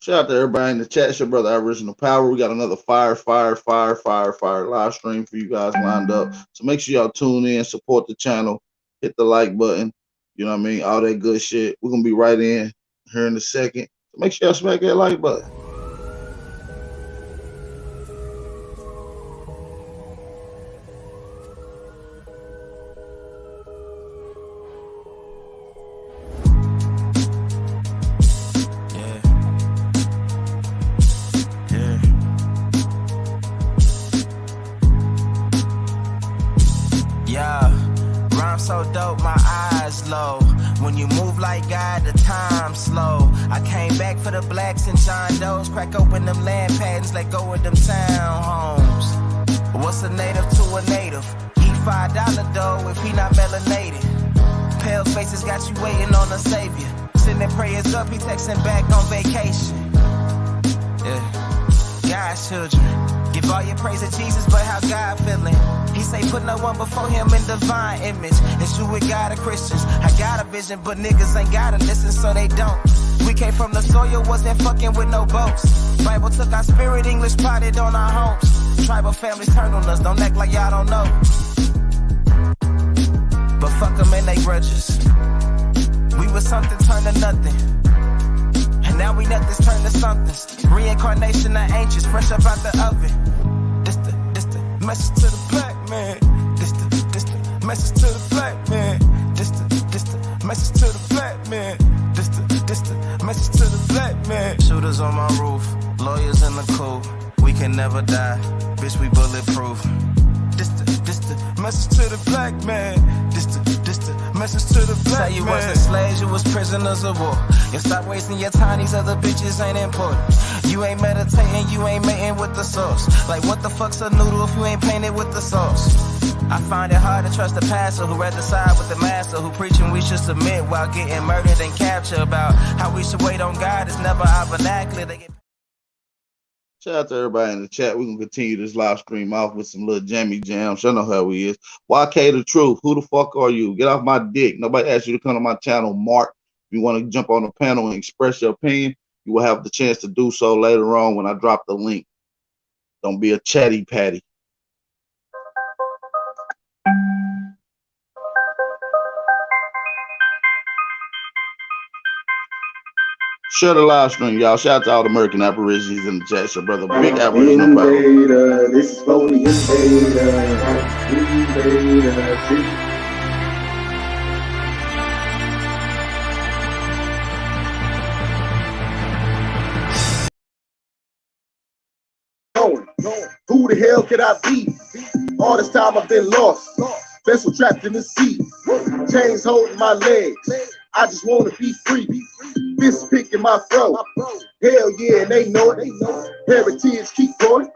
Shout out to everybody in the chat. It's your brother Original Power. We got another fire live stream for you guys lined up. So make sure y'all tune in, support the channel, hit the like button. You know what I mean? All that good shit. We're gonna be right in here in a second. So make sure y'all smack that like button. So dope, my eyes low. When you move like God, the time slow. I came back for the blacks and John Doe's. Crack open them land patents, let go of them townhomes. What's a native to a native? He $5 dough if he not melanated. Pale faces got you waiting on a savior. Sending prayers up, he texting back on vacation. Yeah, God's children. Give all your praise to Jesus, but how God feeling? He say put no one before him in divine image. It's you with God and Christians. I got a vision, but niggas ain't gotta listen, so they don't. We came from the soil, wasn't fucking with no boats. Bible took our spirit, English potted on our homes. Tribal families turned on us, don't act like y'all don't know. But fuck them and they grudges. We was something turned to nothing. And now we nothing's turned to something. Reincarnation of ancients, fresh up out the oven. This the message to the black man. This the message to the black man. This the message to the black man. This the message to the black man. Shooters on my roof, lawyers in the coop. We can never die, bitch, we bulletproof. This the message to the black man. This the message to the black man. Say you wasn't slaves, you was prisoners of war. You stop wasting your time, these other bitches ain't important. You ain't meditating, you ain't mating with the source. Like what the fuck's a noodle if you ain't painted with the sauce? I find it hard to trust the pastor who rather side with the master, who preaching we should submit while getting murdered and captured. About how we should wait on God is never our vernacular. Shout out to everybody in the chat. We're gonna continue this live stream off with some little jammy jams. Y'all know how he is. YK the Truth. Who the fuck are you? Get off my dick. Nobody asked you to come to my channel, Mark. If you want to jump on the panel and express your opinion, you will have the chance to do so later on when I drop the link. Don't be a chatty patty. Share the live stream, y'all. Shout out to all the American Aborigines in the chat. Your brother, Big Aboriginal Power. This is for the invader. Who the hell could I be? All this time I've been lost. Vessel trapped in the sea. Chains holding my legs. I just want to be free. Fist picking my throat. Hell yeah, and they know it. Heritage keep going.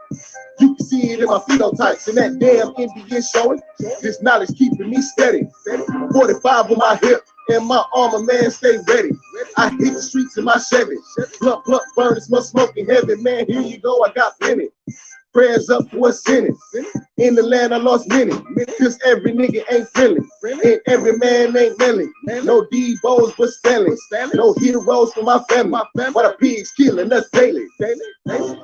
You can see it in my phenotypes and that damn Indian showing. This knowledge keeping me steady. 45 on my hip and my armor man stay ready. I hit the streets in my Chevy. Blunt burn, it's my smoking heavy. Man, here you go, I got plenty. Prayers up for what's in it. In the land I lost many. Cause every nigga ain't feeling. And every man ain't willing. No D-bows but Stanley. No heroes for my family. Why the pigs killing us daily.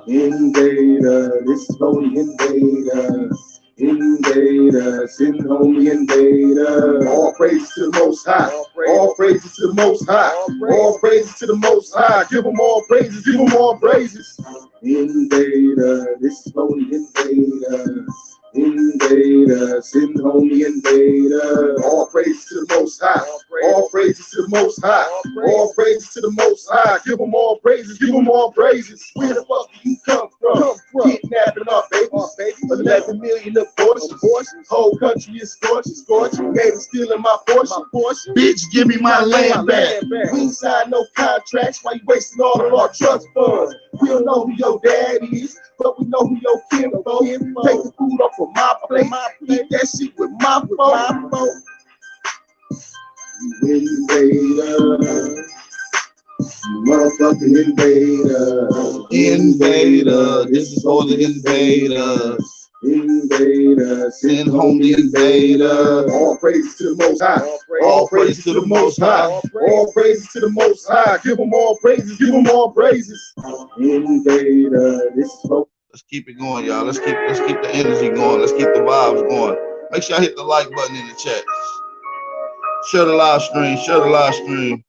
Invader, this is for the invader. Invader, send home the invader. All praises to the Most High. All praises to the Most High. All praises to the Most High. Give them all praises. Give them all praises. Invader, this is for the invader. Invader, send home the invader. All praises to the Most High. All praises to the Most High. All praises to the Most High. Give them all praises. Give them all praises. Where the fuck do you come from? Kidnapping our babies. 11 million abortions. Whole country is scorching. Haters stealing my portion. Bitch, give me my land back. We ain't signed no contracts. Why you wasting all of our trust funds? We don't know who your dad is, but we know who your kinfolk. Take the food off of my plate. Eat that shit with my phone. You invader. You motherfucking invader. Invader. This is for the invaders. Invader, send home the invader. All praise to the Most High. All praise to the Most High. All praises to the Most High. Give them all praises. Give them all praises. Invader, this is smoke. Let's keep it going, y'all. Let's keep the energy going. Let's keep the vibes going. Make sure I hit the like button in the chat. Share the live stream. Share the live stream.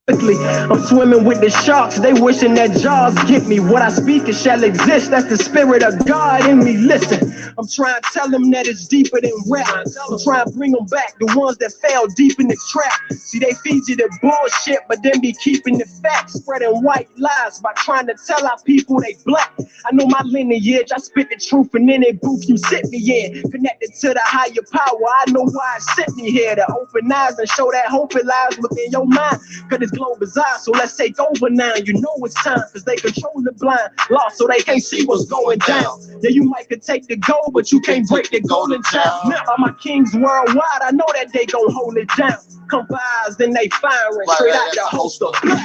I'm swimming with the sharks, they wishing that jaws get me. What I speak, it shall exist, that's the spirit of God in me. Listen, I'm trying to tell them that it's deeper than rap. I'm trying to bring them back, the ones that fell deep in the trap. See, they feed you the bullshit, but then be keeping the facts, spreading white lies by trying to tell our people they black. I know my lineage, I spit the truth in any booth you sit me in. Connected to the higher power, I know why it sent me here. To open eyes and show that hope it lies within your mind. Cause it's globe is ours, so let's take over now. You know it's time, cause they control the blind lost, so they can't see what's going down. Yeah, you might could take the gold, but you can't break the golden child. All my kings worldwide, I know that they gon' hold it down. Come by us, then they firing straight out the holster. Shout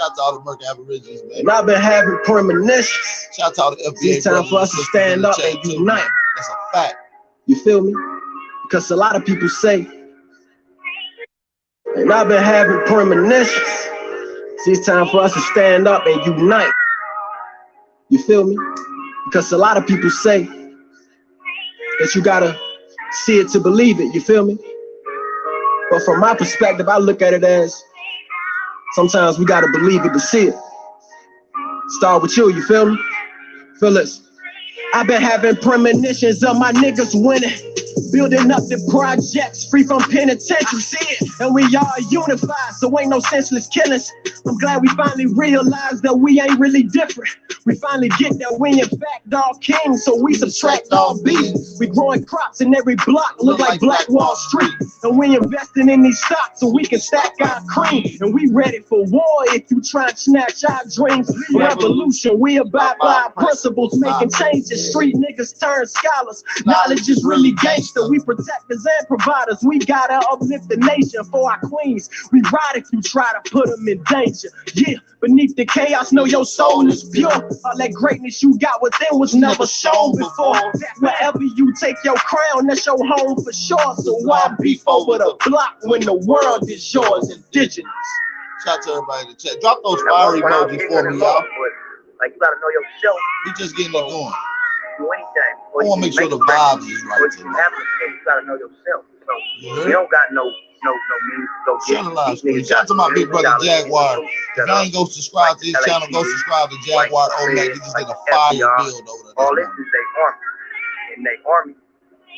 out to all the Merc Aborigines, man. And I've been having premonitions. Shout out to all the FBA. It's time for us to stand up and unite. That's a fact. You feel me? Because a lot of people say, and I've been having premonitions. See, it's time for us to stand up and unite. You feel me? Because a lot of people say that you gotta see it to believe it. You feel me? But from my perspective, I look at it as sometimes we gotta believe it to see it. Start with you feel me? Phyllis, I've been having premonitions of my niggas winning. Building up the projects, free from penitentiary, see it, and we all unified, so ain't no senseless killings. I'm glad we finally realized that we ain't really different. We finally get that we in fact all kings, so we subtract all beats. We growing crops in every block, look like Black Wall Street. And we investing in these stocks so we can stack our cream. And we ready for war if you try and snatch our dreams. Revolution, we abide by our principles, making changes. Street niggas turn scholars. Knowledge is really gangster. We protectors and providers. We gotta uplift the nation for our queens. We ride if you try to put them in danger. Yeah, beneath the chaos, know your soul is pure. All that greatness you got within was never shown before. Wherever you take your crown, that's your home for sure. So why beef over the block when the world is yours? Indigenous. Shout out to everybody in the chat. Drop those fire emojis for me, y'all. Like, you gotta know yourself. We just getting it going. Do anything. I want to make sure the vibes is right. What you have to do, you gotta know yourself. So you don't got no means to go get it. Shout out to my big brother Jaguar. If y'all ain't go subscribe to his channel, go subscribe to Jaguar Oleg. He just did a fire build over there. All this is their army. And their army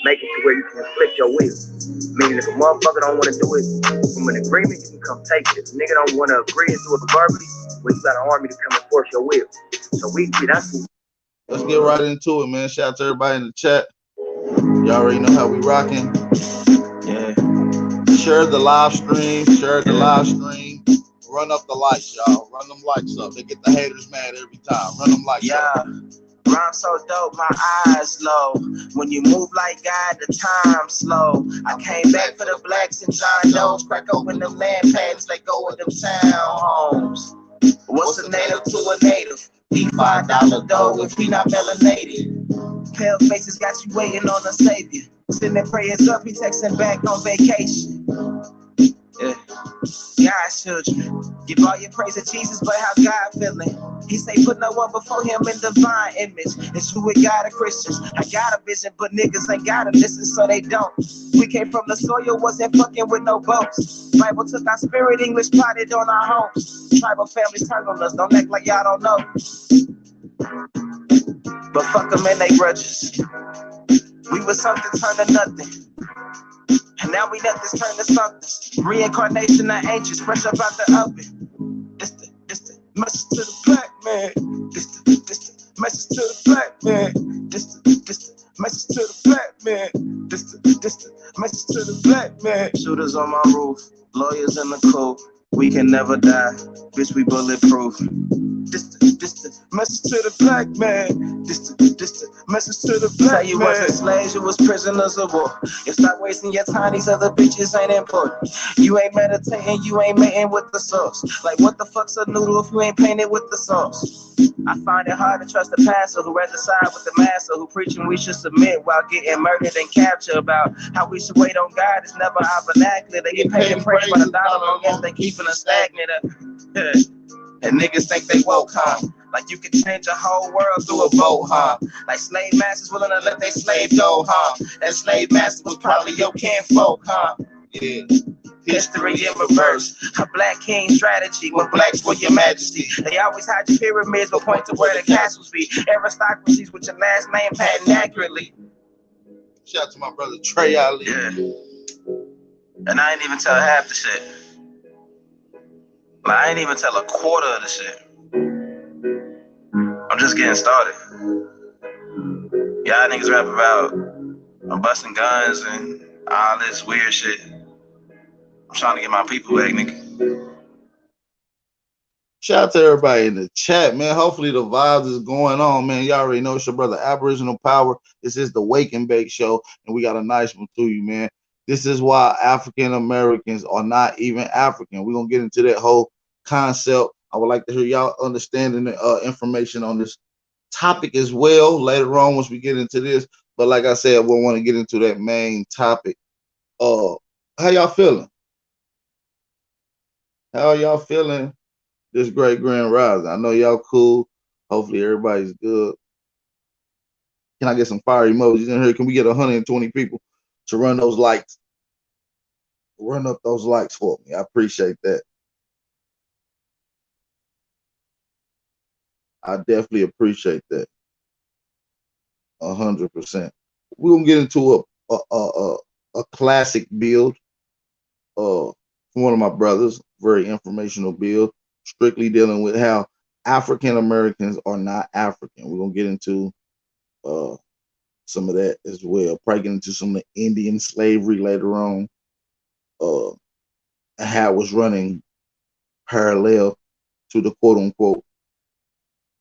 make it to where you can inflict your will. Meaning if a motherfucker don't want to do it from an agreement, you can come take it. If a nigga don't want to agree and do it verbally, well, you got an army to come enforce your will. So that's what. Let's get right into it, man. Shout out to everybody in the chat. Y'all already know how we rocking. Yeah. Share the live stream. Share the live stream. Run up the likes, y'all. Run them likes up. They get the haters mad every time. Run them likes up. Rhyme so dope, my eyes low. When you move like God, the time slow. I came back for the blacks and John Doe's. Crack open them land patents, let go of them townhomes. What's a native to a native? He $5 dough if he not melanated. Pale faces got you waiting on a savior. Sending prayers up, he texting back on vacation. Yeah. God's children, give all your praise to Jesus, but how God feeling? He say put no one before him in divine image. It's who we got of Christians. I got a vision, but niggas ain't gotta listen, so they don't. We came from the soil, wasn't fucking with no boats. Bible took our spirit, English plotted on our homes. Tribal families turned on us, don't act like y'all don't know. But fuck them and they grudges. We was something turned to nothing. And now we nothing's turned to something. Reincarnation of ancients, fresh up out the oven. This the message to the black man. This the message to the black man. This the message to the black man. This the message to the black man. Shooters on my roof, lawyers in the coop. We can never die, bitch, we bulletproof. This the message to the black man. This the message to the black man. Say you wasn't slaves, you was prisoners of war. You stop wasting your time, these other bitches ain't important. You ain't meditating, you ain't mating with the sauce. Like what the fuck's a noodle if you ain't painted with the sauce? I find it hard to trust the pastor who rather side with the master, who preaching we should submit while getting murdered and captured. About how we should wait on God is never our vernacular. They get paid and praise by the dollar, long as they keeping us stagnant. And niggas think they woke, huh? Like you can change a whole world through a vote, huh? Like slave masters willing to let their slave go, huh? That slave master was probably your kinfolk, huh? Yeah. History in reverse. A black king strategy when blacks were your majesty. They always hide your pyramids but point to where the castles be. Aristocracies with your last name patent accurately. Shout out to my brother Trey Ali. Yeah. And I ain't even tell half the shit. Like, I ain't even tell a quarter of the shit. I'm just getting started. Y'all niggas rap about busting guns and all this weird shit. I'm trying to get my people back, nigga. Shout out to everybody in the chat, man. Hopefully the vibes is going on, man. Y'all already know it's your brother Aboriginal Power. This is the Wake and Bake Show, and we got a nice one to you, man. This is why African Americans are not even African. We're going to get into that whole concept. I would like to hear y'all understanding the information on this topic as well later on once we get into this. But like I said, we want to get into that main topic. How y'all feeling? How y'all feeling this great grand rising? I know y'all cool. Hopefully everybody's good. Can I get some fire emojis in here? Can we get 120 people to run those likes? Run up those likes for me. I appreciate that. I definitely appreciate that. 100%. We're gonna get into a classic build from one of my brothers, very informational build, strictly dealing with how African Americans are not African. We're gonna get into some of that as well. Probably get into some of the Indian slavery later on, and how it was running parallel to the quote unquote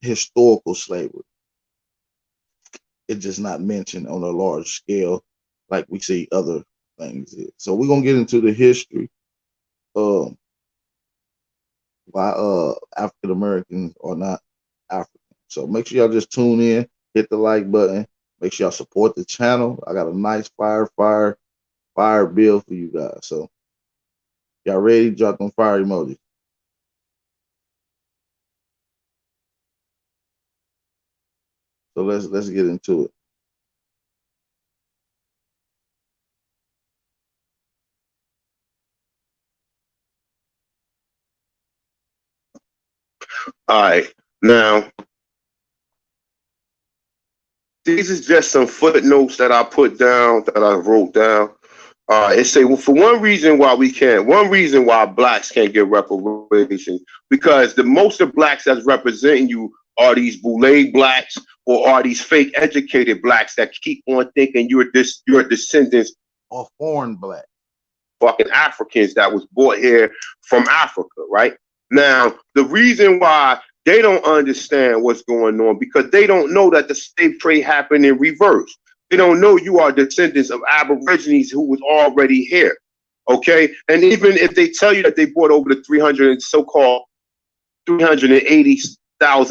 historical slavery. It's just not mentioned on a large scale like we see other things. So we're gonna get into the history of why African Americans are not African. So make sure y'all just tune in, hit the like button, make sure y'all support the channel. I got a nice fire build for you guys. So y'all ready? Drop them fire emojis. So let's get into it. All right, now these is just some footnotes that I put down, that I wrote down. It say, well, for one reason why blacks can't get reparations, because the most of blacks that's representing you are these boule blacks or are these fake educated blacks that keep on thinking you're descendants of foreign black, fucking Africans that was brought here from Africa, right? Now, the reason why they don't understand what's going on, because they don't know that the slave trade happened in reverse. They don't know you are descendants of Aborigines who was already here, okay? And even if they tell you that they brought over the 380,000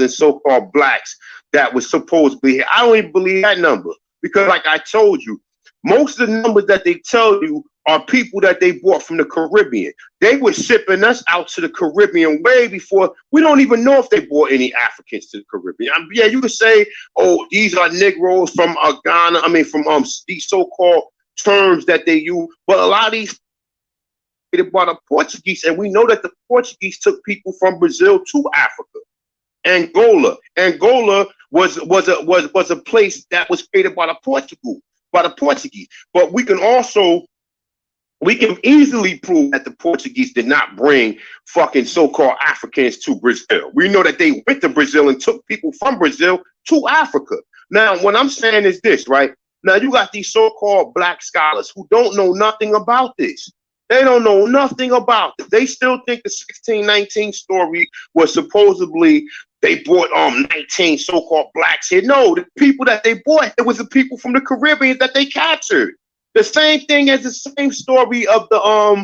so-called blacks that was supposedly here, I don't even believe that number, because like I told you, most of the numbers that they tell you are people that they brought from the Caribbean. They were shipping us out to the Caribbean way before. We don't even know if they brought any Africans to the Caribbean. Yeah, you could say, oh, these are Negroes from Ghana. I mean, from these so-called terms that they use. But a lot of these by the Portuguese, and we know that the Portuguese took people from Brazil to Africa. Angola was a place that was created by the Portuguese. But we can easily prove that the Portuguese did not bring fucking so-called Africans to Brazil. We know that they went to Brazil and took people from Brazil to Africa. Now, what I'm saying is this, right? Now, you got these so-called black scholars who don't know nothing about this. They don't know nothing about it. They still think the 1619 story was supposedly they brought 19 so-called blacks here. No, the people that they brought, it was the people from the Caribbean that they captured. The same thing as the same story of the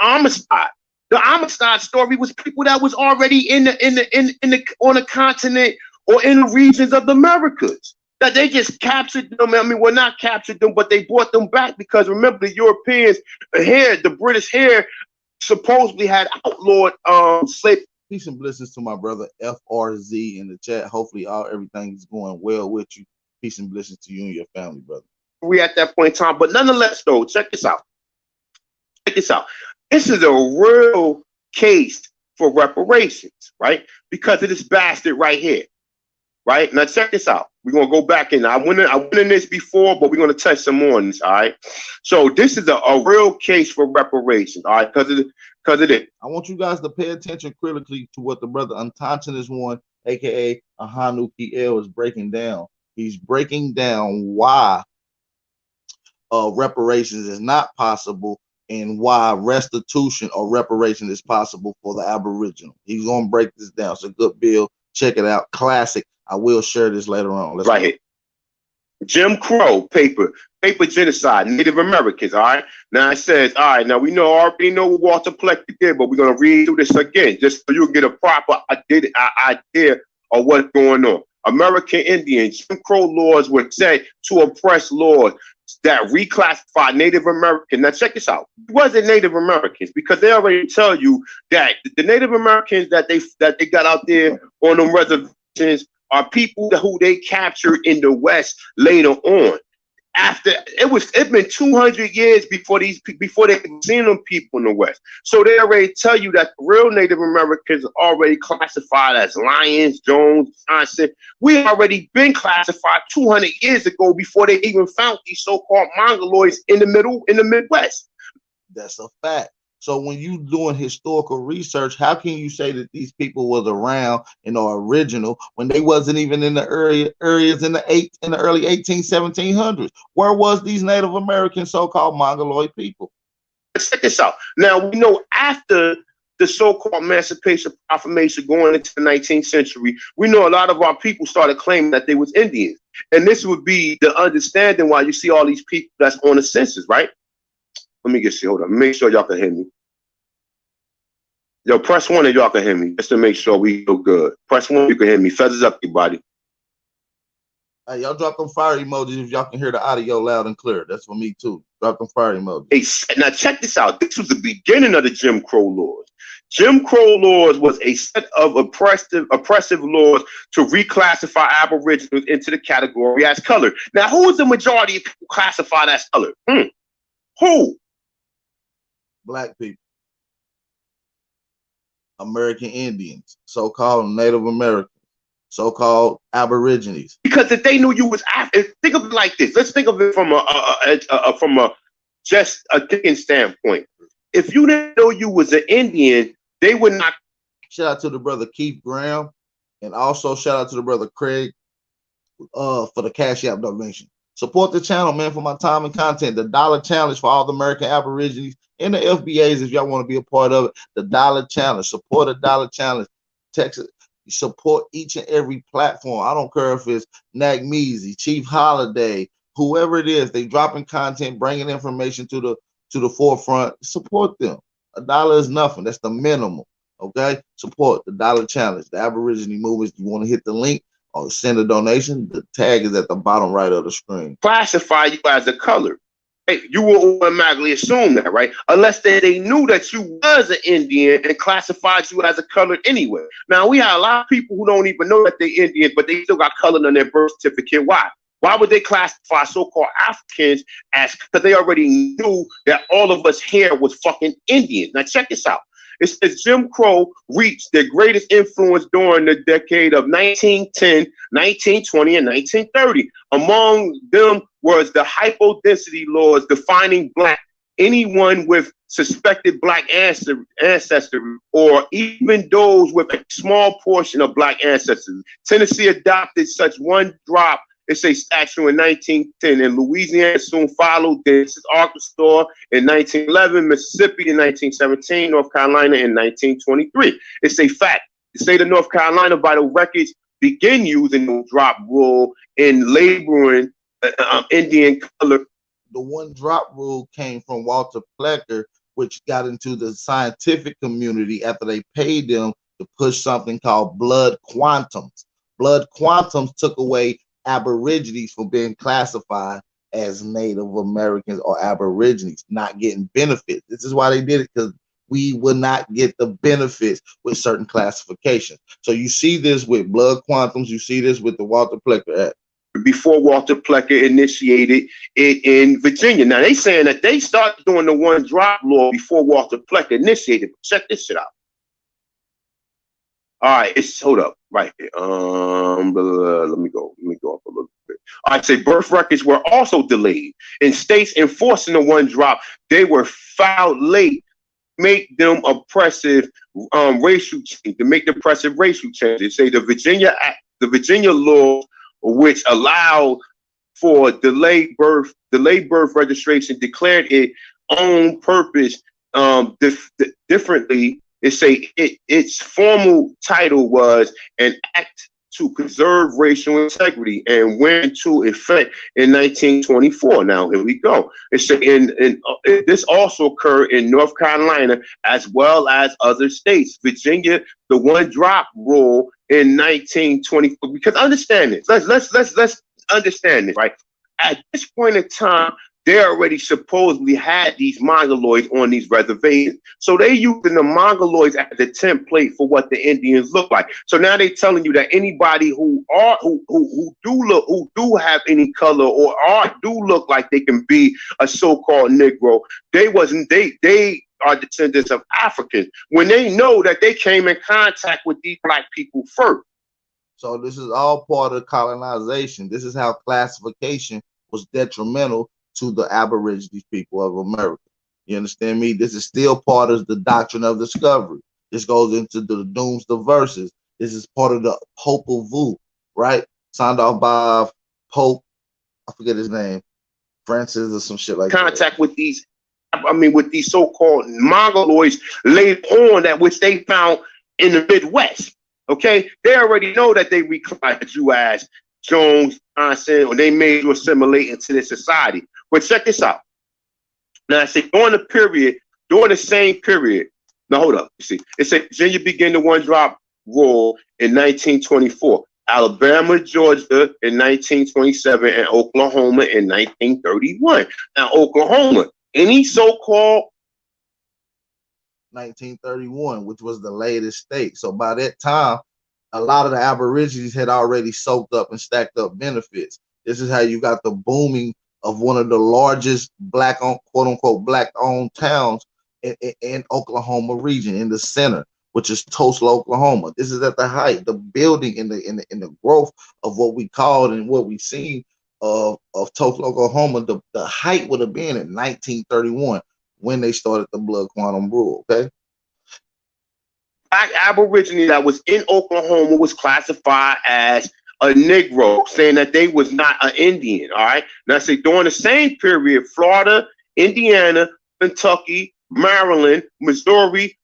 Amistad. The Amistad story was people that was already on the continent or in the regions of the Americas. That they just captured them. I mean, well, not captured them, but they brought them back because remember, the Europeans here, the British here, supposedly had outlawed slave. Peace and blessings to my brother FRZ in the chat. Hopefully, everything's going well with you. Peace and blessings to you and your family, brother. We at that point in time, but nonetheless, though, check this out. Check this out. This is a real case for reparations, right? Because of this bastard right here, right? Now check this out. We're gonna go back in. I went in this before, but we're gonna touch some more on this. All right. So this is a real case for reparations. All right, because of it. I want you guys to pay attention critically to what the brother Unconscious One, aka Ahanu Kiel, is breaking down. He's breaking down why reparations is not possible and why restitution or reparation is possible for the Aboriginal. He's gonna break this down. It's a good bill. Check it out. Classic. I will share this later on. Let's right here. Jim Crow paper genocide, Native Americans. All right. Now it says, all right. Now we already know what Walter Plecker did, but we're gonna read through this again, just so you get a proper idea of what's going on. American Indians, Jim Crow laws were set to oppress laws that reclassify Native American. Now check this out. It wasn't Native Americans because they already tell you that the Native Americans that they got out there on them reservations are people who they captured in the West later on. After it's been 200 years before they seen them people in the West. So they already tell you that the real Native Americans are already classified as Lyons, Jones, Johnson. We already been classified 200 years ago before they even found these so-called Mongoloids in the Midwest. That's a fact. So when you doing historical research, how can you say that these people was around and are original when they wasn't even in the areas in the early 1700s? Where was these Native American so-called Mongoloid people? Check this out. Now we know after the so-called Emancipation Proclamation going into the 19th century, we know a lot of our people started claiming that they was Indians. And this would be the understanding why you see all these people that's on the census, right? Let me get you. Hold on. Make sure y'all can hear me. Yo, press 1 and y'all can hear me, just to make sure we feel good. Press 1, you can hear me. Feathers up, everybody. Hey, y'all drop them fire emojis if y'all can hear the audio loud and clear. That's for me too. Drop them fire emojis. Hey, now check this out. This was the beginning of the Jim Crow laws. Jim Crow laws was a set of oppressive laws to reclassify Aboriginals into the category as colored. Now, who is the majority of people classified as colored? Who? Black people. American Indians, so-called Native Americans, so-called Aborigines. Because if they knew you was African, think of it like this. Let's think of it from a just a thinking standpoint. If you didn't know you was an Indian, they would not. Shout out to the brother Keith Graham, and also shout out to the brother Craig for the Cash App donation. Support the channel, man, for my time and content. The dollar challenge for all the American Aborigines and the FBAs, if y'all want to be a part of it. The dollar challenge. Support the dollar challenge. Texas. Support each and every platform. I don't care if it's Nagmeezy, Chief Holiday, whoever it is. They dropping content, bringing information to the forefront. Support them. $1 is nothing. That's the minimum. Okay. Support the dollar challenge. The Aborigine movements. You want to hit the link or send a donation? The tag is at the bottom right of the screen. Classify you as a color. Hey, you will automatically assume that, right? Unless they knew that you was an Indian and classified you as a colored anyway. Now, we have a lot of people who don't even know that they're Indians, but they still got colored on their birth certificate. Why? Why would they classify so-called Africans as, because they already knew that all of us here was fucking Indians. Now, check this out. It says Jim Crow reached their greatest influence during the decade of 1910, 1920, and 1930. Among them was the hypodensity laws defining black, anyone with suspected black ancestry, or even those with a small portion of black ancestry. Tennessee adopted such one drop. It's a statute in 1910, and Louisiana soon followed this. Arkansas in 1911, Mississippi in 1917, North Carolina in 1923. It's a fact. The state of North Carolina, by the records, began using the drop rule in laboring Indian color. The one drop rule came from Walter Plecker which got into the scientific community after they paid them to push something called blood quantums. Blood quantums took away Aborigines from being classified as Native Americans or Aborigines, not getting benefits. This is why they did it, because we will not get the benefits with certain classifications. So you see this with blood quantums, you see this with the Walter Plecker Act. Before Walter Plecker initiated it in Virginia. Now they saying that they started doing the one drop law before Walter Plecker initiated. Check this shit out. All right, hold up right here. Let me go up a little bit. I'd say birth records were also delayed. In states enforcing the one drop, they were filed late, make them oppressive racial change, to make the oppressive racial changes. Say the Virginia Act, the Virginia law, which allowed for delayed birth registration, declared it on purpose differently. Its formal title was an act to preserve racial integrity and went into effect in 1924. Now here we go. This also occurred in North Carolina as well as other states. Virginia, the one drop rule in 1924. Because understand this. Let's understand this, right? At this point in time, they already supposedly had these Mongoloids on these reservations. So they using the Mongoloids as the template for what the Indians look like. So now they telling you that anybody who do have any color or do look like they can be a so-called Negro, they are descendants of Africans, when they know that they came in contact with these black people first. So this is all part of colonization. This is how classification was detrimental to the Aborigines people of America. You understand me? This is still part of the doctrine of discovery. This goes into the Doomsday Verses. This is part of the Popol Vuh, right? Signed off by Pope, I forget his name, Francis or some shit like contact that. With these so-called Mongoloids later on, that which they found in the Midwest. Okay, they already know that they reclassified you as Jones, Johnson, or they made you assimilate into this society. But check this out. Now I say during the same period. Now hold up. You see, it said Virginia began the one drop rule in 1924. Alabama, Georgia in 1927, and Oklahoma in 1931. Now Oklahoma, any so-called 1931, which was the latest state. So by that time, a lot of the Aborigines had already soaked up and stacked up benefits. This is how you got the booming of one of the largest black-owned, quote-unquote, black-owned towns in Oklahoma region, in the center, which is Tulsa, Oklahoma. This is at the height, the building in the growth of what we called and what we seen of Tulsa, Oklahoma. The height would have been in 1931 when they started the blood quantum rule. Okay. Black Aborigine that was in Oklahoma was classified as a Negro, saying that they was not an Indian. All right. Now, say during the same period, Florida, Indiana, Kentucky, Maryland, Missouri.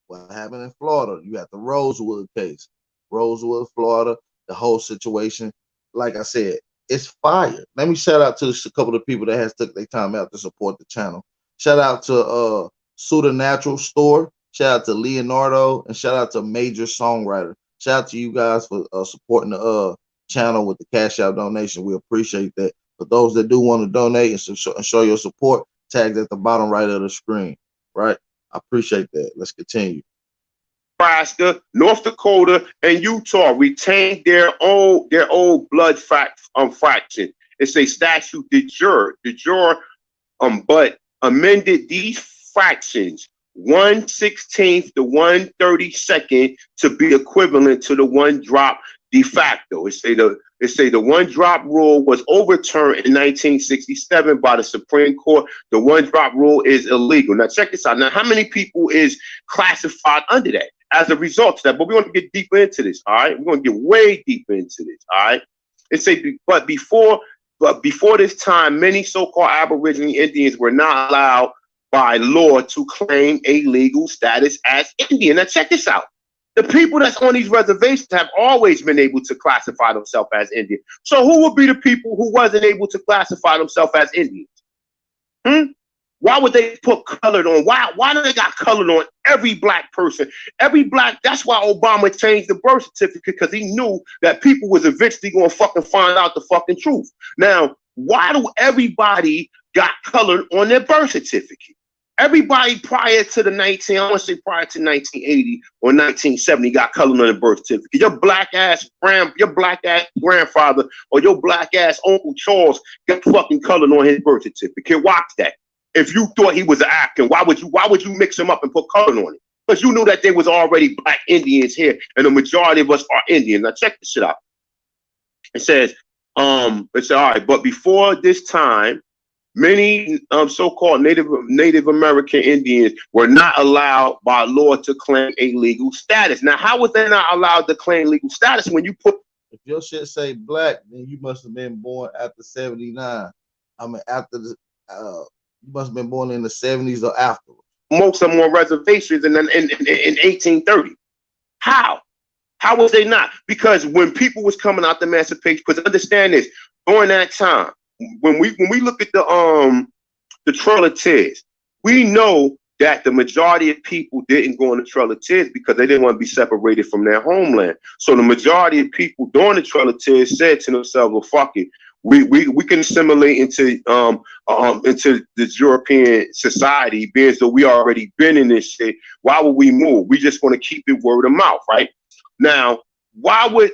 What happened in Florida? You got the Rosewood case, Rosewood, Florida. The whole situation, like I said, it's fire. Let me shout out to a couple of people that has took their time out to support the channel. Shout out to Suda Natural Store. Shout out to Leonardo, and shout out to Major Songwriter. Shout out to you guys for supporting the channel with the Cash Out donation. We appreciate that. For those that do want to donate and show your support, tags at the bottom right of the screen. Right? I appreciate that. Let's continue. Nebraska, North Dakota, and Utah retained their old blood fraction. It's a statute de jure, but amended these fractions 1/16 to 1/32 to be equivalent to the one drop de facto. It say the one drop rule was overturned in 1967 by the Supreme Court. The one drop rule is illegal. Now check this out. Now, how many people is classified under that as a result of that? But we want to get deeper into this. All right, we're going to get way deeper into this. All right. It say, but before this time, many so-called Aboriginal Indians were not allowed by law to claim a legal status as Indian. Now check this out. The people that's on these reservations have always been able to classify themselves as Indian. So who would be the people who wasn't able to classify themselves as Indians? Why would they put colored on? Why do they got colored on every black person? Every black, that's why Obama changed the birth certificate, because he knew that people was eventually going to fucking find out the fucking truth. Now, why do everybody got colored on their birth certificate? Everybody prior to the I want to say prior to 1980 or 1970 got colored on their birth certificate. Your black ass grandfather or your black ass Uncle Charles got fucking colored on his birth certificate. Watch that. If you thought he was an African, why would you mix him up and put color on it? Because you knew that there was already black Indians here, and the majority of us are Indian. Now check this shit out. It says, all right, but before this time, many so-called Native American Indians were not allowed by law to claim a legal status. Now, how was they not allowed to claim legal status when you put? If your shit say black, then you must have been born after 79. I mean, after the you must have been born in the 70s or after. Most of them on reservations in 1830. How? How was they not? Because when people was coming out the emancipation, because understand this, during that time, when we look at the Trail of Tears, we know that the majority of people didn't go on the Trail of Tears because they didn't want to be separated from their homeland. So the majority of people during the Trail of Tears said to themselves, well, fuck it. We can assimilate into this European society, being as though we already been in this shit. Why would we move? We just want to keep it word of mouth, right? Now, why would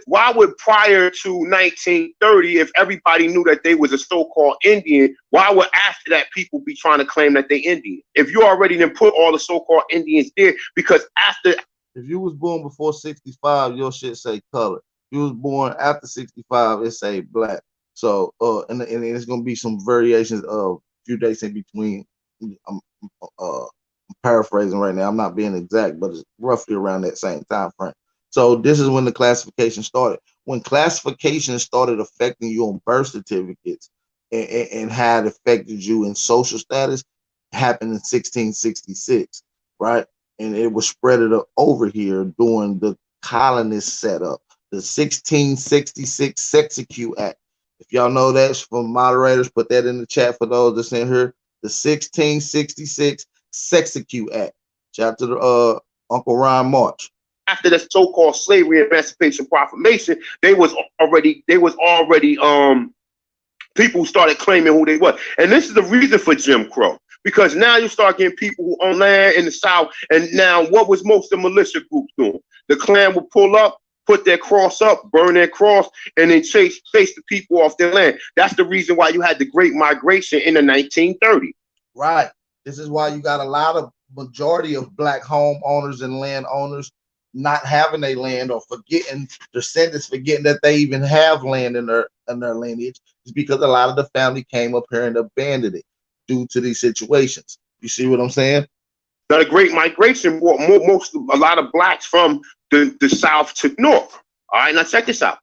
prior to 1930, if everybody knew that they was a so-called Indian, why would after that people be trying to claim that they Indian? If you already didn't put all the so-called Indians there, because after, if you was born before 65, your shit say color. If you was born after 65, it say black. So, and it's gonna be some variations of a few dates in between. I'm paraphrasing right now. I'm not being exact, but it's roughly around that same time frame. So this is when the classification started. When classification started affecting you on birth certificates and how it affected you in social status, happened in 1666, right? And it was spread over here during the colonist setup, the 1666 Sexecute Act. If y'all know that from moderators, put that in the chat for those that's in here. The 1666 Sexecute Act. Shout out to Uncle Ryan March. After the so-called slavery emancipation proclamation, they was already people started claiming who they were. And this is the reason for Jim Crow. Because now you start getting people who own land in the South. And now what was most of the militia groups doing? The Klan would pull up, put their cross up, burn their cross, and then chase the people off their land. That's the reason why you had the Great Migration in the 1930s. Right. This is why you got a lot of majority of black homeowners and landowners not having a land, or forgetting descendants, forgetting that they even have land in their lineage, is because a lot of the family came up here and abandoned it due to these situations. You see what I'm saying? Now, the Great Migration brought a lot of blacks from the South to North. All right, now check this out.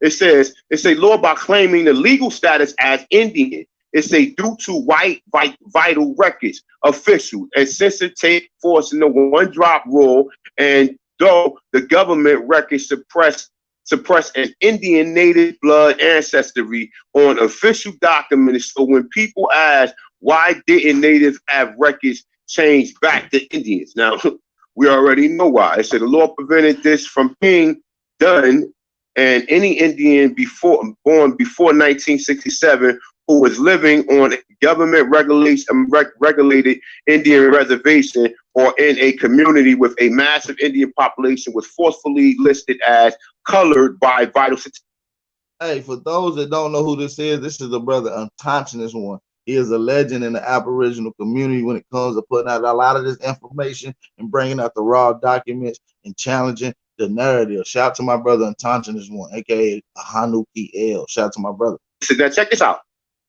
It's a law by claiming the legal status as Indian. It's a due to white vital records officials, and since it take force in the one-drop rule, and though the government records suppress an Indian native blood ancestry on official documents. So when people ask why didn't natives have records change back to Indians, now we already know why. It said the law prevented this from being done, and any Indian born before 1967 who was living on government regulated Indian reservation or in a community with a massive Indian population was forcefully listed as colored by vital statistics. Hey, for those that don't know who this is the brother Unconscious One. He is a legend in the Aboriginal community when it comes to putting out a lot of this information and bringing out the raw documents and challenging the narrative. Shout out to my brother Unconscious One, aka Hanuki L. Shout out to my brother. So now check this out.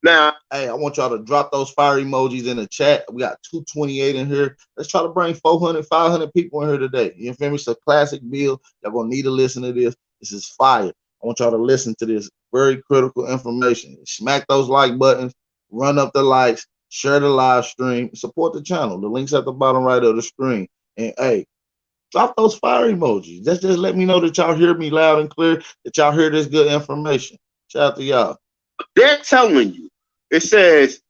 Now, hey, I want y'all to drop those fire emojis in the chat. We got 228 in here. Let's try to bring 400, 500 people in here today. You feel me? It's a classic bill. Y'all gonna need to listen to this. This is fire. I want y'all to listen to this very critical information. Smack those like buttons, run up the likes, share the live stream, support the channel. The link's at the bottom right of the screen. And hey, drop those fire emojis. Just let me know that y'all hear me loud and clear, that y'all hear this good information. Shout out to y'all. They're telling you, it says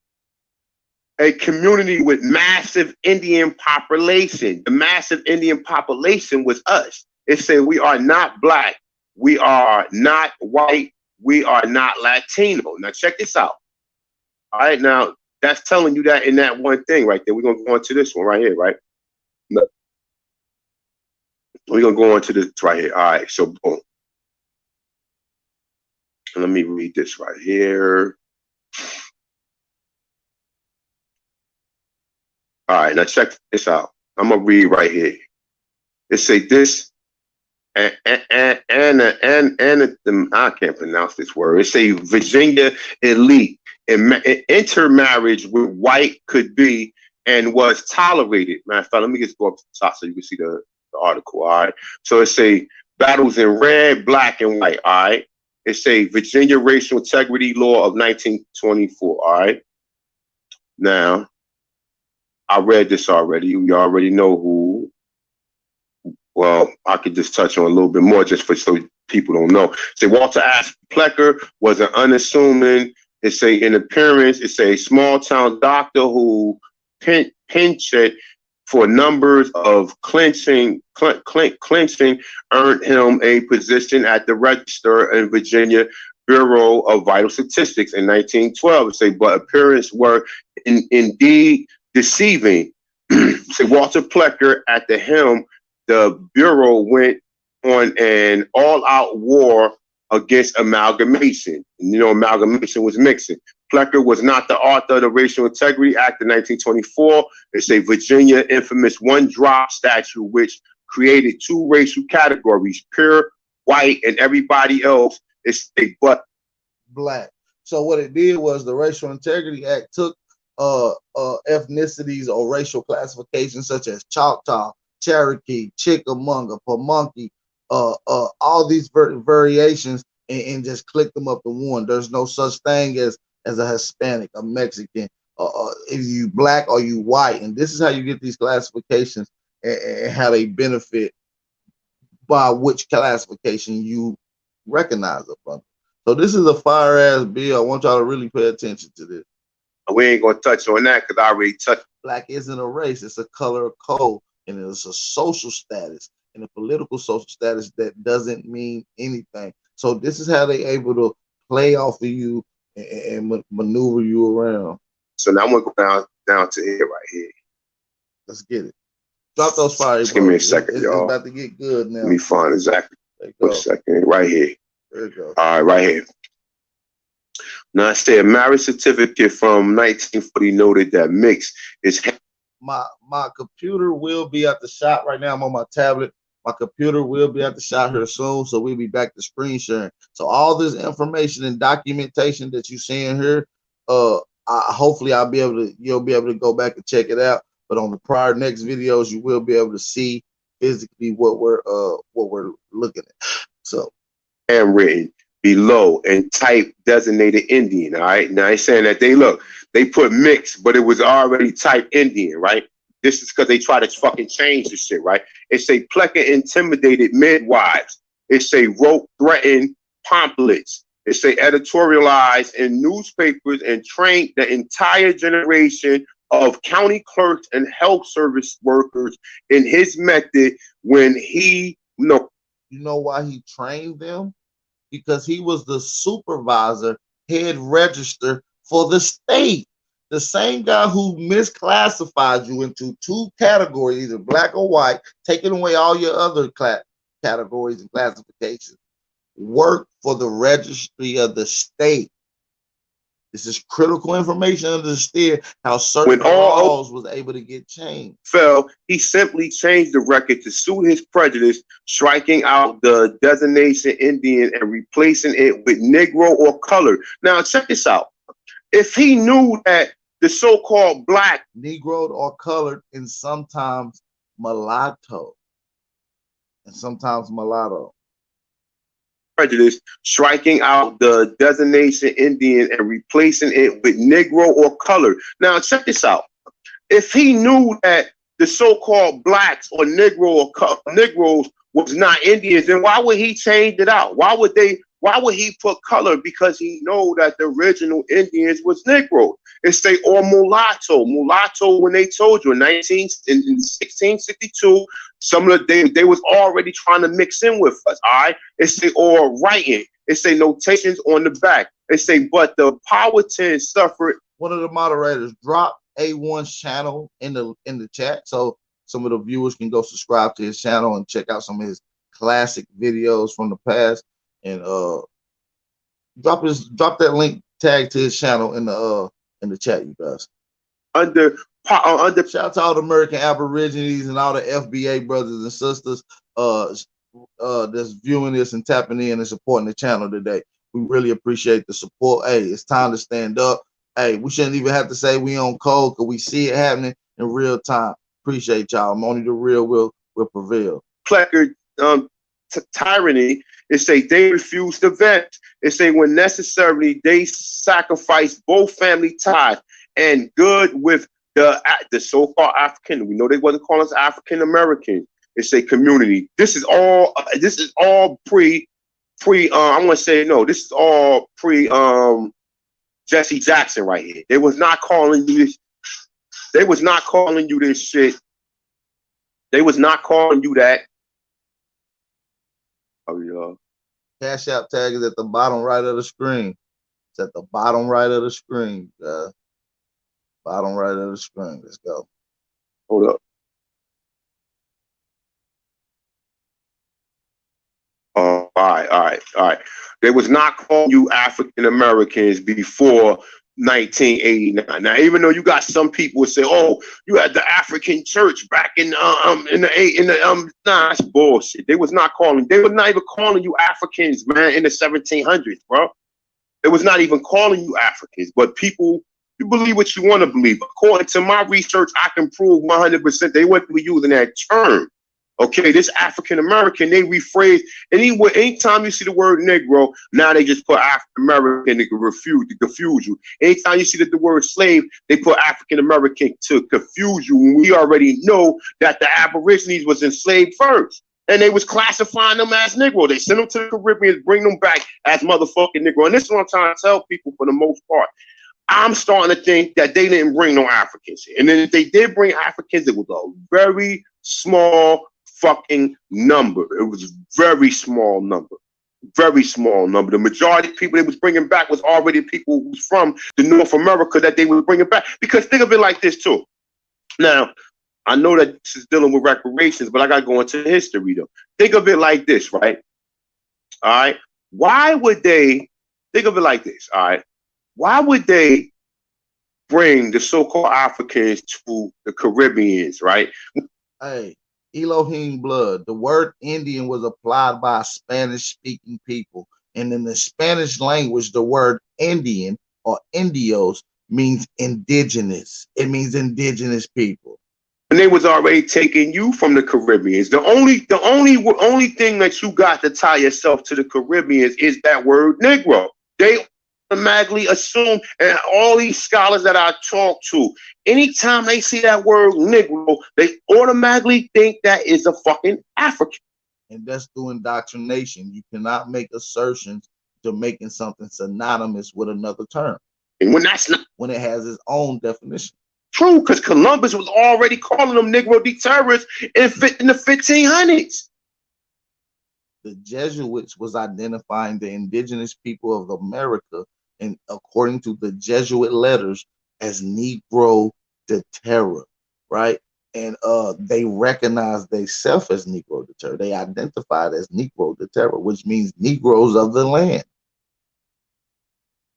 a community with massive Indian population. The massive Indian population was us. It said we are not black, we are not white, we are not Latino. Now check this out. All right, now that's telling you that in that one thing right there. We're gonna go on to this one right here, right? No. We're gonna go on to this right here. All right, so boom. Let me read this right here. All right, now check this out. I'm gonna read right here. It say this, and I can't pronounce this word. It say Virginia elite and intermarriage with white could be and was tolerated. Matter of fact, let me just go up to the top so you can see the article. All right. So it say battles in red, black, and white. All right. It say Virginia racial integrity law of 1924. All right. Now, I read this already. You already know who. Well, I could just touch on a little bit more just for so people don't know. Say Walter Ash Plecker was an unassuming, it say in appearance, it say small town doctor who pinched for numbers of clinching earned him a position at the Register in Virginia Bureau of Vital Statistics in 1912. It say, but appearances were indeed deceiving. Say Walter Plecker at the helm, the Bureau went on an all-out war against amalgamation. You know, amalgamation was mixing. Plecker was not the author of the Racial Integrity Act of 1924. It's a Virginia infamous one-drop statute which created two racial categories, pure white and everybody else is a but black. So what it did was the Racial Integrity Act took ethnicities or racial classifications such as Choctaw, Cherokee, Chickamauga, Pamunkey, all these variations, and just click them up to one. There's no such thing as a Hispanic, a Mexican, if you black or you white. And this is how you get these classifications and how they benefit by which classification you recognize up under. So this is a fire ass bill. I want y'all to really pay attention to this. We ain't gonna touch on that because I already touched. Black isn't a race, it's a color of code, and it's a social status and a political social status that doesn't mean anything. So this is how they able to play off of you and maneuver you around. So now I'm gonna go down to here right here. Let's get it. Drop those fire. Just give me a second, y'all. It's about to get good now. Let me find exactly. One second, right here. There you go. All right, right here. Now I say a marriage certificate from 1940 noted that mix is. My computer will be at the shop right now. I'm on my tablet. My computer will be at the shop here soon, so we'll be back to screen sharing. So all this information and documentation that you're seeing here, hopefully you'll be able to go back and check it out. But on the prior next videos, you will be able to see physically what we're looking at. So, handwritten below and type designated Indian. All right. Now it's saying that they put mix, but it was already typed Indian, right? This is because they try to fucking change the shit, right? It say Plecker intimidated midwives. It say wrote threatened pamphlets. It say editorialized in newspapers and trained the entire generation of county clerks and health service workers in his method when he You know why he trained them? Because he was the supervisor, head register for the state. The same guy who misclassified you into two categories, either black or white, taking away all your other categories and classifications, worked for the registry of the state. This is critical information to understand how certain laws was able to get changed. He simply changed the record to suit his prejudice, striking out the designation Indian and replacing it with Negro or color. Now check this out. If he knew that the so-called black, Negro or colored, and sometimes mulatto, prejudice, striking out the designation Indian and replacing it with Negro or color. Now check this out. If he knew that the so-called blacks or Negro or Negroes was not Indians, then why would he change it out? Why would they Why would he put color? Because he know that the original Indians was Negro. It say or mulatto. Mulatto, when they told you in 1662, some of they was already trying to mix in with us. All right. It say or writing. It say notations on the back. It say, but the Powhatan suffered. One of the moderators dropped A1's channel in the chat, so some of the viewers can go subscribe to his channel and check out some of his classic videos from the past. And drop that link tag to his channel in the chat, you guys. Under Shout out to all the American Aborigines and all the FBA brothers and sisters that's viewing this and tapping in and supporting the channel today. We really appreciate the support. Hey, it's time to stand up. Hey, we shouldn't even have to say we on code because we see it happening in real time. Appreciate y'all. Only the real will prevail. Placard tyranny. It say they refuse to vet. It say when necessary they sacrifice both family ties and good with the so-called African. We know they wasn't calling us African Americans. It say community. This is all pre. I'm gonna say no. This is all pre Jesse Jackson right here. They was not calling you this. They was not calling you this shit. They was not calling you that. Oh yeah. Cash App tag is at the bottom right of the screen. It's at the bottom right of the screen. Bottom right of the screen. Let's go. Hold up. All right. They was not calling you African Americans before 1989. Now, even though you got some people who say, "Oh, you had the African church back in the nah, that's bullshit." They was not even calling you Africans, man, in the 1700s, bro. It was not even calling you Africans, but people, you believe what you want to believe. According to my research, I can prove 100% they wouldn't be using that term. Okay, this African American, they rephrase anyway. Anytime you see the word Negro, now they just put African American to confuse you. Anytime you see that the word slave, they put African American to confuse you. When we already know that the Aborigines was enslaved first, and they was classifying them as Negro. They sent them to the Caribbean, bring them back as motherfucking Negro. And this is what I'm trying to tell people for the most part. I'm starting to think that they didn't bring no Africans here. And then if they did bring Africans, it was a very small fucking number. It was a very small number. Very small number. The majority of people they was bringing back was already people who was from the North America that they were bringing back. Because think of it like this too. Now, I know that this is dealing with reparations, but I got to go into history though. Think of it like this, right? All right. Why would they think of it like this? All right. Why would they bring the so-called Africans to the Caribbeans, right? Hey, Elohim blood. The word Indian was applied by Spanish-speaking people. And in the Spanish language, the word Indian or Indios means indigenous. It means indigenous people. And they was already taking you from the Caribbeans. The only thing that you got to tie yourself to the Caribbeans is that word Negro. They automatically assume, and all these scholars that I talk to, anytime they see that word Negro, they automatically think that is a fucking African. And that's through indoctrination. You cannot make assertions to making something synonymous with another term. And when that's not, when it has its own definition. True, because Columbus was already calling them Negro terrorists in the 1500s. The Jesuits was identifying the indigenous people of America, and according to the Jesuit letters, as Negro de Terra, right? And they recognized themselves as Negro de Terra. They identified as Negro de Terra, which means Negroes of the land.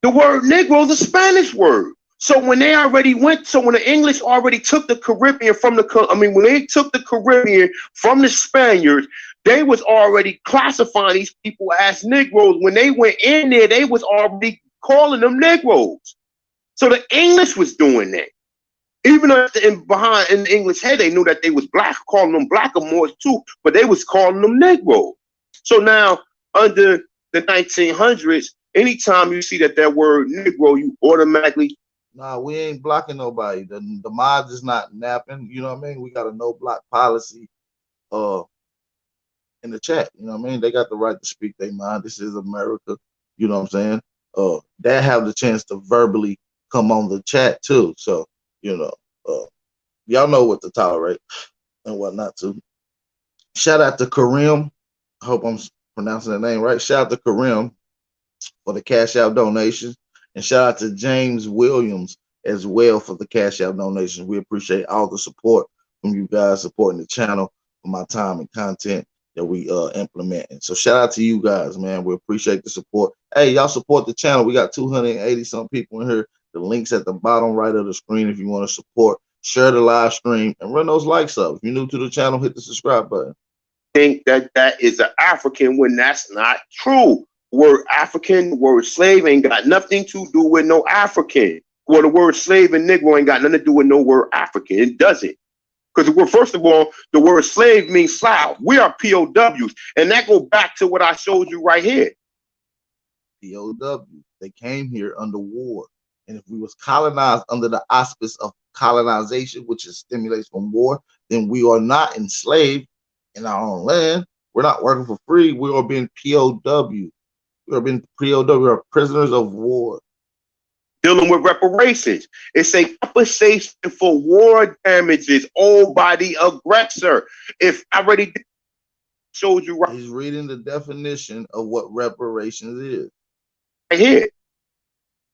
The word Negro is a Spanish word. So when they already when the English already took the Caribbean from when they took the Caribbean from the Spaniards, they was already classifying these people as Negroes. When they went in there, they was already calling them Negroes. So the English was doing that. Even though in the English head, they knew that they was black, calling them blackamoors too, but they was calling them Negroes. So now under the 1900s, anytime you see that word Negro, you automatically. Nah, we ain't blocking nobody. The mods is not napping. You know what I mean? We got a no block policy. in the chat. You know what I mean? They got the right to speak their mind. This is America. You know what I'm saying? They have the chance to verbally come on the chat too. So, you know, y'all know what to tolerate and what not to. Shout out to Kareem. I hope I'm pronouncing the name right. Shout out to Kareem for the Cash App donations. And shout out to James Williams as well for the Cash App donations. We appreciate all the support from you guys supporting the channel for my time and content that we implement. And so shout out to you guys, man. We appreciate the support. Hey, y'all support the channel. We got 280 some people in here. The link's at the bottom right of the screen if you want to support. Share the live stream and run those likes up. If you're new to the channel, hit the subscribe button. Think that is an African when that's not true. Word African, word slave ain't got nothing to do with no African. Well, the word slave and Negro ain't got nothing to do with no word African. It doesn't. Because first of all, the word slave means Slav. We are POWs. And that goes back to what I showed you right here. POW. They came here under war. And if we was colonized under the auspice of colonization, which is stimulates from war, then we are not enslaved in our own land. We're not working for free. We are being POW. We are being POW. We are prisoners of war. Dealing with reparations. It's a compensation for war damages owed by the aggressor. If I already showed you right. He's reading the definition of what reparations is. Right here.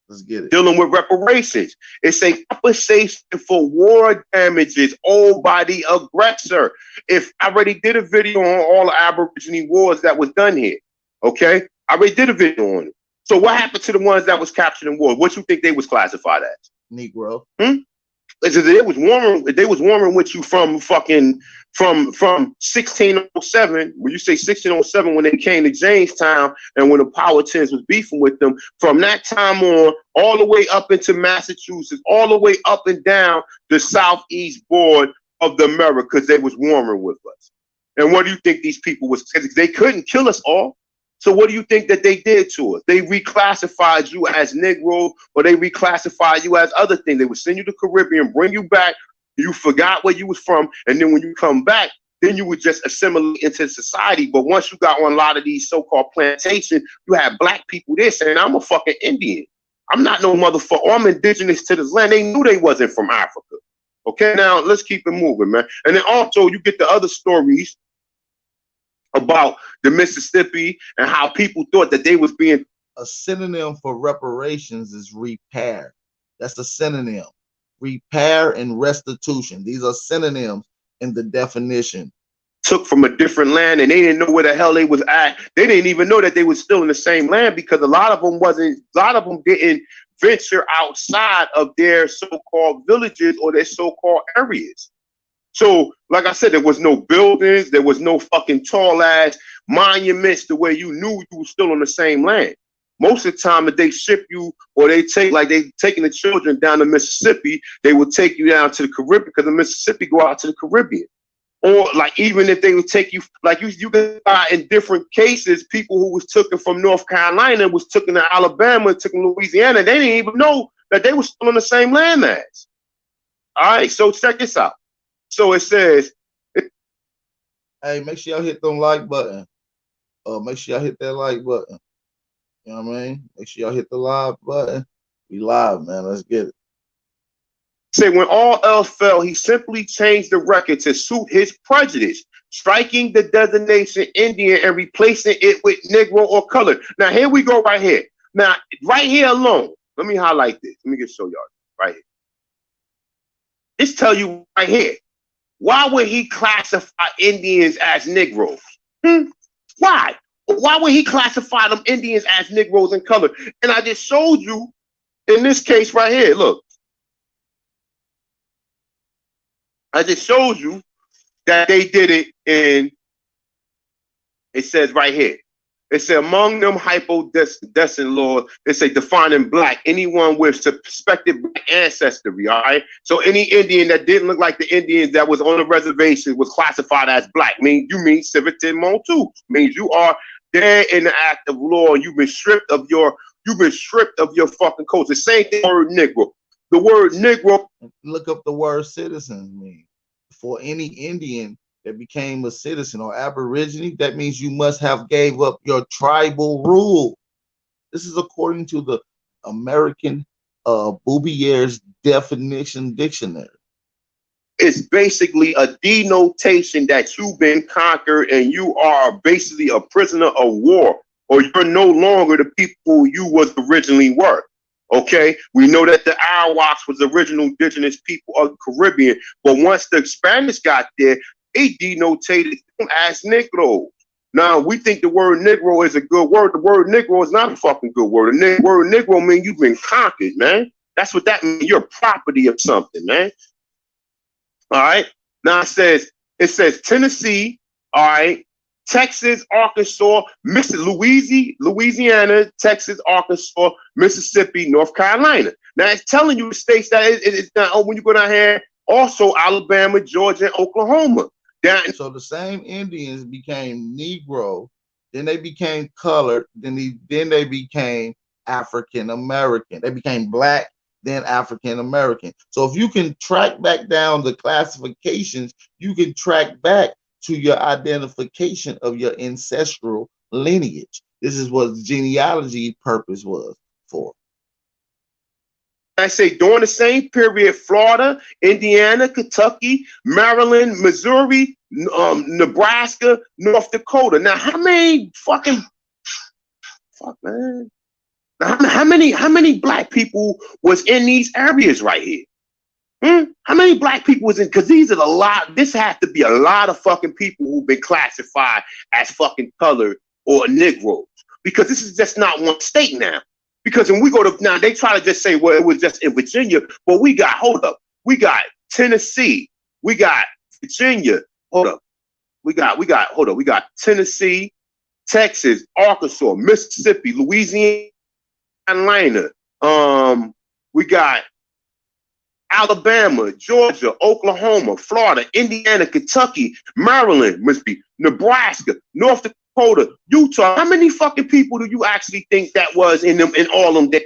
Let's get it. Dealing with reparations. It's a compensation for war damages owed by the aggressor. If I already did a video on all the Aborigine wars that was done here. Okay? I already did a video on it. So what happened to the ones that was captured in war? What you think they was classified as? Negro. They was warming with you from 1607. When you say 1607, when they came to Jamestown and when the Powhatans was beefing with them, from that time on, all the way up into Massachusetts, all the way up and down the southeast board of the Americas, they was warming with us. And what do you think these people was? They couldn't kill us all. So what do you think that they did to us? They reclassified you as Negro, or they reclassified you as other things. They would send you to the Caribbean, bring you back. You forgot where you was from. And then when you come back, then you would just assimilate into society. But once you got on a lot of these so-called plantations, you had black people there saying, I'm a fucking Indian. I'm not no motherfucker. I'm indigenous to this land. They knew they wasn't from Africa. Okay, now let's keep it moving, man. And then also you get the other stories about the Mississippi and how people thought that they was being. A synonym for reparations is repair. That's a synonym. Repair and restitution. These are synonyms in the definition. Took from a different land and they didn't know where the hell they was at. They didn't even know that they was still in the same land because a lot of them didn't venture outside of their so-called villages or their so-called areas. So, like I said, there was no buildings, there was no fucking tall ass monuments the way you knew you were still on the same land. Most of the time, if they ship you or they taking the children down to Mississippi, they would take you down to the Caribbean because the Mississippi go out to the Caribbean. Or like even if they would take you, like you can find in different cases, people who was taken from North Carolina was taken to Alabama, taken to Louisiana, they didn't even know that they were still on the same land as. All right, so check this out. So it says, hey, make sure y'all hit them like button. Make sure y'all hit that like button. You know what I mean? Make sure y'all hit the live button. We live, man. Let's get it. Say when all else fell, he simply changed the record to suit his prejudice, striking the designation Indian and replacing it with Negro or colored. Now here we go right here. Now right here alone, let me highlight this. Let me just show y'all right here. This tell you right here. Why would he classify Indians as Negroes? Why? Why would he classify them Indians as Negroes and color? And I just showed you in this case right here. Look. I just showed you that they did it in, it says right here. It said among them hypodescent laws, they say defining black, anyone with suspected black ancestry, all right? So any Indian that didn't look like the Indians that was on the reservation was classified as black. You mean civitan montu. Means you are there in the act of law and you've been stripped of your fucking coat. The same thing word Negro. The word Negro. Look up the word citizens mean. For any Indian that became a citizen or aborigine, that means you must have gave up your tribal rule. This is according to the American Boubier's definition dictionary. It's basically a denotation that you've been conquered and you are basically a prisoner of war, or you're no longer the people you was originally were. Okay, we know that the Arawaks was the original indigenous people of the Caribbean, but once the Spanish got there, they denotated them as Negroes. Now we think the word Negro is a good word. The word Negro is not a fucking good word. The word Negro means you've been conquered, man. That's what that means. You're property of something, man. All right. Now it says Tennessee, all right, Texas, Arkansas, Louisiana, Texas, Arkansas, Mississippi, North Carolina. Now it's telling you the states that it's not, when you go down here, also Alabama, Georgia, and Oklahoma. So the same Indians became Negro, then they became colored, then they became African American. They became black, then African American. So if you can track back down the classifications, you can track back to your identification of your ancestral lineage. This is what genealogy purpose was for. I say during the same period, Florida, Indiana, Kentucky, Maryland, Missouri, Nebraska, North Dakota. Now, how many man? Now, how many black people was in these areas right here? How many black people was in? Because these are a lot. This has to be a lot of fucking people who've been classified as fucking colored or Negroes. Because this is just not one state now. Because when we go to now, they try to just say, well, it was just in Virginia, but we got Tennessee, we got Virginia, we got Tennessee, Texas, Arkansas, Mississippi, Louisiana, we got Alabama, Georgia, Oklahoma, Florida, Indiana, Kentucky, Maryland, Mississippi, Nebraska, North Dakota, Utah. How many fucking people do you actually think that was in all them days?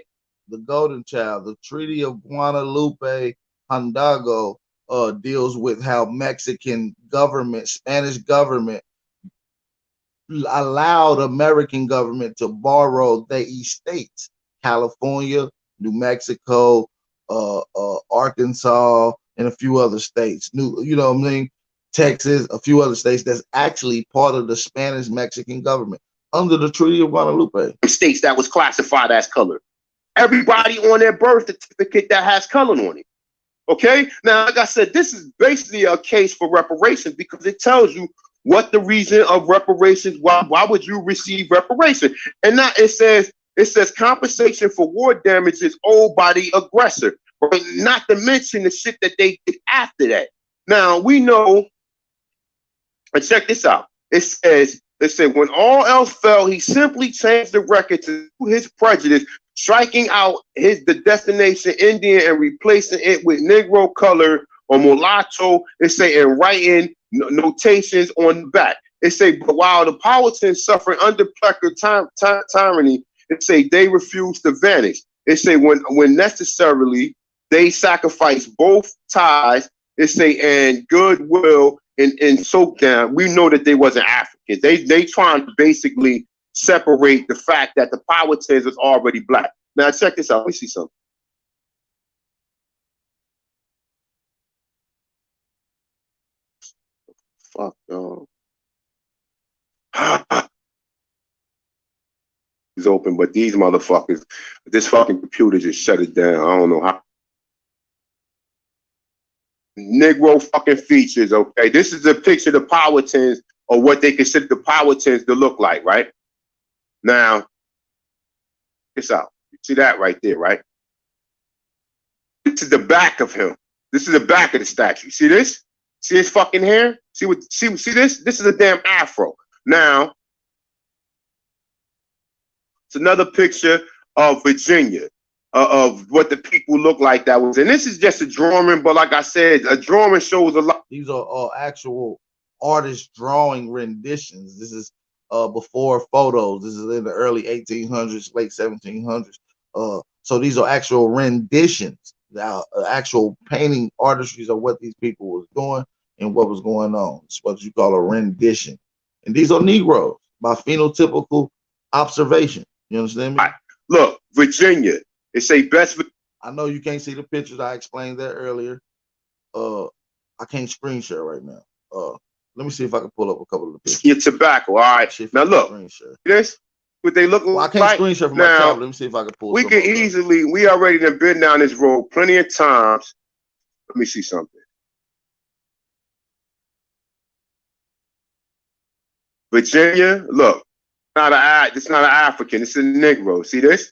The Golden Child, the Treaty of Guadalupe Hidalgo deals with how Mexican government, Spanish government allowed American government to borrow their estates. California, New Mexico, Arkansas, and a few other states. You know what I mean? Texas, a few other states that's actually part of the Spanish Mexican government under the Treaty of Guadalupe. States that was classified as colored. Everybody on their birth certificate that has color on it. Okay? Now, like I said, this is basically a case for reparations because it tells you what the reason of reparations, why would you receive reparations? And now it says compensation for war damages owed by the aggressor, but not to mention the shit that they did after that. Now we know, and check this out. It said when all else fell, he simply changed the record to his prejudice, striking out the destination Indian and replacing it with Negro, color, or mulatto. It say and writing notations on the back. It say, but while the Powhatans suffering under Plecker tyranny, it say they refused to vanish. It say when necessarily they sacrifice both ties. It say and goodwill and soak down. We know that they wasn't Africans. They trying to basically separate the fact that the Powhatans was already black. Now check this out. Let me see something. Fuck no. It's open, but these motherfuckers, this fucking computer just shut it down. I don't know how. Negro fucking features, okay? This is a picture of the Powhatans or what they consider the Powhatans to look like, right? Now, check this out. You see that right there, right? This is the back of him. This is the back of the statue. See this? See his fucking hair? See this? This is a damn afro. Now, it's another picture of Virginia, of what the people look like that was. And this is just a drawing, but like I said, a drawing shows a lot. These are actual artist drawing renditions. This is before photos. This is in the early 1800s, late 1700s. So these are actual renditions, actual painting artistries of what these people was doing in what was going on. It's what you call a rendition. And these are Negroes by phenotypical observation. You understand me? Right. Look, Virginia, it's a best. I know you can't see the pictures. I explained that earlier. I can't screen share right now. Let me see if I can pull up a couple of the pictures. Your tobacco. All right. Now look, this what they look like. I can't screen share from my tablet. Let me see if I can pull. We can easily. We already have been down this road plenty of times. Let me see something. Virginia, look, it's not an African. It's a Negro. See this?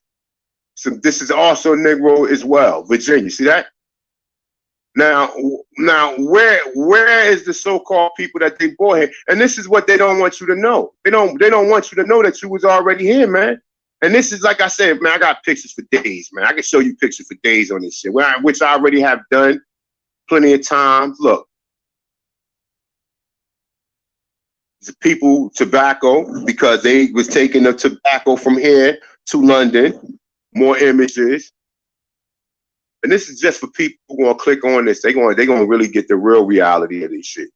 So this is also a Negro as well. Virginia, see that? Now, where is the so-called people that they brought here? And this is what they don't want you to know. They don't want you to know that you was already here, man. And this is, like I said, man, I got pictures for days, man. I can show you pictures for days on this shit, which I already have done plenty of times. Look. The people tobacco, because they was taking the tobacco from here to London. More images. And this is just for people who gonna click on this. They're gonna really get the real reality of this shit.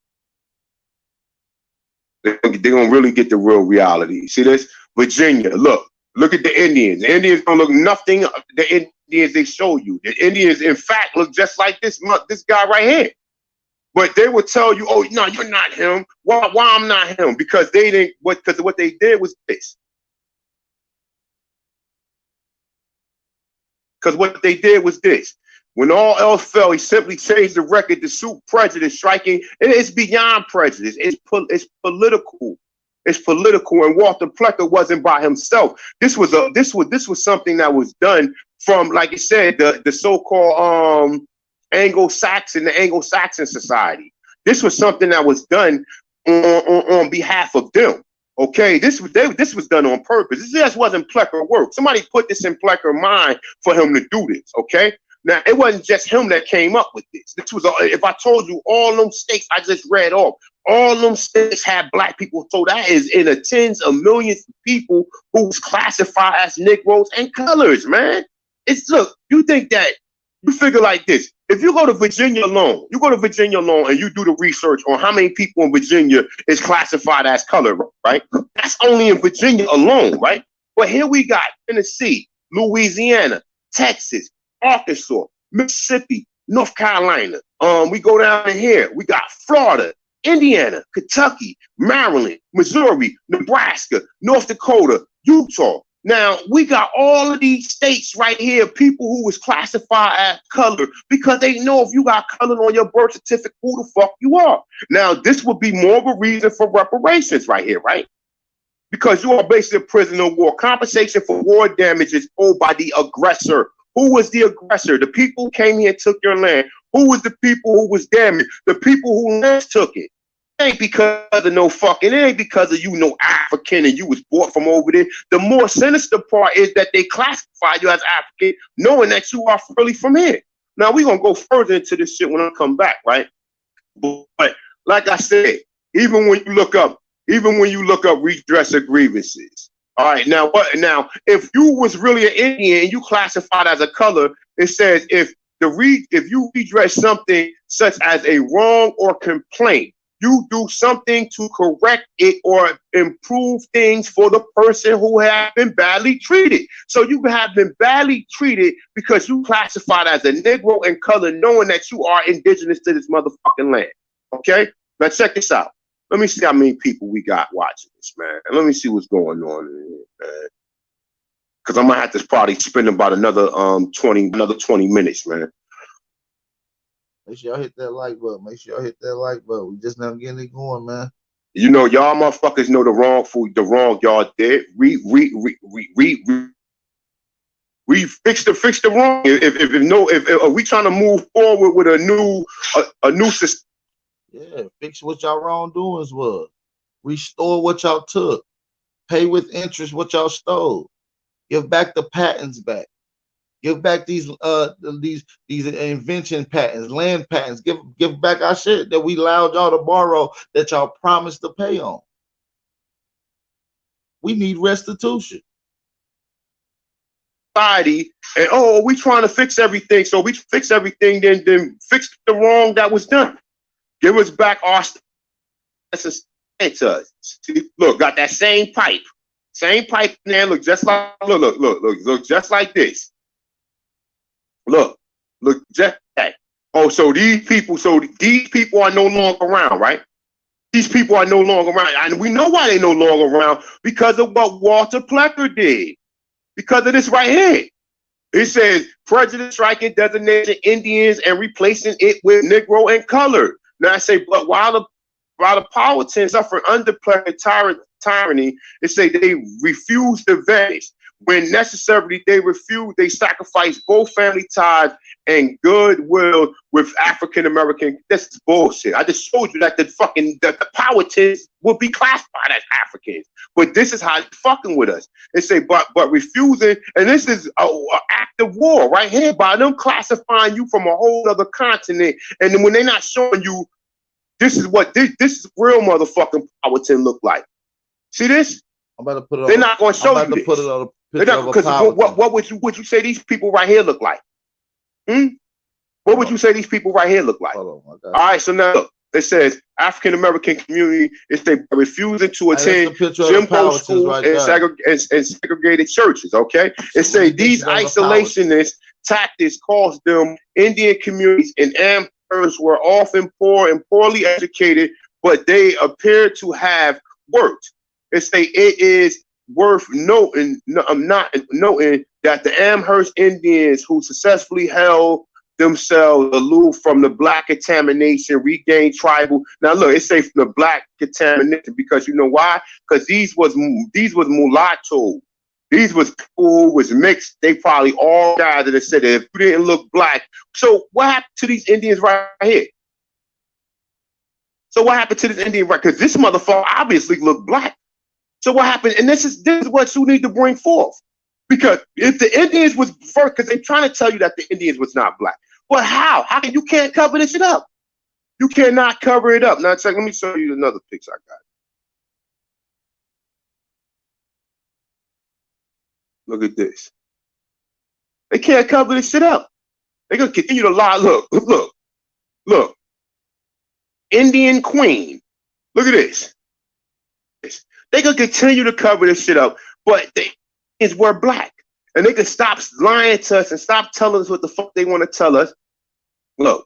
They're gonna really get the real reality. See this? Virginia, look at the Indians. The Indians don't look nothing. The Indians they show you. The Indians, in fact, look just like this guy right here. But they would tell you, oh, no, you're not him. Why I'm not him? Because they didn't, because what they did was this. Because what they did was this. When all else fell, he simply changed the record to suit prejudice, striking. It's beyond prejudice. It's political. It's political. And Walter Plecker wasn't by himself. This was something that was done from, like I said, the so-called the Anglo-Saxon society. This was something that was done on behalf of them. Okay, this was done on purpose. This just wasn't Plecker work. Somebody put this in Plecker's mind for him to do this. Okay, now it wasn't just him that came up with this. This was, if I told you all them states I just read off, all them states had black people. So that is in the tens of millions of people who's classified as Negroes and colors, man. Look, you think that. You figure like this. If you go to Virginia alone, and you do the research on how many people in Virginia is classified as color, right? That's only in Virginia alone, right? But here we got Tennessee, Louisiana, Texas, Arkansas, Mississippi, North Carolina. We go down in here. We got Florida, Indiana, Kentucky, Maryland, Missouri, Nebraska, North Dakota, Utah. Now, we got all of these states right here, people who was classified as color, because they know if you got color on your birth certificate, who the fuck you are. Now, this would be more of a reason for reparations right here, right? Because you are basically a prisoner of war. Compensation for war damages owed by the aggressor. Who was the aggressor? The people who came here and took your land. Who was the people who was damaged? The people who last took it. It ain't because of no fucking, it ain't because of you no African and you was bought from over there. The more sinister part is that they classify you as African, knowing that you are really from here. Now we're gonna go further into this shit when I come back, right? But like I said, even when you look up redress of grievances. All right, now if you was really an Indian and you classified as a color, it says if you redress something such as a wrong or complaint, you do something to correct it or improve things for the person who has been badly treated. So you have been badly treated because you classified as a Negro and color, knowing that you are indigenous to this motherfucking land. Okay? Now check this out. Let me see how many people we got watching this, man. And let me see what's going on in here, man. Because I'm going to have to probably spend about another 20 minutes, man. Make sure y'all hit that like button. We just now getting it going, man. You know, y'all motherfuckers know the wrong y'all did. We fix the wrong. If we trying to move forward with a new system. Yeah, fix what y'all wrongdoings was. Restore what y'all took. Pay with interest what y'all stole. Give back the patents back. Give back these invention patents, land patents. Give back our shit that we allowed y'all to borrow that y'all promised to pay on. We need restitution. Society, and we trying to fix everything. So we fix everything, then fix the wrong that was done. Give us back our to us. See, look, got that same pipe. Same pipe in there. Look just like look just like this. Look just that. Oh, so these people are no longer around, right? These people are no longer around. And we know why they no longer around, because of what Walter Plecker did. Because of this right here. It says prejudice striking designating Indians and replacing it with Negro and colored. Now I say, but while the Powhatans suffer under Plecker tyranny, it say they refuse to vanish. When necessary, they sacrifice both family ties and goodwill with African American. This is bullshit. I just showed you that the Powhatans would be classified as Africans, but this is how they're fucking with us. They say, but refusing, and this is an act of war right here by them classifying you from a whole other continent, and then when they're not showing you, this is what this is real motherfucking Powhatan look like. See this? I'm about to put it. They're not going to show you this. Put it on a picture of a because what would you say these people right here look like? What would you say these people right here look like? All right, so now look, it says African American community is they refusing to attend Jim Crow schools right and segregated churches. Okay, it say these isolationist tactics caused them Indian communities in Amherst were often poor and poorly educated, but they appear to have worked. It say it is worth noting, not noting that the Amherst Indians who successfully held themselves aloof from the black contamination regained tribal. Now look, it say from the black contamination because you know why? Because these was mulatto. These was people who was mixed. They probably all guys that said that if you didn't look black. So what happened to these Indians right here? So what happened to this Indian right? Because this motherfucker obviously looked black. So what happened? And this is what you need to bring forth. Because if the Indians was first, because they're trying to tell you that the Indians was not black. But how? How can you can't cover this shit up? You cannot cover it up. Now it's like, let me show you another picture I got. Look at this. They can't cover this shit up. They're gonna continue to lie. Look. Indian Queen. Look at this. They gonna continue to cover this shit up, but they is we're black, and they can stop lying to us and stop telling us what the fuck they want to tell us. Look,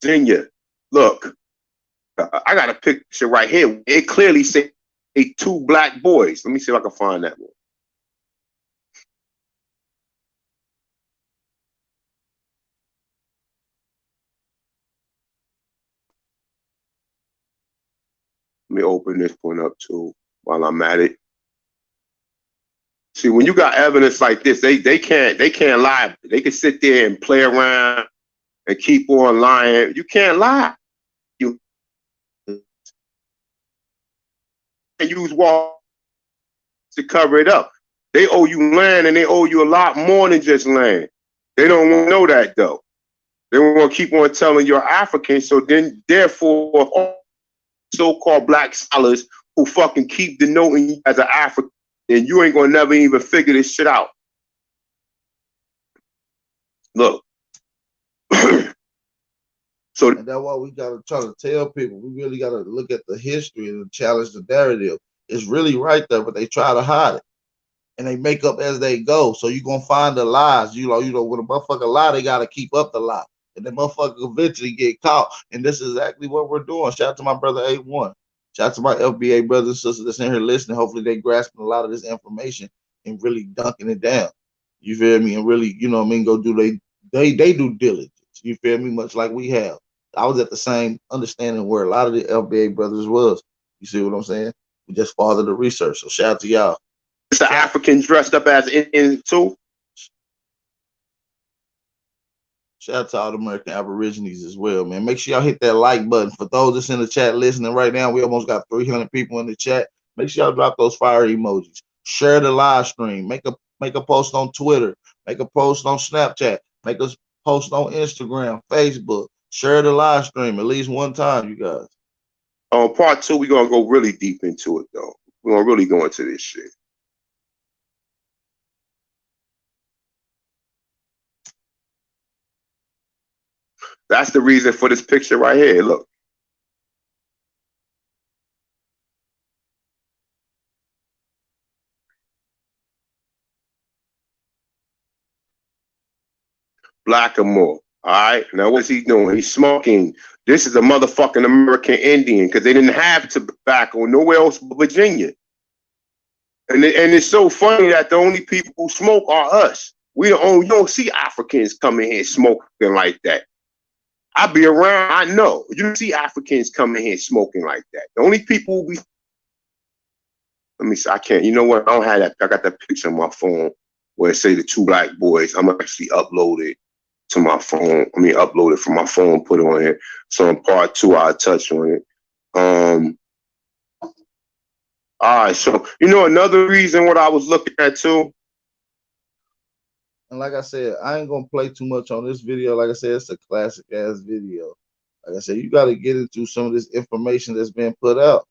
Virginia. Look, I got a picture right here. It clearly says two black boys. Let me see if I can find that one. Let me open this one up too while I'm at it. See, when you got evidence like this, they can't lie. They can sit there and play around and keep on lying. You can't lie. You can use wall to cover it up. They owe you land, and they owe you a lot more than just land. They don't want to know that though. They want to keep on telling you're African. So then, therefore, so-called black scholars who fucking keep denoting you as an African, and you ain't gonna never even figure this shit out. Look. So and that's why we gotta try to tell people. We really gotta look at the history and challenge the narrative. It's really right there, but they try to hide it. And they make up as they go. So you're gonna find the lies. You know, when a motherfucker lie, they gotta keep up the lie. And the motherfucker eventually get caught. And this is exactly what we're doing. Shout out to my brother A1. Shout out to my FBA brothers and sisters that's in here listening. Hopefully they grasping a lot of this information and really dunking it down. You feel me? And really, you know what I mean, go do they do diligence. You feel me? Much like we have. I was at the same understanding where a lot of the FBA brothers was. You see what I'm saying? We just followed the research. So shout out to y'all. It's the Africans dressed up as Indians too. Shout out to all the American Aborigines as well, man. Make sure y'all hit that like button. For those that's in the chat listening right now, we almost got 300 people in the chat. Make sure y'all drop those fire emojis. Share the live stream. Make a post on Twitter. Make a post on Snapchat. Make a post on Instagram, Facebook. Share the live stream at least one time, you guys. On part 2, we're gonna go really deep into it though. We're gonna really go into this shit. That's the reason for this picture right here. Look. Blackamore. All right. Now what's he doing? He's smoking. This is a motherfucking American Indian because they didn't have tobacco nowhere else but Virginia. And it's so funny that the only people who smoke are us. We you don't see Africans coming here smoking like that. I be around, I know. You don't see Africans coming here smoking like that. The only people who be, let me see, I can't, you know what? I don't have that. I got that picture on my phone where it say the two black boys. I'm actually upload it to my phone. I mean, upload it from my phone, put it on here. So in part 2, I'll touch on it. All right, so you know another reason what I was looking at too. And like I said, I ain't gonna play too much on this video. Like I said, it's a classic ass video. Like I said, you got to get into some of this information that's been put out.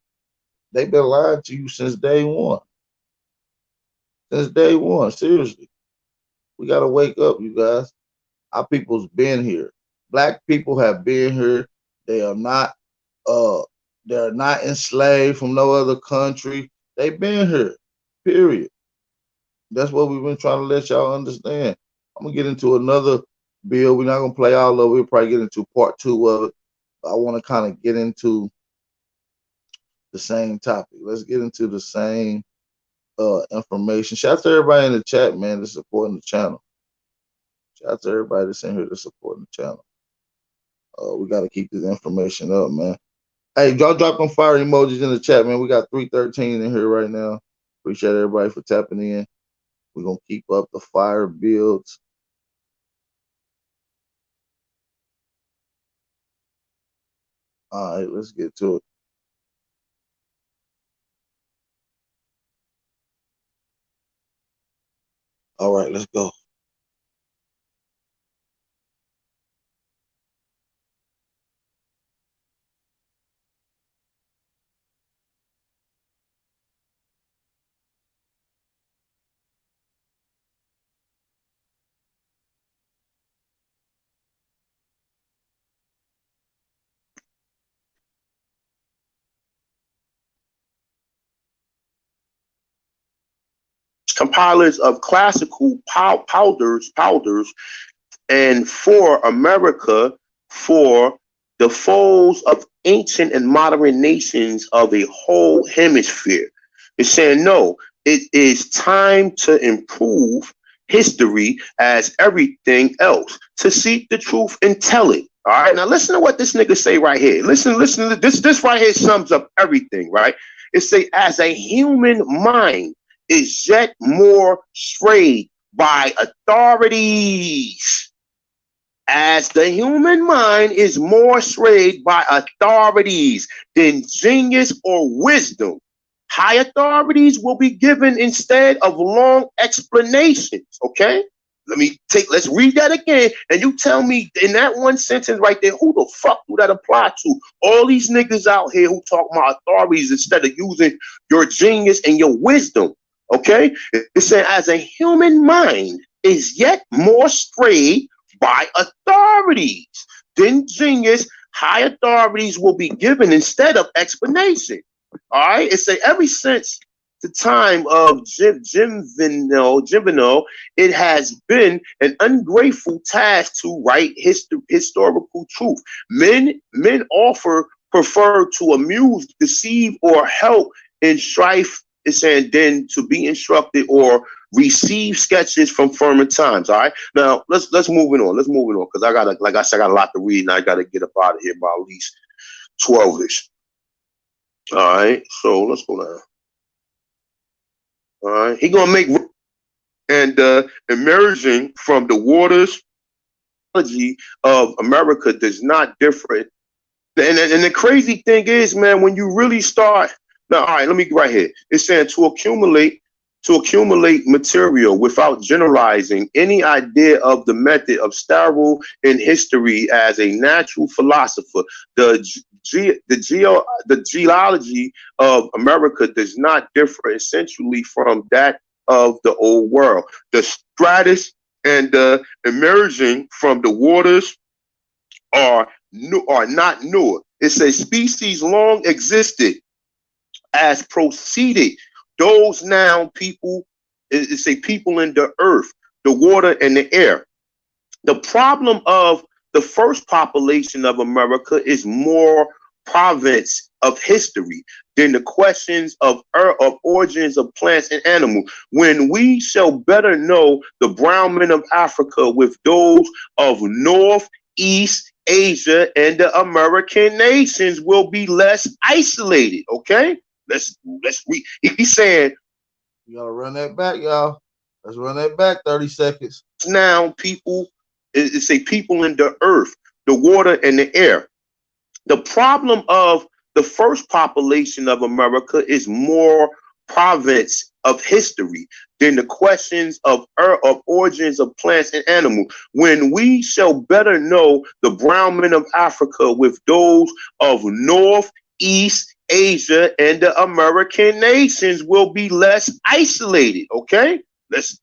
They've been lying to you since day one. Since day one, seriously. We got to wake up, you guys. Our people's been here. Black people have been here. They are not they're not enslaved from no other country. They've been here, period. That's what we've been trying to let y'all understand. I'm going to get into another bill. We're not going to play all of it. We'll probably get into part 2 of it. I want to kind of get into the same topic. Let's get into the same information. Shout out to everybody in the chat, man, that's supporting the channel. Shout out to everybody that's in here that's supporting the channel. We got to keep this information up, man. Hey, y'all drop them fire emojis in the chat, man. We got 313 in here right now. Appreciate everybody for tapping in. We're going to keep up the fire builds. All right, let's get to it. All right, let's go. Compilers of classical powders, and for America, for the foes of ancient and modern nations of a whole hemisphere. It's saying, no, it is time to improve history as everything else, to seek the truth and tell it. All right, now listen to what this nigga say right here. Listen to this right here sums up everything, right? It say, as a human mind is yet more swayed by authorities. As the human mind is more swayed by authorities than genius or wisdom, high authorities will be given instead of long explanations. Okay? Let's read that again. And you tell me in that one sentence right there, who the fuck do that apply to? All these niggas out here who talk about authorities instead of using your genius and your wisdom. Okay, it's saying as a human mind is yet more strayed by authorities than genius, high authorities will be given instead of explanation. All right, it say ever since the time of Juvenal, it has been an ungrateful task to write historical truth. Men prefer to amuse, deceive, or help in strife. It's saying then to be instructed or receive sketches from former times. All right. Now let's move it on. Let's move it on because I got a lot to read and I gotta get up out of here by at least 12-ish. All right. So let's go down. All right. He gonna make and emerging from the waters of America does not differ. And the crazy thing is, man, when you really start. Now, all right, let me get right here. It's saying to accumulate material without generalizing any idea of the method of sterile in history as a natural philosopher. The geology of America does not differ essentially from that of the old world. The stratus and emerging from the waters are not newer. It says species long existed as proceeded. Those now people, it say people in the earth, the water, and the air. The problem of the first population of America is more province of history than the questions of origins of plants and animals. When we shall better know the brown men of Africa with those of North, East Asia, and the American nations will be less isolated. Okay, let's read. He's saying, you gotta run that back, y'all. Let's run that back 30 seconds. Now people, it's a people in the earth, the water, and the air. The problem of the first population of America is more province of history than the questions of origins of plants and animals. When we shall better know the brown men of Africa with those of North, East Asia, and the American nations will be less isolated. Okay, let's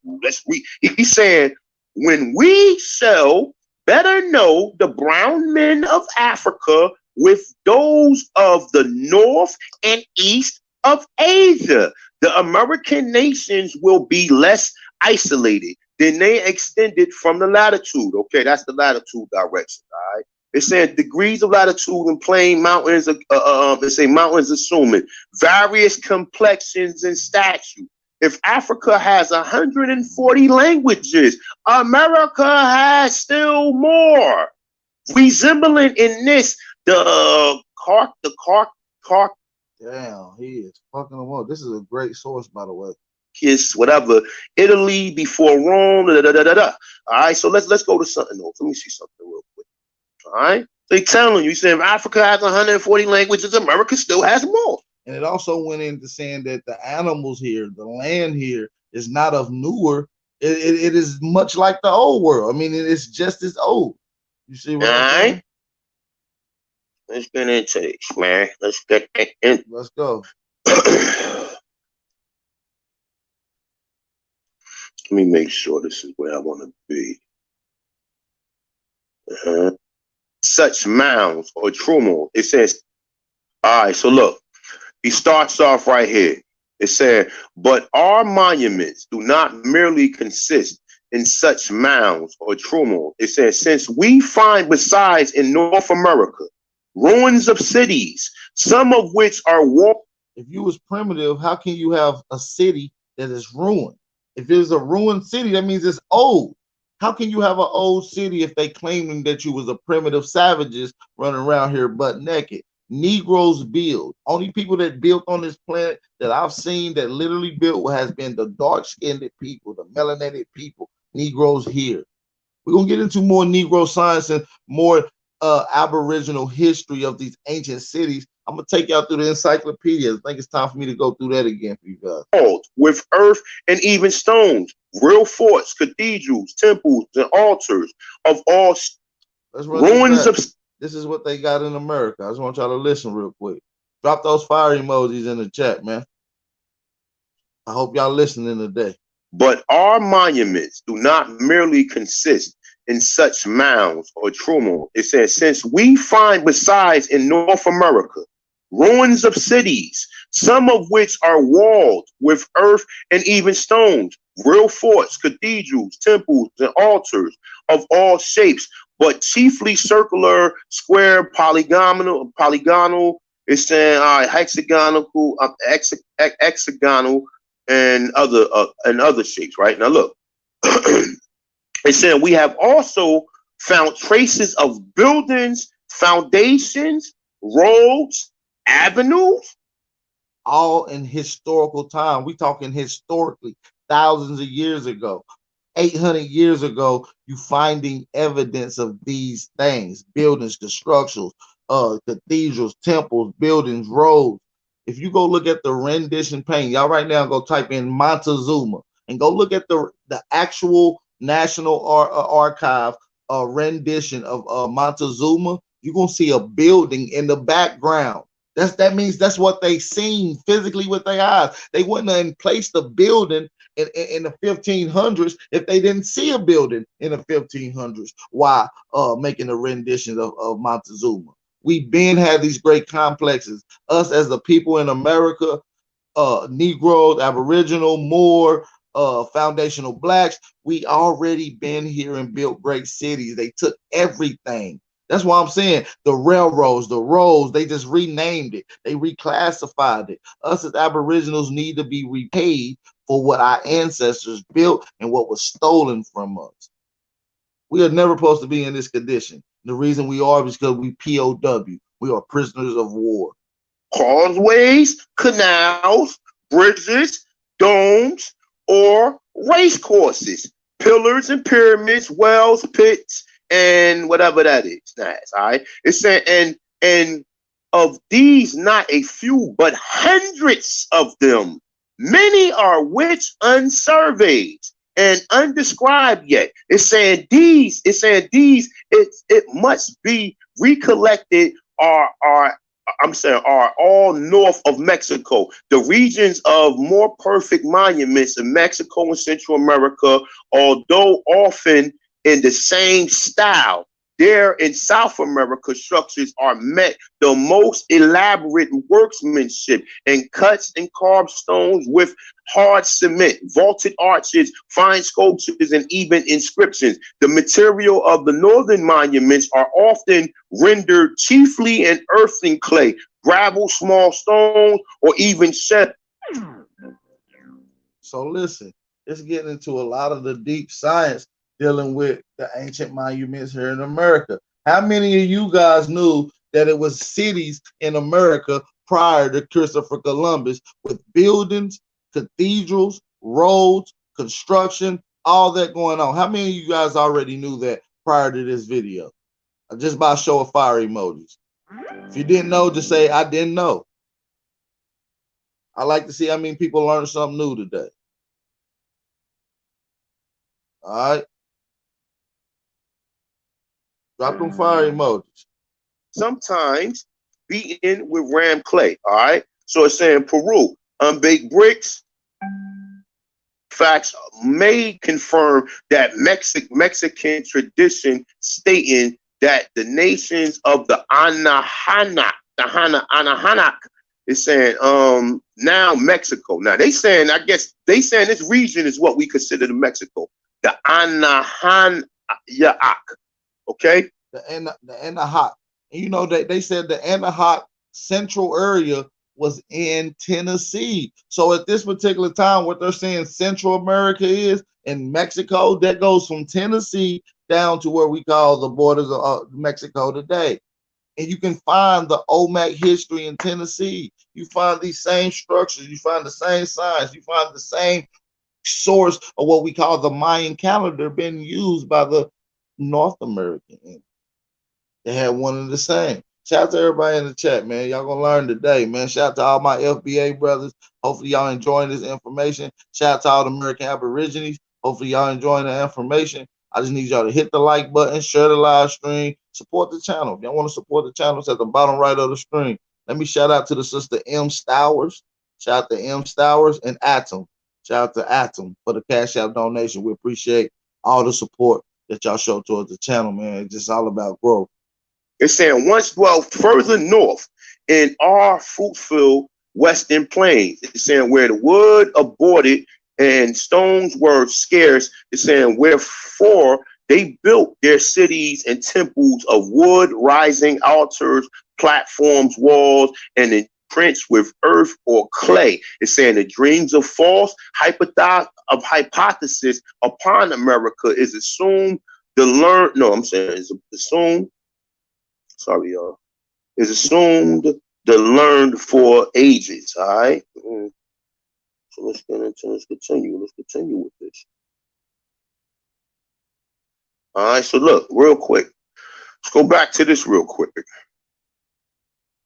read. He's saying, when we shall better know the brown men of Africa with those of the North and East of Asia, the American nations will be less isolated than they extended from the latitude. Okay, that's the latitude direction. All right. It said degrees of latitude and plain mountains. It say mountains assuming various complexions and stature. If Africa has 140 languages, America has still more. Resembling in this the Cark. Damn, he is fucking them up. This is a great source, by the way. Kiss, whatever. Italy before Rome. Da, da, da, da, da. All right, so let's go to something else. Let me see something real quick. All right, they telling you, saying if Africa has 140 languages, America still has more. And it also went into saying that the animals here, the land here, is not of newer. It is much like the old world. I mean, it's just as old. You see what I'm saying? Let's get into this, man. Let's get in. Let's go. Let me make sure this is where I want to be. Such mounds or trumos. It says, all right, so look. He starts off right here. It said, but our monuments do not merely consist in such mounds or trumos. It says, since we find besides in North America ruins of cities, some of which are walls. If you was primitive, how can you have a city that is ruined? If it's a ruined city, that means it's old. How can you have an old city if they claiming that you was a primitive savages running around here butt naked? Negroes build. Only people that built on this planet that I've seen that literally built has been the dark-skinned people, the melanated people, Negroes here. We're going to get into more Negro science and more Aboriginal history of these ancient cities. I'm going to take y'all through the encyclopedia. I think it's time for me to go through that again for you guys. With earth and even stones, real forts, cathedrals, temples, and altars of all ruins of. This is what they got in America. I just want y'all to listen real quick. Drop those fire emojis in the chat, man. I hope y'all listening today. But our monuments do not merely consist in such mounds or trumos. It says, since we find besides in North America ruins of cities, some of which are walled with earth and even stones, real forts, cathedrals, temples, and altars of all shapes, but chiefly circular, square, polygonal. It's saying hexagonal, and other shapes. Right now, look, it's saying we have also found traces of buildings, foundations, roads, avenues, all in historical time. We talking historically, thousands of years ago. 800 years ago, you finding evidence of these things, buildings, the structures, cathedrals, temples, buildings, roads. If you go look at the rendition painting, y'all right now go type in Montezuma and go look at the actual National Archive rendition of Montezuma, you're going to see a building in the background. That means that's what they seen physically with their eyes. They wouldn't have placed the building in the 1500s if they didn't see a building in the 1500s while making a rendition of Montezuma. We been had these great complexes. Us as the people in America, Negroes, Aboriginal, Moor, foundational blacks, we already been here and built great cities. They took everything. That's why I'm saying the railroads, the roads, they just renamed it. They reclassified it. Us as Aboriginals need to be repaid for what our ancestors built and what was stolen from us. We are never supposed to be in this condition. The reason we are is because we POW. We are prisoners of war. Causeways, canals, bridges, domes, or race courses, pillars and pyramids, wells, pits, and whatever that is. Nice, all right. It's saying, and of these, not a few, but hundreds of them. Many are which unsurveyed and undescribed yet. It must be recollected are all north of Mexico. The regions of more perfect monuments in Mexico and Central America, although often in the same style. There in South America, structures are met the most elaborate workmanship and cuts and carved stones with hard cement, vaulted arches, fine sculptures, and even inscriptions. The material of the northern monuments are often rendered chiefly in earth and clay, gravel, small stones, or even shed. So listen, it's getting into a lot of the deep science dealing with the ancient monuments here in America. How many of you guys knew that it was cities in America prior to Christopher Columbus with buildings, cathedrals, roads, construction, all that going on? How many of you guys already knew that prior to this video? Just by show of fire emojis. If you didn't know, just say, I didn't know. I like to see how many people learned something new today. All right. Drop them fire emojis. Sometimes beaten with ram clay. All right. So it's saying Peru, unbaked bricks. Facts may confirm that Mexican tradition stating that the nations of the Anahuac is saying now Mexico. Now they saying, I guess they saying this region is what we consider the Mexico. The Anahuac. Okay. The Anahuac. And you know they said the Anahuac central area was in Tennessee. So at this particular time, what they're saying Central America is in Mexico, that goes from Tennessee down to where we call the borders of Mexico today. And you can find the Olmec history in Tennessee. You find these same structures, you find the same signs, you find the same source of what we call the Mayan calendar being used by the North American. They had one and the same. Shout out to everybody in the chat, man. Y'all gonna learn today, man. Shout out to all my FBA brothers. Hopefully y'all enjoying this information. Shout out to all the American Aborigines. Hopefully y'all enjoying the information. I just need y'all to hit the like button, share the live stream, support the channel. If y'all want to support the channel, it's at the bottom right of the screen. Let me shout out to the sister M. Stowers. Shout out to M. Stowers and Atom. Shout out to Atom for the Cash App donation. We appreciate all the support that y'all show towards the channel, man. It's just all about growth. It's saying once dwelt further north in our fruitful western plains. It's saying where the wood aborted and stones were scarce. It's saying wherefore they built their cities and temples of wood, rising altars, platforms, walls, and entrenched with earth or clay. It's saying the dreams of false hypothesis upon America is assumed to learn. No, I'm saying is assumed. Sorry, y'all. Is assumed the learned for ages. All right. So let's continue. Let's continue with this. All right. So look, real quick. Let's go back to this real quick.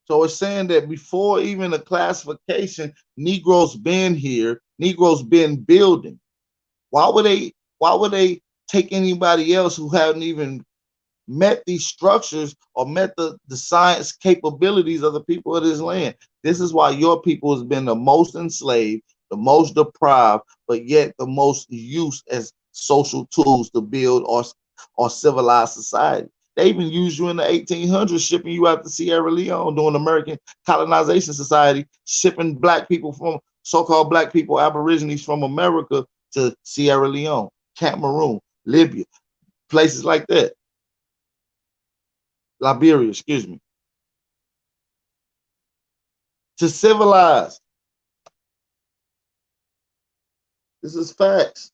So it's saying that before even the classification, Negroes been here. Negroes been building. Why would they take anybody else who haven't even met these structures or met the science capabilities of the people of this land? This is why your people has been the most enslaved, the most deprived, but yet the most used as social tools to build or civilized society. They even used you in the 1800s, shipping you out to Sierra Leone during American Colonization Society, shipping black people from so-called black people, aborigines from America to Sierra Leone, Cameroon, Libya, places like that. Liberia, excuse me. To civilize. This is facts.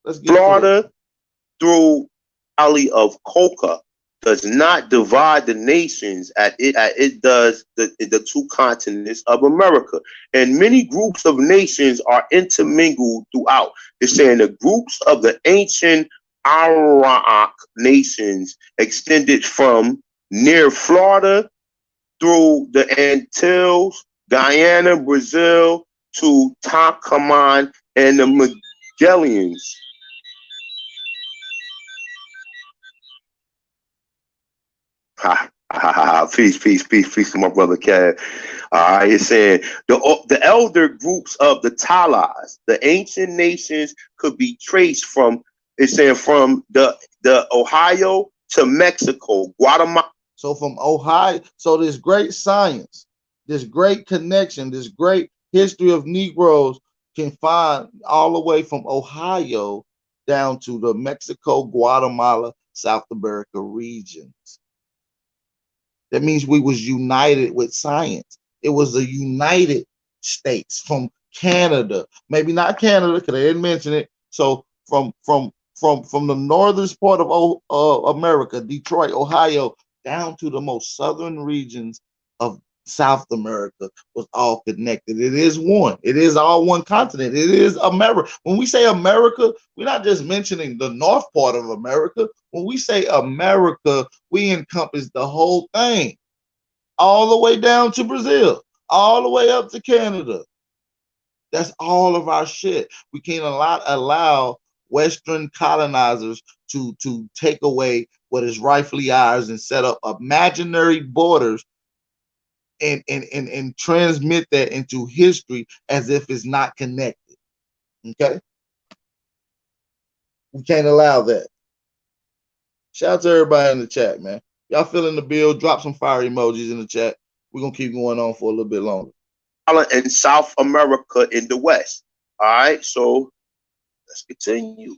Let's get Florida, through Valley of Coca, does not divide the nations as it does the two continents of America. And many groups of nations are intermingled throughout. It's saying the groups of the ancient Arawak nations extended from near Florida through the Antilles, Guyana, Brazil, to Takaman and the Magellans. Peace to my brother Kev. All right, it's saying the elder groups of the Talas, the ancient nations, could be traced from, it's saying, from the Ohio to Mexico, Guatemala. So from Ohio, so this great science, this great connection, this great history of Negroes can find all the way from Ohio down to the Mexico, Guatemala, South America regions. That means we was united with science. It was the United States from Canada, maybe not Canada because they didn't mention it. So from the northern part of America, Detroit, Ohio, down to the most southern regions of South America was all connected. It is one. It is all one continent. It is America. When we say America, we're not just mentioning the north part of America. When we say America, we encompass the whole thing, all the way down to Brazil, all the way up to Canada. That's all of our shit. We can't allow Western colonizers to take away what is rightfully ours and set up imaginary borders and transmit that into history as if it's not connected. Okay? We can't allow that. Shout out to everybody in the chat, man. Y'all feeling the bill? Drop some fire emojis in the chat. We're going to keep going on for a little bit longer. And South America in the West. All right, so let's continue.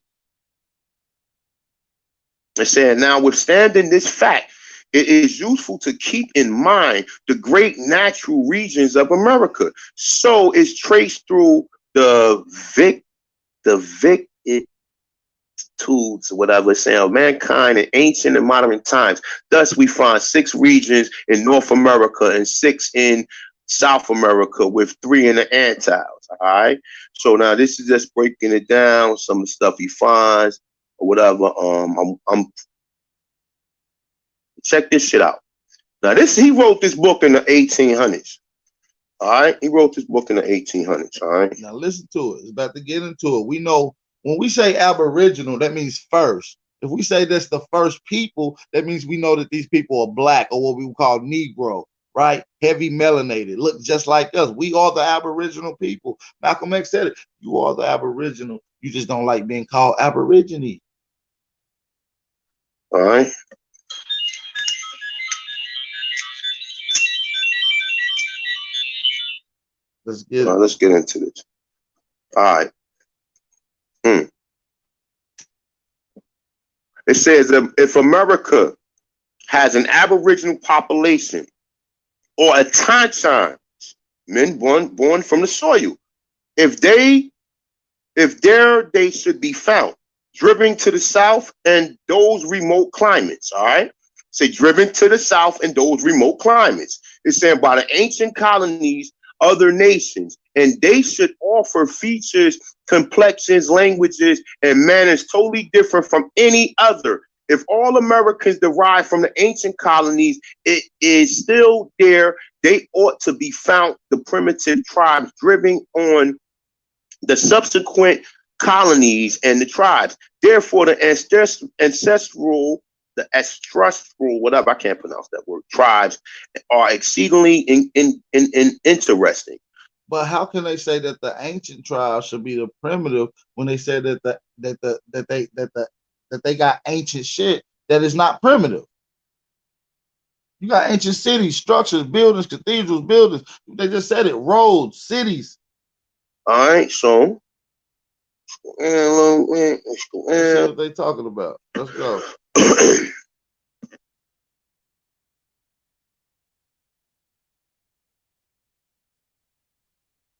It's saying, now, withstanding this fact, it is useful to keep in mind the great natural regions of America. So it's traced through the vicissitudes, whatever, saying mankind in ancient and modern times. Thus, we find 6 regions in North America and 6 in South America, with 3 in the Antilles. All right. So now this is just breaking it down, some of the stuff he finds or whatever. I'm check this shit out. Now he wrote this book in the 1800s. All right. He wrote this book in the 1800s. All right. Now listen to it. It's about to get into it. We know when we say Aboriginal, that means first. If we say that's the first people, that means we know that these people are black, or what we would call Negro, right? Heavy melanated, look just like us. We are the Aboriginal people. Malcolm X said it. You are the Aboriginal. You just don't like being called Aborigine. All right. Let's get into this. All right. It says if America has an Aboriginal population or a Tanshan, men born from the soil, if there they should be found, driven to the south and those remote climates. All right. Say driven to the south and those remote climates. It's saying by the ancient colonies, other nations, and they should offer features, complexions, languages, and manners totally different from any other. If all Americans derive from the ancient colonies, it is still there. They ought to be found the primitive tribes driven on the subsequent colonies and the tribes. Therefore, the ancestral the estruscal, whatever, I can't pronounce that word, tribes are exceedingly interesting. But how can they say that the ancient tribes should be the primitive when they say that they got ancient shit that is not primitive? You got ancient cities, structures, buildings, cathedrals, buildings. They just said it, roads, cities. All right, so let's see what they talking about. Let's go.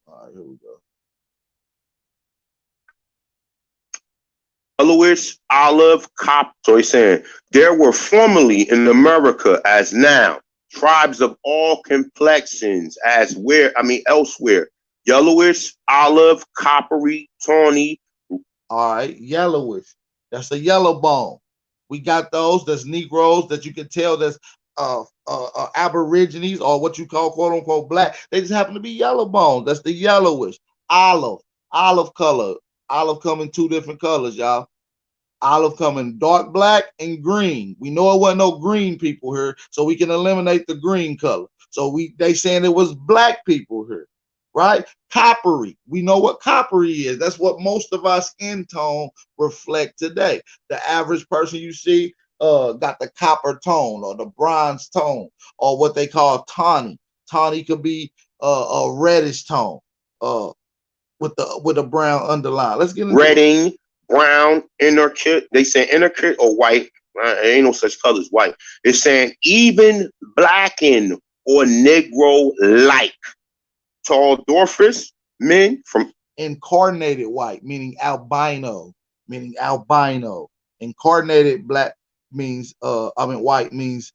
All right, here we go. Yellowish, olive, copper. So he's saying there were formerly in America as now tribes of all complexions as elsewhere. Yellowish, olive, coppery, tawny. All right, yellowish. That's a yellow bone. We got those. That's Negroes that you can tell that's Aborigines or what you call quote unquote black. They just happen to be yellow bones. That's the yellowish. Olive color. Olive come in two different colors, y'all. Olive come in dark black and green. We know it wasn't no green people here, so we can eliminate the green color. So they saying it was black people here, right? Coppery. We know what coppery is. That's what most of our skin tone reflect today. The average person you see got the copper tone or the bronze tone or what they call tawny. Tawny could be a reddish tone with a brown underline. Let's get into redding, brown, intricate. They say intricate or white. Ain't no such color as white. It's saying even blackened or Negro-like. Tall dwarfish men from incarnated white, meaning albino. Incarnated black means white means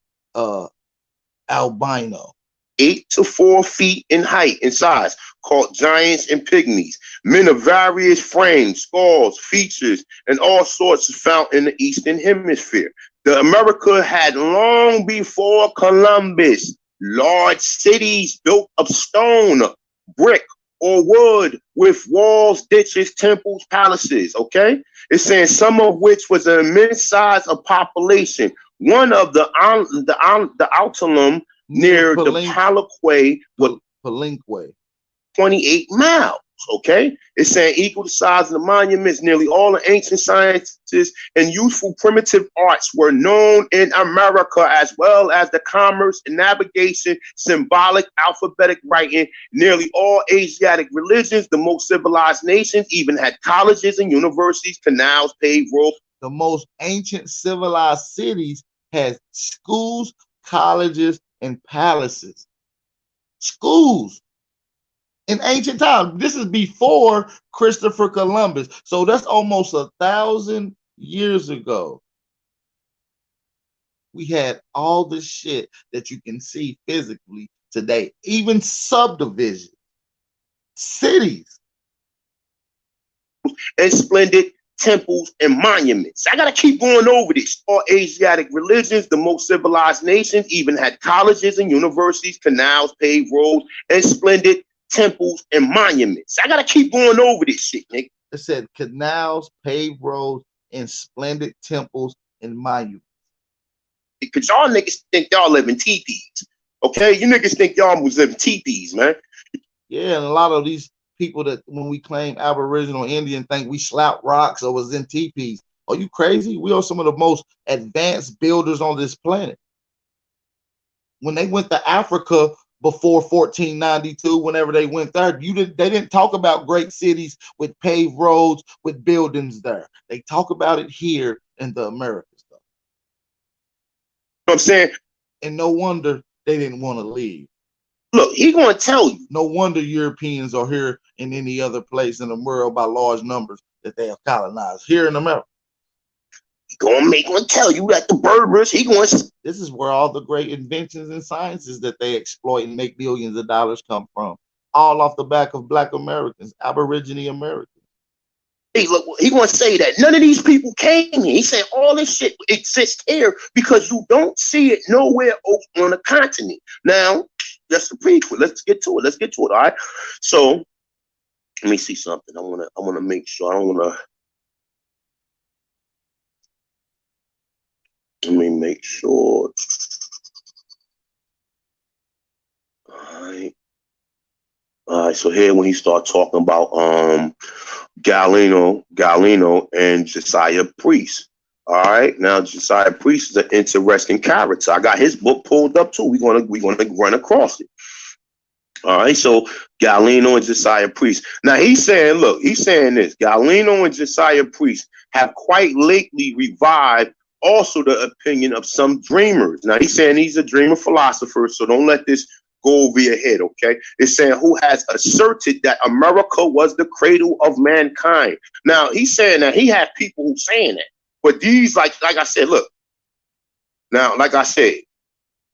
albino. 8 to 4 feet in height and size, called giants and pygmies. Men of various frames, skulls, features, and all sorts are found in the Eastern Hemisphere. The America had long before Columbus large cities built of stone, brick, or wood with walls, ditches, temples, palaces. Okay, it's saying some of which was an immense size of population. One of the Altalum near the Palenque was 28 miles. Okay, it's saying equal to size of the monuments. Nearly all the ancient sciences and useful primitive arts were known in America, as well as the commerce and navigation, symbolic, alphabetic writing. Nearly all Asiatic religions, the most civilized nations, even had colleges and universities, canals, paved roads. The most ancient civilized cities had schools, colleges, and palaces. Schools. In ancient times, this is before Christopher Columbus. So that's almost 1,000 years ago. We had all the shit that you can see physically today, even subdivisions, cities. And splendid temples and monuments. I gotta keep going over this. All Asiatic religions, the most civilized nations, even had colleges and universities, canals, paved roads, and splendid temples and monuments. I gotta keep going over this shit, nigga. It said canals, paved roads, and splendid temples and monuments. Because y'all niggas think y'all live in teepees. Okay? You niggas think y'all was living teepees, man. Yeah, and a lot of these people that when we claim Aboriginal Indian think we slapped rocks or was in teepees. Are you crazy? We are some of the most advanced builders on this planet. When they went to Africa before 1492, whenever they went there, they didn't talk about great cities with paved roads, with buildings there. They talk about it here in the Americas, though. You know what I'm saying? And no wonder they didn't want to leave. Look, he gonna tell you. No wonder Europeans are here in any other place in the world by large numbers that they have colonized here in America. He gonna tell you that the Berbers, This is where all the great inventions and sciences that they exploit and make billions of dollars come from. All off the back of Black Americans, Aborigine Americans. Hey, look, he gonna say that none of these people came here. He said all this shit exists here because you don't see it nowhere on the continent. Now, that's the prequel. Let's get to it. All right. So let me see something. I wanna make sure. Let me make sure. All right, so here when he start talking about Galeno and Josiah Priest. All right, now Josiah Priest is an interesting character. I got his book pulled up too. We're gonna run across it. All right, so Galeno and Josiah Priest. Now he's saying this: Galeno and Josiah Priest have quite lately revived also the opinion of some dreamers. Now he's saying he's a dreamer philosopher, so don't let this go over your head, okay? It's saying who has asserted that America was the cradle of mankind. Now he's saying that he has people who saying that, but these, like I said, look. Now, like I said,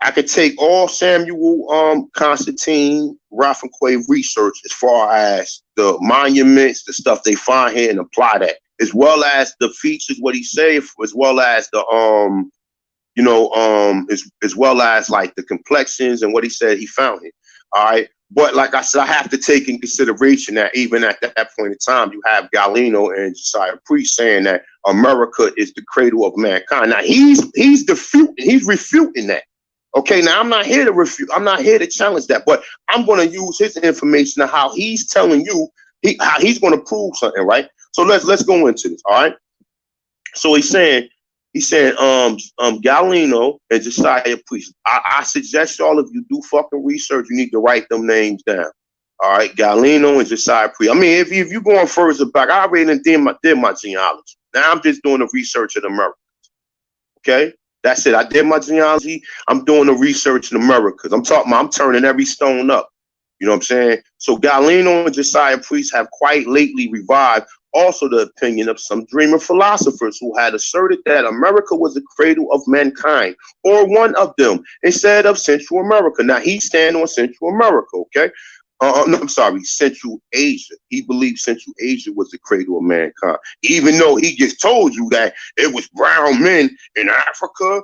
I could take all Samuel Constantine Raffinquet research as far as the monuments, the stuff they find here, and apply that, as well as the features, what he said, as well as the as well as like the complexions and what he said he found here. All right. But like I said, I have to take in consideration that even at that point in time, you have Galeno and Josiah Priest saying that America is the cradle of mankind. Now he's refuting that. Okay, now I'm not here to refute. I'm not here to challenge that, but I'm going to use his information on how he's telling you how he's going to prove something, right? So let's go into this. All right. So he's saying Galeno and Josiah Priest. I suggest all of you do fucking research. You need to write them names down. All right, Galeno and Josiah Priest. I mean, if you're going further back, I already did my genealogy. Now I'm just doing the research in America. Okay, that's it. I did my genealogy. I'm doing the research in America. I'm turning every stone up. You know what I'm saying? So Galeno and Josiah Priest have quite lately revived also the opinion of some dreamer philosophers who had asserted that America was the cradle of mankind, or one of them, instead of Central America. Now he's standing on Central America, okay? No, I'm sorry, Central Asia. He believes Central Asia was the cradle of mankind, even though he just told you that it was brown men in Africa,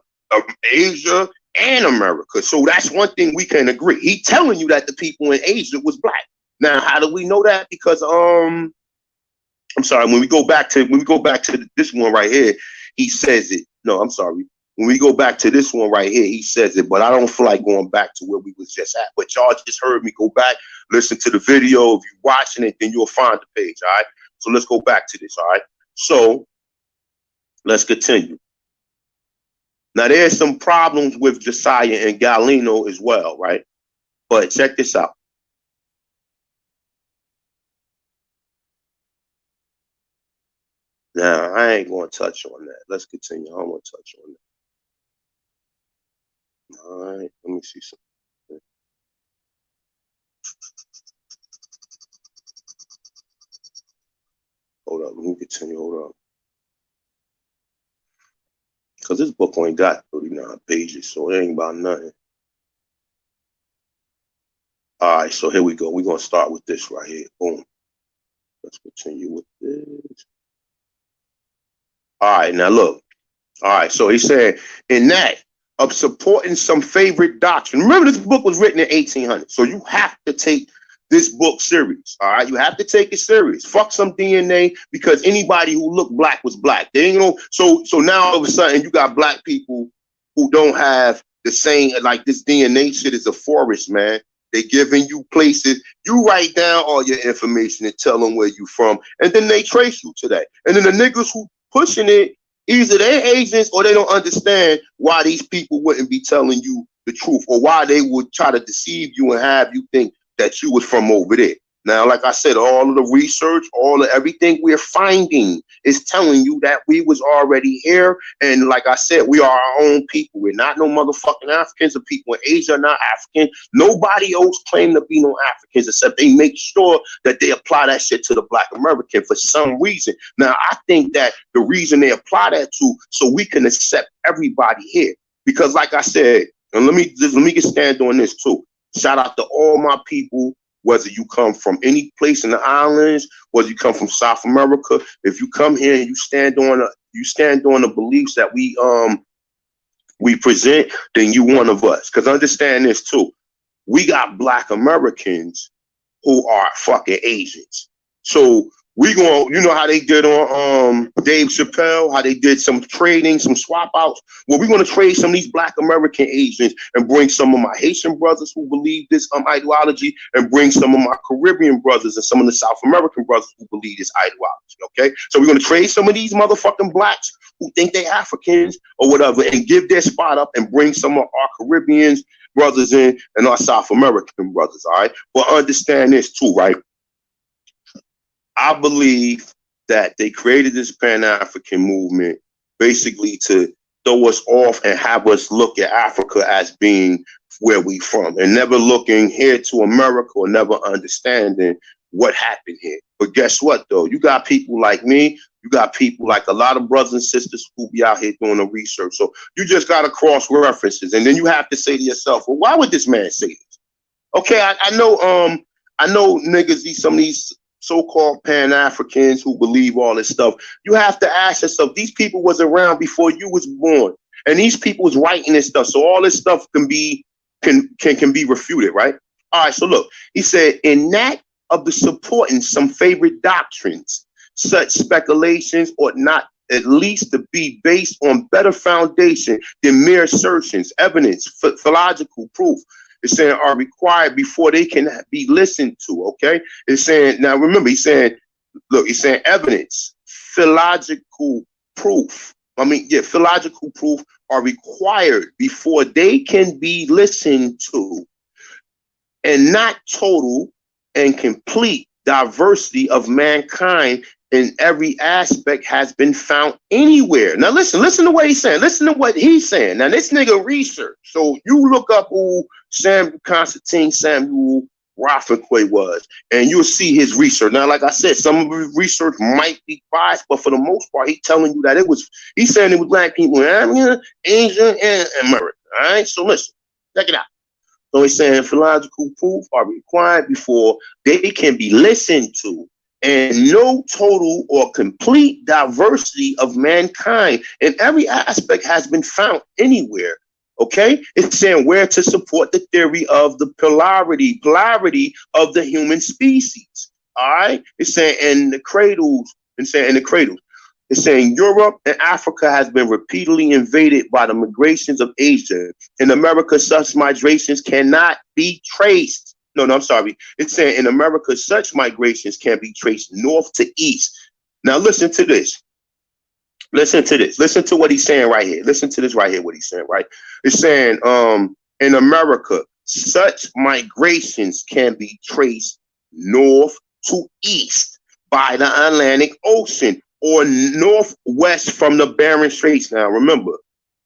Asia, and America. So that's one thing we can agree. He's telling you that the people in Asia was black. Now, how do we know that? Because I'm sorry, when we go back to this one right here, he says it. No, I'm sorry. When we go back to this one right here, he says it, but I don't feel like going back to where we was just at. But y'all just heard me. Go back, listen to the video. If you're watching it, then you'll find the page, all right? So let's go back to this, all right? So let's continue. Now, there's some problems with Josiah and Galeno as well, right? But check this out. Now, I ain't going to touch on that. Let's continue. I don't want to touch on that. All right, let me see something. Hold up, let me continue. Hold up. Because this book only got 39 pages, so it ain't about nothing. All right, so here we go. We're going to start with this right here. Boom. Let's continue with this. All right, now look. All right, so he said, in that of supporting some favorite doctrine. Remember, this book was written in 1800, so you have to take this book serious. All right, you have to take it serious. Fuck some DNA, because anybody who looked black was black. They ain't know. So now all of a sudden you got black people who don't have the same, like this DNA shit is a forest, man. They giving you places. You write down all your information and tell them where you from, and then they trace you to that. And then the niggas who pushing it, either they're agents or they don't understand why these people wouldn't be telling you the truth, or why they would try to deceive you and have you think that you was from over there. Now, like I said, all of the research, everything we're finding is telling you that we was already here. And like I said, we are our own people. We're not no motherfucking Africans. The people in Asia are not African. Nobody else claim to be no Africans, except they make sure that they apply that shit to the Black American for some reason. Now, I think that the reason they apply that to, so we can accept everybody here. Because like I said, and let me get stand on this too. Shout out to all my people, whether you come from any place in the islands, whether you come from South America. If you come here and you stand on the beliefs that we present, then you one of us. Because understand this too, we got Black Americans who are fucking Asians. So We going, you know how they did on Dave Chappelle, how they did some trading, some swap outs. Well, we're going to trade some of these Black American Asians and bring some of my Haitian brothers who believe this ideology, and bring some of my Caribbean brothers and some of the South American brothers who believe this ideology. Okay, so we're going to trade some of these motherfucking blacks who think they Africans or whatever, and give their spot up, and bring some of our Caribbeans brothers in and our South American brothers. All right, but understand this too, right? I believe that they created this Pan-African movement basically to throw us off and have us look at Africa as being where we from, and never looking here to America, or never understanding what happened here. But guess what, though? You got people like me, you got people like a lot of brothers and sisters who be out here doing the research. So you just got to cross references, and then you have to say to yourself, well, why would this man say this? Okay, I know niggas, some of these so-called Pan-Africans who believe all this stuff. You have to ask yourself, these people was around before you was born, and these people was writing this stuff, so all this stuff can be refuted, right? All right, so look, he said, in that of the supporting some favorite doctrines, such speculations ought not at least to be based on better foundation than mere assertions, evidence, philological proof. It's saying are required before they can be listened to. Okay, it's saying, now remember, he's saying, look, he's saying evidence, philological proof. Philological proof are required before they can be listened to, and not total and complete diversity of mankind in every aspect has been found anywhere. Now listen to what he's saying. Listen to what he's saying. Now this nigga research. So you look up who Constantine Samuel Rafferty was, and you'll see his research. Now, like I said, some of his research might be biased, but for the most part, he's telling you that he's saying it was black people in Africa, Asia, and America. All right, so listen, check it out. So he's saying philological proof are required before they can be listened to, and no total or complete diversity of mankind in every aspect has been found anywhere. Okay, it's saying where to support the theory of the polarity of the human species. All right, it's saying in the cradles, it's saying Europe and Africa has been repeatedly invaded by the migrations of Asia. In America, such migrations cannot be traced. No, I'm sorry. It's saying in America, such migrations can be traced north to east. Now listen to this. Listen to this. Listen to what he's saying right here. Listen to this right here, what he's saying, right? It's saying in America, such migrations can be traced north to east by the Atlantic Ocean, or northwest from the Bering Straits. Now remember,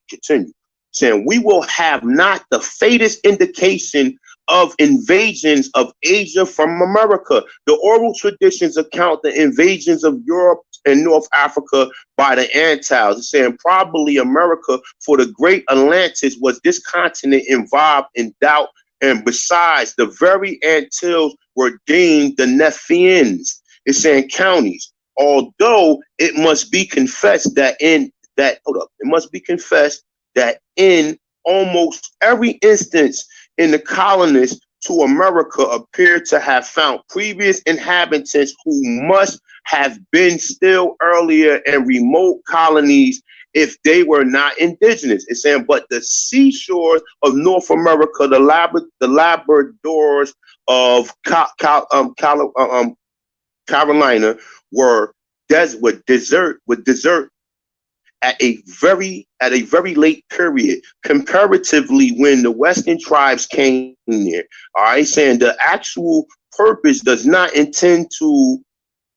continue, saying we will have not the faintest indication of invasions of Asia from America. The oral traditions account the invasions of Europe and North Africa by the Antilles. It's saying probably America for the great Atlantis was this continent involved in doubt, and besides, the very Antilles were deemed the Nephians. It's saying counties. Although it must be confessed that in almost every instance in the colonists to America appear to have found previous inhabitants who must have been still earlier in remote colonies if they were not indigenous. It's saying, but the seashores of North America, the Labradors of Carolina were desert at a very late period, comparatively when the Western tribes came there. All right, saying the actual purpose does not intend to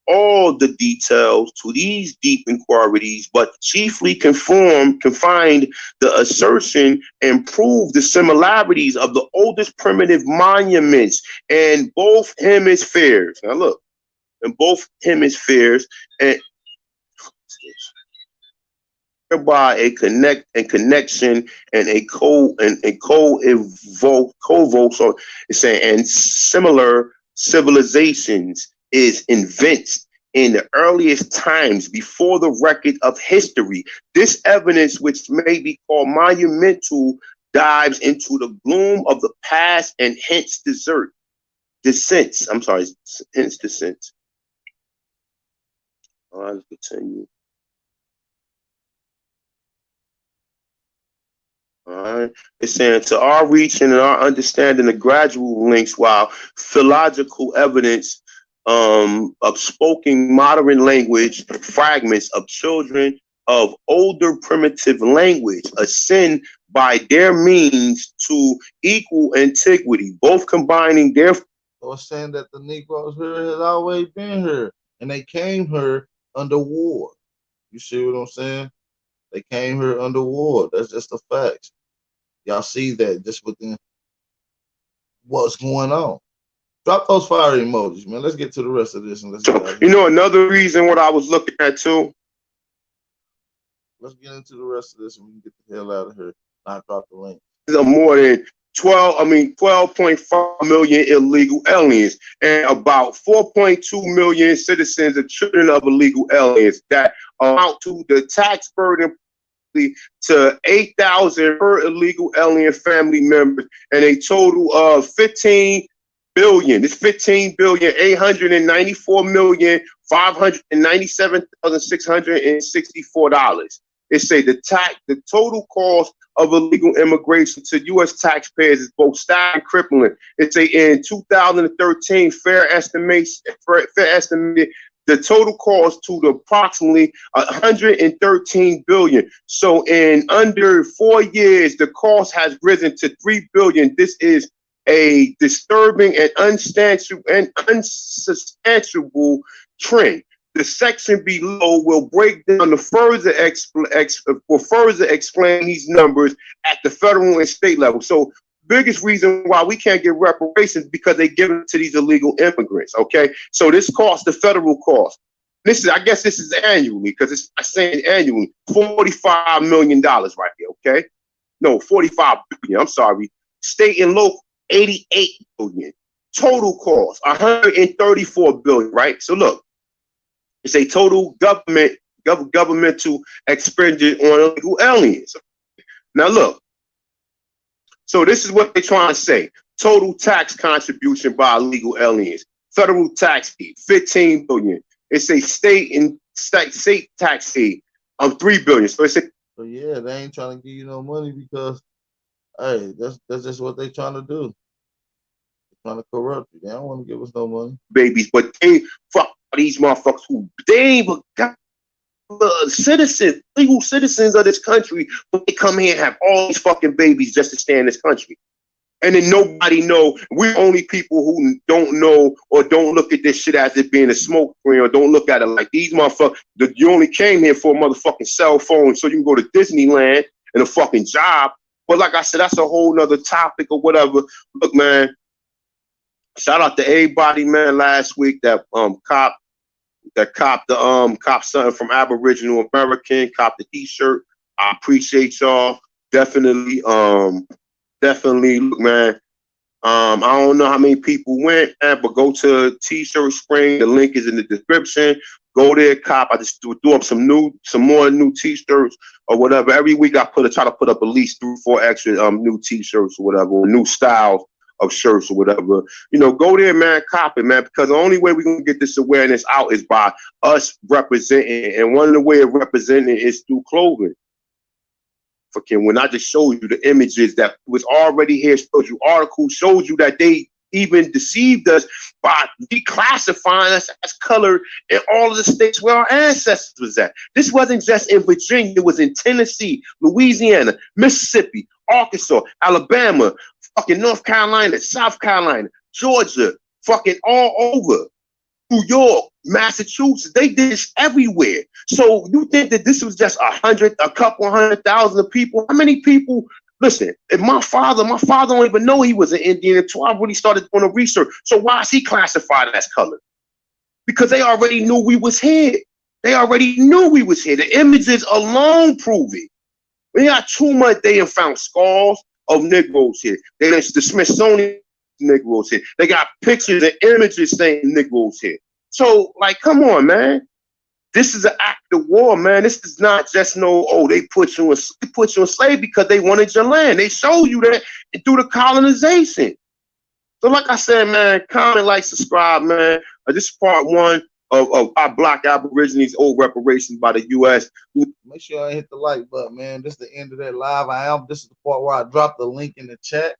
all the details to these deep inquiries, but chiefly confined the assertion and prove the similarities of the oldest primitive monuments in both hemispheres. Now look, in both hemispheres, and by a connection and a co-evoke. So it's saying, and similar civilizations is invented in the earliest times before the record of history. This evidence, which may be called monumental, dives into the gloom of the past and hence descents. All right, let's continue. All right. It's saying to our reaching and our understanding the gradual links, while philological evidence of spoken modern language fragments of children of older primitive language ascend by their means to equal antiquity, both combining their. So it's saying that the Negroes here has always been here, and they came here under war. You see what I'm saying? They came here under war. That's just the facts. Y'all see that just within what's going on. Drop those fire emojis, man. Let's get to the rest of this and let's get out of You here. know, another reason what I was looking at too. Let's get into the rest of this and we can get the hell out of here. I'll drop the link. More than 12.5 million illegal aliens and about 4.2 million citizens and children of illegal aliens that amount to the tax burden to 8,000 per illegal alien family members and a total of 15 billion. It's 15,894,597,664. It say the total cost of illegal immigration to U.S. taxpayers is both staggering and crippling. It's in 2013 fair estimate the total cost to the approximately 113 billion. So in under 4 years, the cost has risen to 3 billion. This is a disturbing and unsubstantiable trend. The section below will break down the further explain these numbers at the federal and state level. So biggest reason why we can't get reparations because they give it to these illegal immigrants. Okay, so this cost, the federal cost. I guess this is annually because it's saying annually $45 million right here. Okay, no, 45 billion. I'm sorry, state and local 88 billion. Total cost 134 billion. Right. So look, it's a total governmental expenditure on illegal aliens. Now look. So this is what they're trying to say. Total tax contribution by illegal aliens. Federal tax fee, 15 billion. It's a state tax fee of 3 billion. So yeah, they ain't trying to give you no money because hey, that's just what they trying to do. They're trying to corrupt you. They don't want to give us no money. Babies, but they fuck these motherfuckers who they ain't even got citizens, legal citizens of this country, but they come here and have all these fucking babies just to stay in this country. And then nobody know. We're only people who don't know or don't look at this shit as it being a smoke screen or don't look at it like these motherfuckers. You only came here for a motherfucking cell phone so you can go to Disneyland and a fucking job. But like I said, that's a whole nother topic or whatever. Look, man, shout out to everybody, man, last week that copped something from Aboriginal American, copped the t-shirt. I appreciate y'all. Definitely, look, man. I don't know how many people went, man, but go to T-Shirt Spring. The link is in the description. Go there, cop. I just do up some more new t-shirts or whatever. Every week I try to put up at least 3 or 4 extra new t-shirts or whatever, or new styles of shirts or whatever. You know, go there, man, cop it, man, because the only way we're gonna get this awareness out is by us representing, and one of the way of representing is through clothing. Fucking when I just showed you the images that was already here, showed you articles, showed you that they even deceived us by declassifying us as colored in all of the states where our ancestors was at. This wasn't just in Virginia, it was in Tennessee, Louisiana, Mississippi, Arkansas, Alabama, fucking North Carolina, South Carolina, Georgia, fucking all over. New York, Massachusetts, they did this everywhere. So you think that this was just a couple 100,000 people? How many people? Listen, if my father don't even know he was an Indian until I really started doing the research. So why is he classified as colored? Because they already knew we was here. They already knew we was here. The images alone prove it. We got too much. They have found skulls of Negroes here. The Smithsonian Negroes here. They got pictures and images saying Negroes here. So, like, come on, man. This is an act of war, man. This is not just they put you in slavery because they wanted your land. They showed you that through the colonization. So, like I said, man, comment, like, subscribe, man. This is part 1. of our black Aborigines owed reparations by the U.S. Make sure I hit the like button, man. This is the end of that live. This is the part where I drop the link in the chat.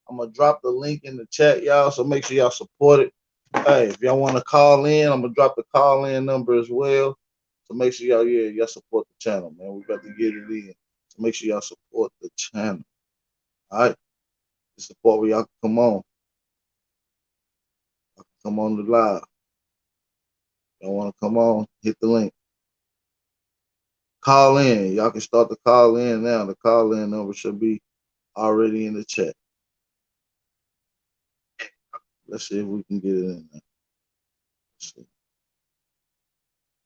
I'm gonna drop the link in the chat, y'all. So make sure y'all support it. Hey, if y'all want to call in, I'm gonna drop the call-in number as well. So make sure y'all support the channel, man. We got to get it in. So make sure y'all support the channel. All right. This is the part where y'all can come on. Come on the live. Y'all want to come on, hit the link. Call in. Y'all can start the call in now. The call in number should be already in the chat. Let's see if we can get it in there.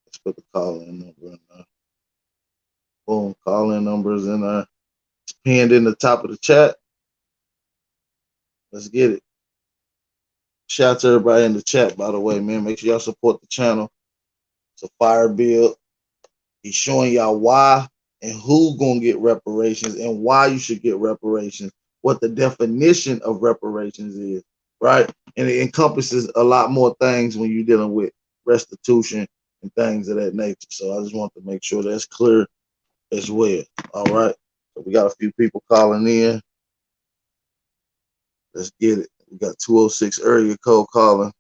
Let's put the call in number in there. Boom, call in numbers in there. It's pinned in the top of the chat. Let's get it. Shout out to everybody in the chat, by the way, man. Make sure y'all support the channel. It's a fire build. He's showing y'all why and who gonna get reparations and why you should get reparations, what the definition of reparations is, right? And it encompasses a lot more things when you're dealing with restitution and things of that nature. So I just want to make sure that's clear as well. All right. So we got a few people calling in. Let's get it. We got 206 area code calling.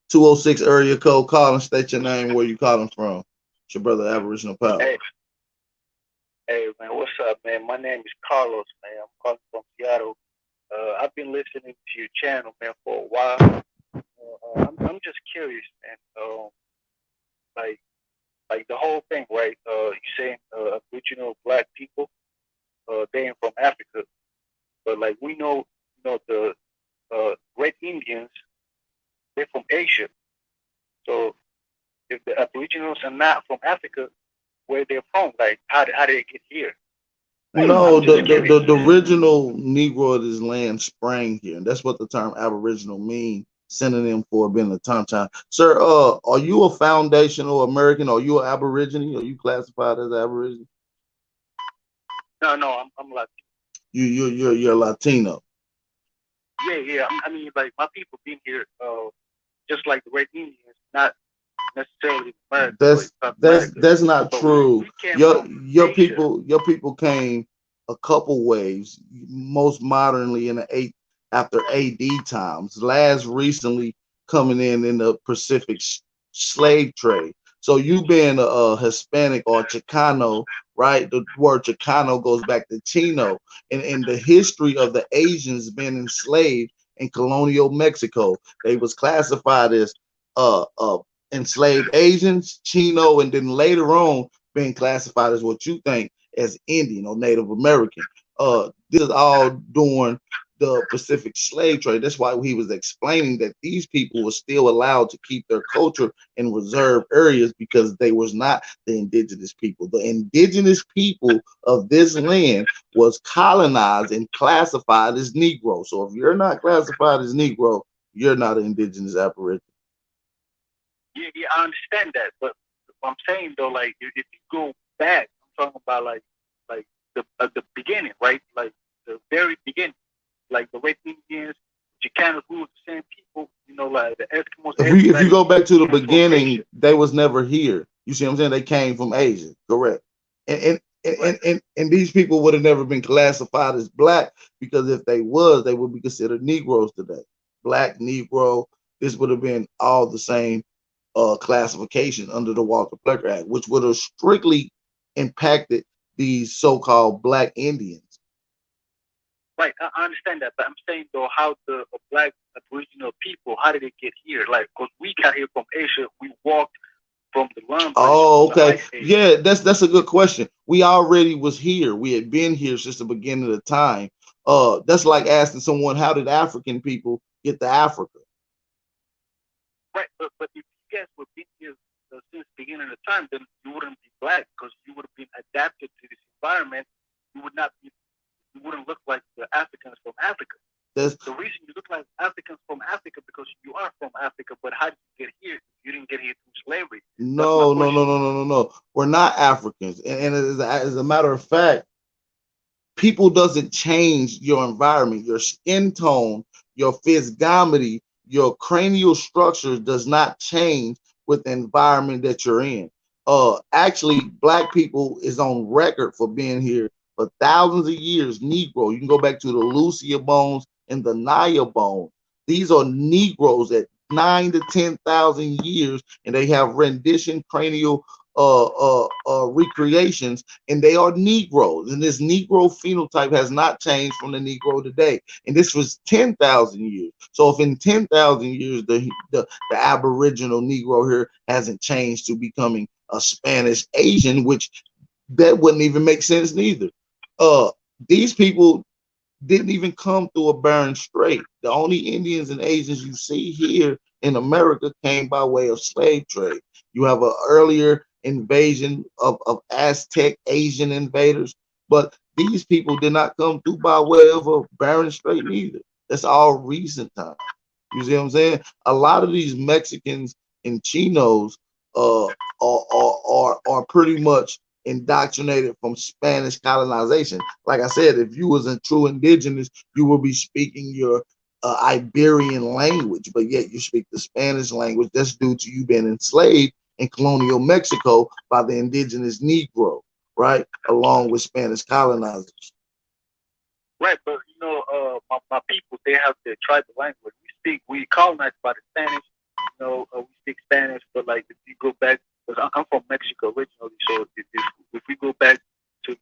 206 area code calling. State your name, where you calling from. It's your brother Aboriginal Power. Hey man, what's up, man? My name is Carlos, man. I'm calling from Seattle. I've been listening to your channel, man, for a while. I'm just curious, man. Like the whole thing, right? You saying Aboriginal black people, they ain't from Africa, but like we know, the Red Indians, they're from Asia. So if the Aboriginals are not from Africa, where they're from, like how did they get here? Like, no, the original Negro of this land sprang here, and that's what the term Aboriginal means. Synonym for being a Tonton. Sir, are you a foundational American? Are you an Aborigine? Are you classified as Aborigine? No, I'm Latino. You're Latino. Yeah. I mean, like my people been here, just like the Red Indians, not necessarily America. That's not true. Your people came a couple ways. Most modernly in the after AD times. Last recently coming in the Pacific slave trade. So you being a Hispanic or Chicano, right? The word Chicano goes back to Chino, and in the history of the Asians being enslaved in colonial Mexico, they was classified as enslaved Asians, Chino, and then later on being classified as what you think as Indian or Native American. This is all during the Pacific slave trade. That's why he was explaining that these people were still allowed to keep their culture in reserved areas because they was not the indigenous people. The indigenous people of this land was colonized and classified as Negro. So if you're not classified as Negro, you're not an indigenous Aboriginal. Yeah, I understand that, but I'm saying though, like if you go back, I'm talking about like the beginning, right? Like the very beginning, like the Red Indians, Chicanos, who were the same people, like the Eskimos. If you go back to the beginning, they was never here. You see what I'm saying? They came from Asia, correct? And these people would have never been classified as black, because if they was, they would be considered Negroes today. Black, Negro, this would have been all the same classification under the Walker Plecker Act, which would have strictly impacted these so-called black Indians. Right, I understand that, but I'm saying though, how the black Aboriginal people, how did they get here? Like, because we got here from Asia, we walked from the land. Oh, okay, yeah, that's a good question. We already was here. We had been here since the beginning of the time. That's like asking someone, how did African people get to Africa? Right, but if you guys would be here since the beginning of the time, then you wouldn't be black, because you would have been adapted to this environment. You wouldn't look like the Africans from Africa. The reason you look like Africans from Africa because you are from Africa, but how did you get here? You didn't get here through slavery. No. We're not Africans, and as a matter of fact, people doesn't change your environment, your skin tone, your physiognomy, your cranial structure does not change with the environment that you're in. Actually, black people is on record for being here for thousands of years. Negro, you can go back to the Lucia bones and the Naya bones. These are Negroes at 9 to 10,000 years, and they have rendition cranial recreations, and they are Negroes. And this Negro phenotype has not changed from the Negro today. And this was 10,000 years. So if in 10,000 years the Aboriginal Negro here hasn't changed to becoming a Spanish Asian, which that wouldn't even make sense neither. These people didn't even come through a Bering Strait. The only Indians and Asians you see here in America came by way of slave trade. You have an earlier invasion of Aztec Asian invaders, but these people did not come through by way of a Bering Strait neither. That's all recent time. You see what I'm saying? A lot of these Mexicans and Chinos are pretty much indoctrinated from Spanish colonization. Like I said, if you was a true indigenous, you will be speaking your Iberian language, but yet you speak the Spanish language. That's due to you being enslaved in colonial Mexico by the indigenous Negro, right? Along with Spanish colonizers. Right, but you know, my people, they have their tribal language. We colonized by the Spanish. You know, we speak Spanish, but like if you go back, because I'm from Mexico originally, so if we go back to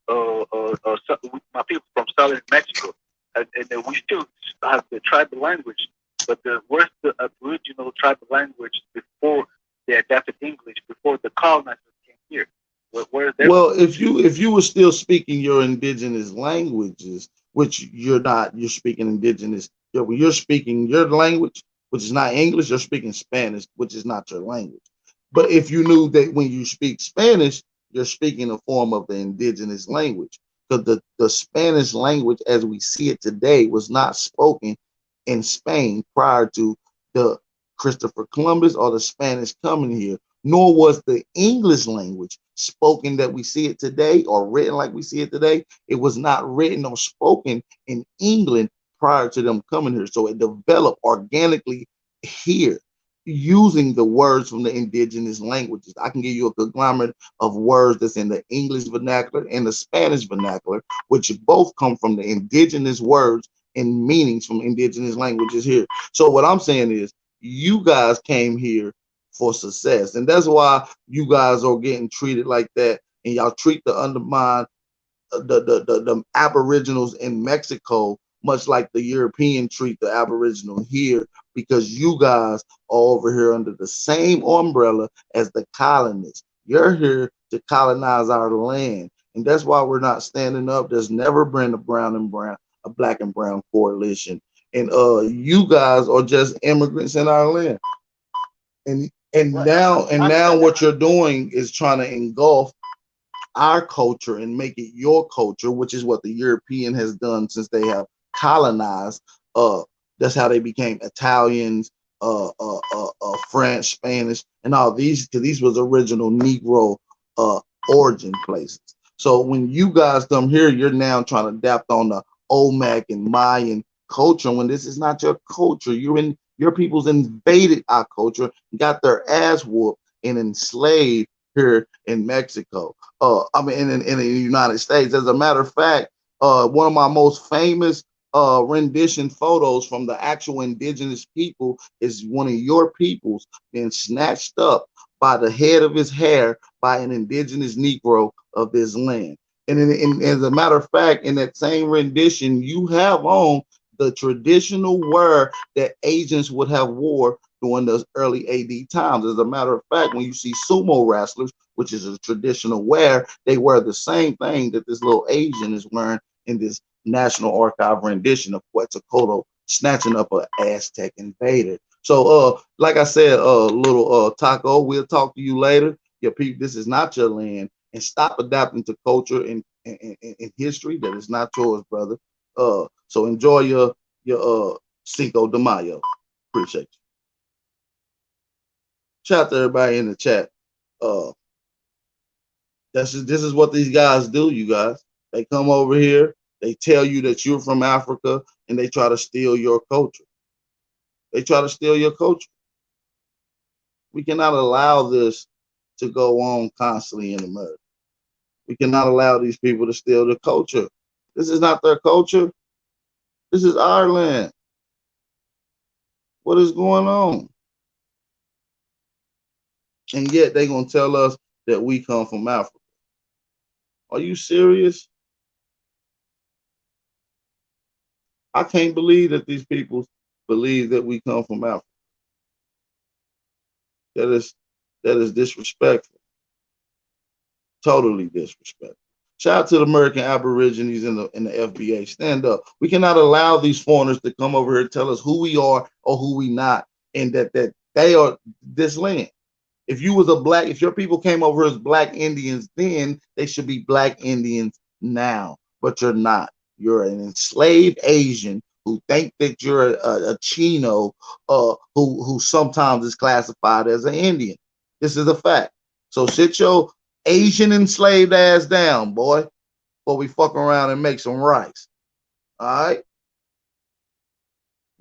my people from southern Mexico, and then we still have the tribal language, but where's the original tribal language before they adapted English, before the colonizers came here? Well, if you were still speaking your indigenous languages, which you're not, you're speaking indigenous. You're speaking your language, which is not English. You're speaking Spanish, which is not your language. But if you knew that when you speak Spanish, you're speaking a form of the indigenous language, because the Spanish language as we see it today was not spoken in Spain prior to the Christopher Columbus or the Spanish coming here, nor was the English language spoken that we see it today or written like we see it today. It was not written or spoken in England prior to them coming here. So it developed organically here using the words from the indigenous languages. I can give you a conglomerate of words that's in the English vernacular and the Spanish vernacular, which both come from the indigenous words and meanings from indigenous languages here. So what I'm saying is you guys came here for success, and that's why you guys are getting treated like that, and y'all treat the undermined the Aboriginals in Mexico much like the European treat the Aboriginal here, because you guys are over here under the same umbrella as the colonists. You're here to colonize our land, and that's why we're not standing up. There's never been a black and brown coalition, and you guys are just immigrants in our land. And now what you're doing is trying to engulf our culture and make it your culture, which is what the European has done since they have colonized. That's how they became Italians, French, Spanish, and all these, because these was original Negro origin places. So when you guys come here, you're now trying to adapt on the Olmec and Mayan culture when this is not your culture. Your people's invaded our culture, got their ass whooped and enslaved here in Mexico. In the United States. As a matter of fact, one of my most famous rendition photos from the actual indigenous people is one of your peoples being snatched up by the head of his hair by an indigenous Negro of this land. And as a matter of fact, in that same rendition, you have on the traditional wear that Asians would have wore during those early AD times. As a matter of fact, when you see sumo wrestlers, which is a traditional wear, they wear the same thing that this little Asian is wearing in this National Archive rendition of Quetzalcoatl snatching up an Aztec invader. So, like I said, little Taco, we'll talk to you later. Your people, this is not your land, and stop adapting to culture and history that is not yours, brother. So enjoy your Cinco de Mayo. Appreciate you. Shout out to everybody in the chat. This is what these guys do, you guys. They come over here, they tell you that you're from Africa, and they try to steal your culture. They try to steal your culture. We cannot allow this to go on constantly in America. We cannot allow these people to steal the culture. This is not their culture. This is our land. What is going on? And yet they're going to tell us that we come from Africa. Are you serious? I can't believe that these people believe that we come from Africa. That is disrespectful. Totally disrespectful. Shout out to the American Aborigines in the FBA. Stand up. We cannot allow these foreigners to come over here and tell us who we are or who we not, and that they are this land. If you was if your people came over as black Indians then, they should be black Indians now. But you're not. You're an enslaved Asian who think that you're a Chino, who sometimes is classified as an Indian. This is a fact. So sit your Asian enslaved ass down, boy, before we fuck around and make some rice. All right?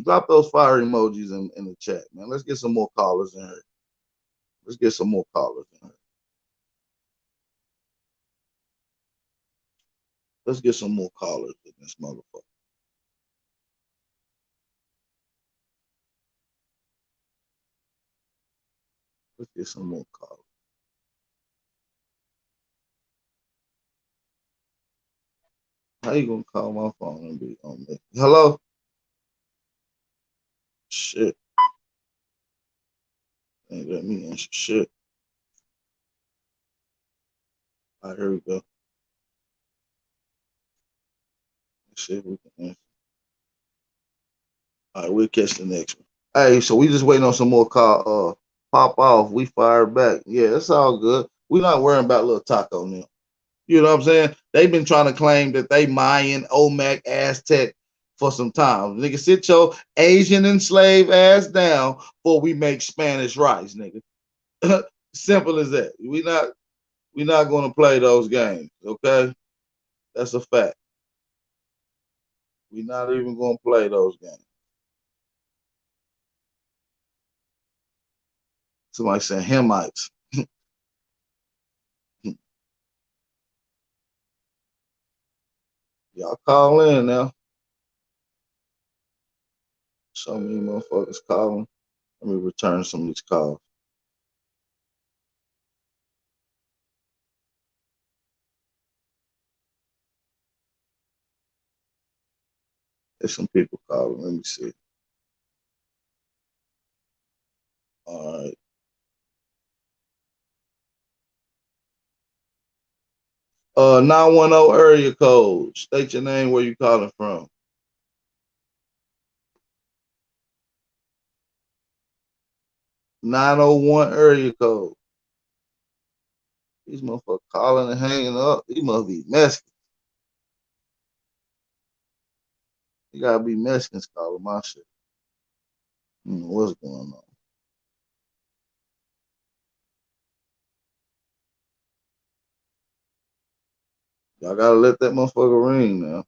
Drop those fire emojis in the chat, man. Let's get some more callers in here. Let's get some more callers in here. Let's get some more callers in this motherfucker. Let's get some more callers. How you gonna call my phone and be on me? Hello? Shit. Ain't let me answer shit. All right, here we go. Let's see if we can answer. All right, we'll catch the next one. Hey, so we just waiting on some more call. Pop off. We fired back. Yeah, it's all good. We're not worrying about little Taco now. You know what I'm saying? They've been trying to claim that they Mayan, Olmec, Aztec for some time. Nigga, sit your Asian enslaved ass down before we make Spanish rice, nigga. Simple as that. We're not going to play those games, okay? That's a fact. We're not even going to play those games. Somebody saying Hamites. Y'all call in now. So many motherfuckers calling. Let me return some of these calls. There's some people calling. Let me see. All right. Uh, 910 area code. State your name, where you calling from. (901) area code. These motherfuckers calling and hanging up. These must be Mexicans. You gotta be Mexicans calling my shit. What's going on? Y'all gotta let that motherfucker ring now.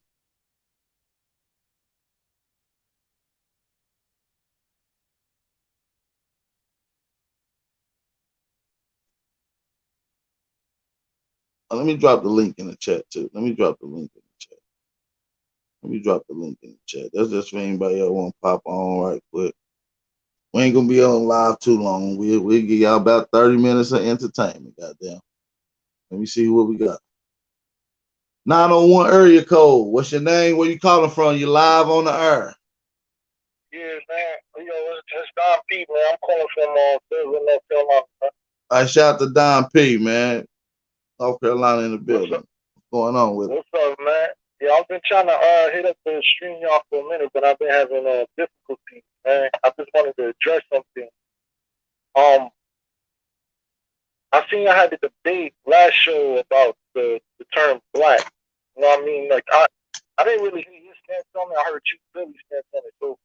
Let me drop the link in the chat too. Let me drop the link in the chat. That's just for anybody else want to pop on right quick. We ain't gonna be on live too long. We'll give y'all about 30 minutes of entertainment. Goddamn. Let me see what we got. 901 area code. What's your name? Where you calling from? You live on the air. Yeah, man. It's Don P, man. I'm calling from North Carolina. I shout to Don P, man. North Carolina in the building. What's going on with it? What's up, man? Yeah, I've been trying to hit up the stream y'all for a minute, but I've been having difficulty, man. I just wanted to address something. I seen I had the debate last show about the term black. You know what I mean? Like I didn't really hear your stance on it. I heard you Billy's stance on it. So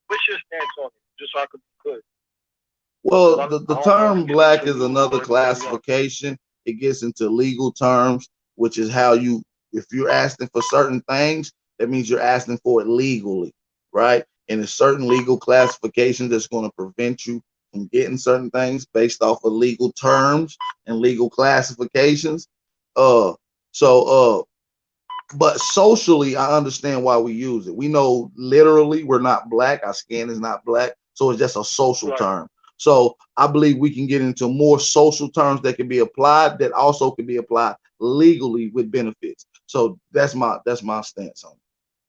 what's your stance on it? Just so I could be good. Well, the term black is another classification. It gets into legal terms, which is how if you're asking for certain things, that means you're asking for it legally, right? And there's certain legal classifications that's going to prevent you from getting certain things based off of legal terms and legal classifications. But socially, I understand why we use it. We know literally we're not black. Our skin is not black. So it's just a social term. So I believe we can get into more social terms that can be applied that also can be applied legally with benefits. So that's my stance on it.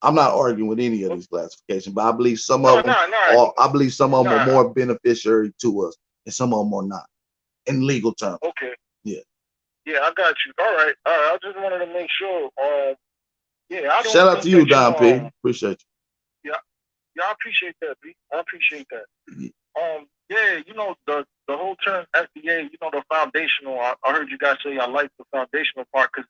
I'm not arguing with any of these classifications, but I believe some of them are more beneficiary to us and some of them are not in legal terms. Okay. Yeah. Yeah, I got you. All right. I just wanted to make sure. Yeah, I don't shout out to you, Don P. Appreciate you. Yeah, I appreciate that, B. I appreciate that. Yeah, you know, the whole term FDA, you know, the foundational. I heard you guys say I like the foundational part because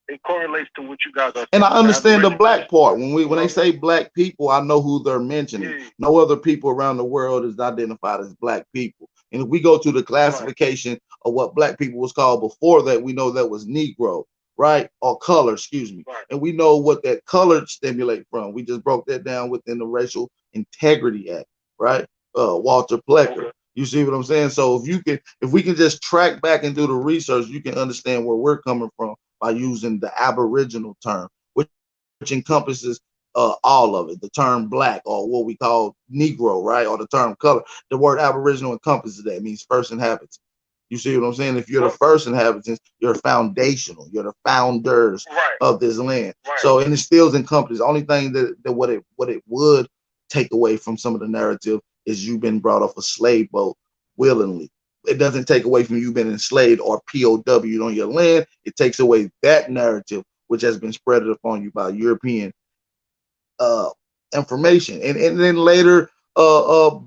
it correlates to what you guys are. And I understand the black part. When they say black people, I know who they're mentioning. Yeah. No other people around the world is identified as black people. And if we go to the classification of what black people was called before that, we know that was Negro, right? Or color, excuse me. Right. And we know what that color stimulate from. We just broke that down within the Racial Integrity Act, right? Walter Plecker. Okay. You see what I'm saying? So if we can just track back and do the research, you can understand where we're coming from by using the Aboriginal term, which encompasses all of it. The term black, or what we call Negro, right? Or the term color. The word Aboriginal encompasses that. It means first inhabitants. You see what I'm saying? If you're the first inhabitants, you're foundational. You're the founders of this land. Right. So, and it still encompasses. The only thing that what it would take away from some of the narrative is you've been brought off a slave boat willingly. It doesn't take away from you being enslaved or POW'd on your land. It takes away that narrative, which has been spread upon you by European information, and then later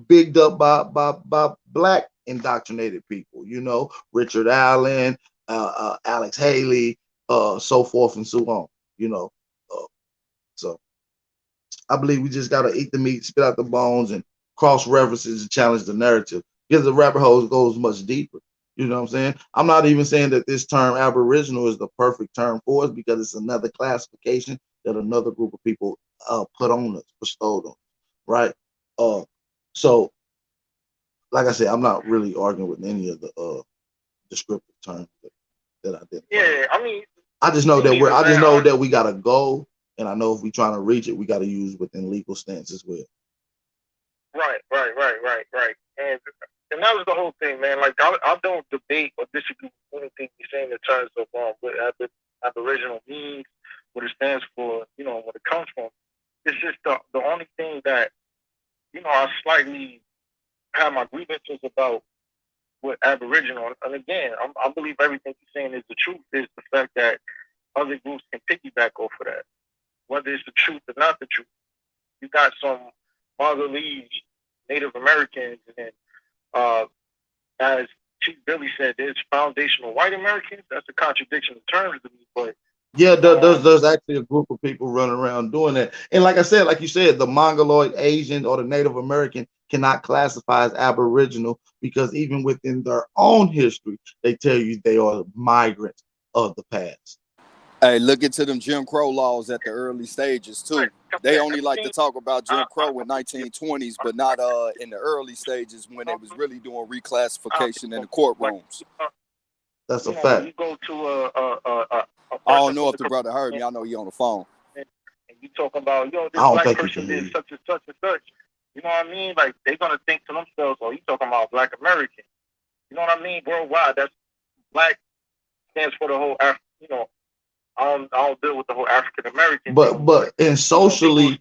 bigged up by black indoctrinated people. You know, Richard Allen, Alex Haley, so forth and so on. You know, so I believe we just gotta eat the meat, spit out the bones, and cross references and challenge the narrative. Because the rabbit hole goes much deeper. You know what I'm saying? I'm not even saying that this term Aboriginal is the perfect term for us, because it's another classification that another group of people put on us, bestowed on us, right? So, like I said, I'm not really arguing with any of the descriptive terms that I did. Yeah, I mean, I just know that we got a goal, and I know if we're trying to reach it, we got to use within legal stance as well. Right. And that was the whole thing, man. Like, I don't debate or disagree with anything you're saying in terms of what Aboriginal means, what it stands for, you know, what it comes from. It's just the only thing that, you know, I slightly have my grievances about with Aboriginal. And again, I believe everything you're saying is the truth, is the fact that other groups can piggyback off of that, whether it's the truth or not the truth. You got some Mongolese, Native Americans, and as Chief Billy said, there's foundational white Americans. That's a contradiction of terms to me, but yeah, there's actually a group of people running around doing that. And like I said, like you said, the Mongoloid, Asian, or the Native American cannot classify as Aboriginal, because even within their own history, they tell you they are migrants of the past. Hey, look into them Jim Crow laws at the early stages too. They only like to talk about Jim Crow in 1920s, but not in the early stages when they was really doing reclassification in the courtrooms. That's a fact. You go to I don't know if the brother heard me. I know he on the phone. And you talking about, this black person did such and such and such. You know what I mean? Like, they're gonna think to themselves, "Oh, you talking about Black American?" You know what I mean? Worldwide, that's black stands for the whole. You know, I don't deal with the whole African American. But and socially,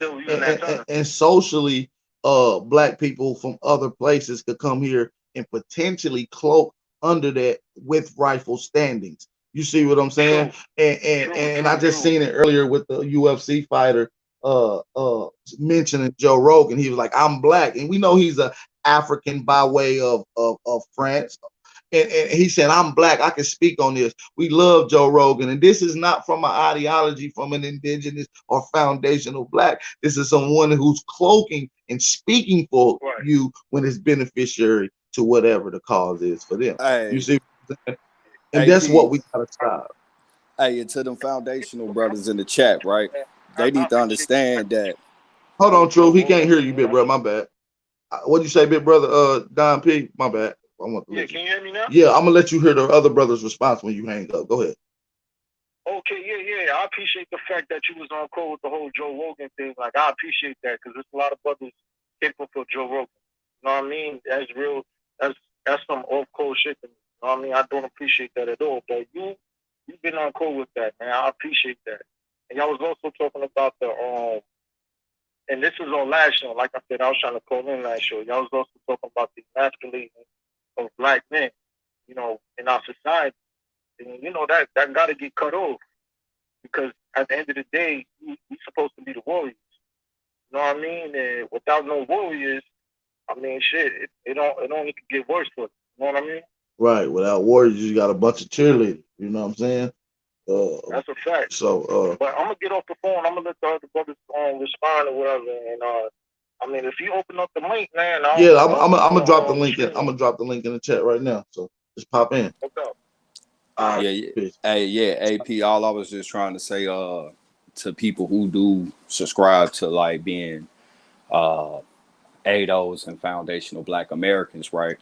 and socially, black people from other places could come here and potentially cloak under that with rightful standings. You see what I'm saying? And I just seen it earlier with the UFC fighter mentioning Joe Rogan. He was like, "I'm black," and we know he's a African by way of France. And he said, "I'm black. I can speak on this." We love Joe Rogan, and this is not from an ideology from an indigenous or foundational black. This is someone who's cloaking and speaking for you when it's beneficiary to whatever the cause is for them. Hey. You see what I'm saying? And that's what we gotta stop. Hey, and to them foundational brothers in the chat, right? They need to understand that Hold on, Joe True. He can't Rogan, hear you, big brother. My bad. What'd you say, big brother? Don P. My bad. I want to Yeah, let you. can you hear me now? Yeah, I'm gonna let you hear the other brother's response when you hang up. Go ahead. Okay, yeah. I appreciate the fact that you was on call with the whole Joe Rogan thing. Like, I appreciate that because there's a lot of brothers capable for Joe Rogan. You know what I mean? That's real. That's some off call shit. You know what I mean? I don't appreciate that at all. But you've been on call with that, man. I appreciate that. And y'all was also talking about the and this was on last show. Like I said, I was trying to call in last show. Y'all was also talking about the emasculating of black men, you know, in our society. And, you know, that got to get cut off because at the end of the day, we supposed to be the warriors. You know what I mean? And without no warriors, I mean, shit, it only could get worse for them. You know what I mean? Right. Without warriors, you got a bunch of cheerleaders. You know what I'm saying? That's a fact. So, but I'm gonna get off the phone. I'm gonna let the other brothers respond or whatever. And I mean, if you open up the link, man, yeah, I'm gonna drop the link in. I'm gonna drop the link in the chat right now. So just pop in. What's up? All right. Yeah. Hey, yeah, AP. All I was just trying to say, to people who do subscribe to like being ADOS and foundational Black Americans, right?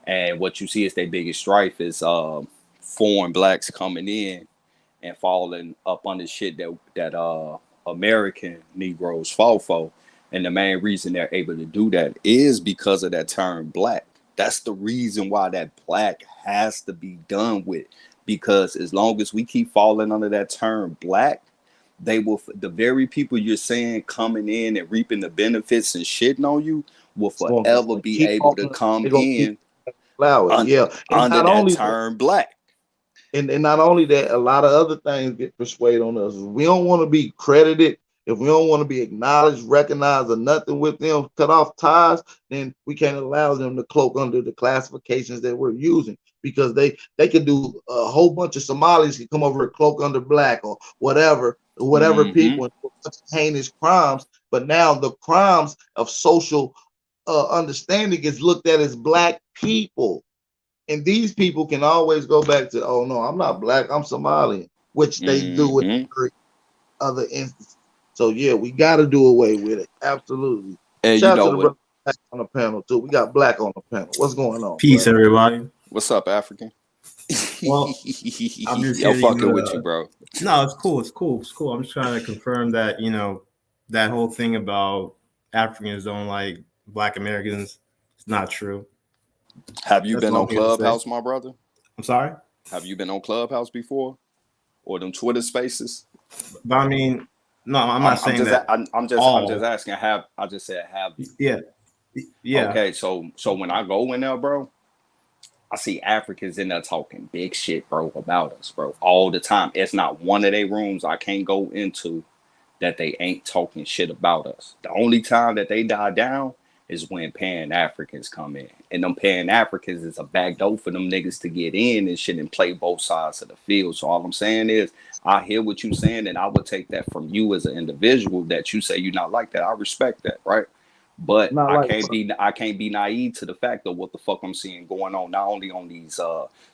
And what you see is their biggest strife is foreign blacks coming in and falling up on the shit that American Negroes fall for. And the main reason they're able to do that is because of that term black. That's the reason why that black has to be done with. Because as long as we keep falling under that term black, they will, the very people you're saying coming in and reaping the benefits and shitting on you will forever be able to come in under that term black. And not only that, a lot of other things get persuaded on us. If we don't want to be credited, if we don't want to be acknowledged, recognized, or nothing with them, cut off ties, then we can't allow them to cloak under the classifications that we're using, because they could do a whole bunch of Somalis can come over and cloak under black or whatever people and heinous crimes. But now the crimes of social understanding is looked at as black people. And these people can always go back to, oh no, I'm not black, I'm Somalian, which they do in other instances. So yeah, we got to do away with it. Absolutely. Hey, Shout you out know to the what? brother on the panel too. We got black on the panel. What's going on? Peace, brother? everybody. What's up, African? Well, I'm just I'm fucking with you, bro. No, it's cool. It's cool. It's cool. I'm just trying to confirm that, you know, that whole thing about Africans don't like Black Americans is not true. Have you been on Clubhouse, my brother? I'm sorry? Have you been on Clubhouse before? Or them Twitter spaces? But I mean, no, I'm not saying that. I'm just asking. I just said have you? Yeah. Okay, so when I go in there, bro, I see Africans in there talking big shit, bro, about us, bro, all the time. It's not one of their rooms I can't go into that they ain't talking shit about us. The only time that they die down is when Pan-Africans come in. And them Pan-Africans is a back door for them niggas to get in and shit and play both sides of the field. So all I'm saying is, I hear what you saying, and I would take that from you as an individual that you say you're not like that. I respect that, right? But I can't be naive to the fact of what the fuck I'm seeing going on, not only on these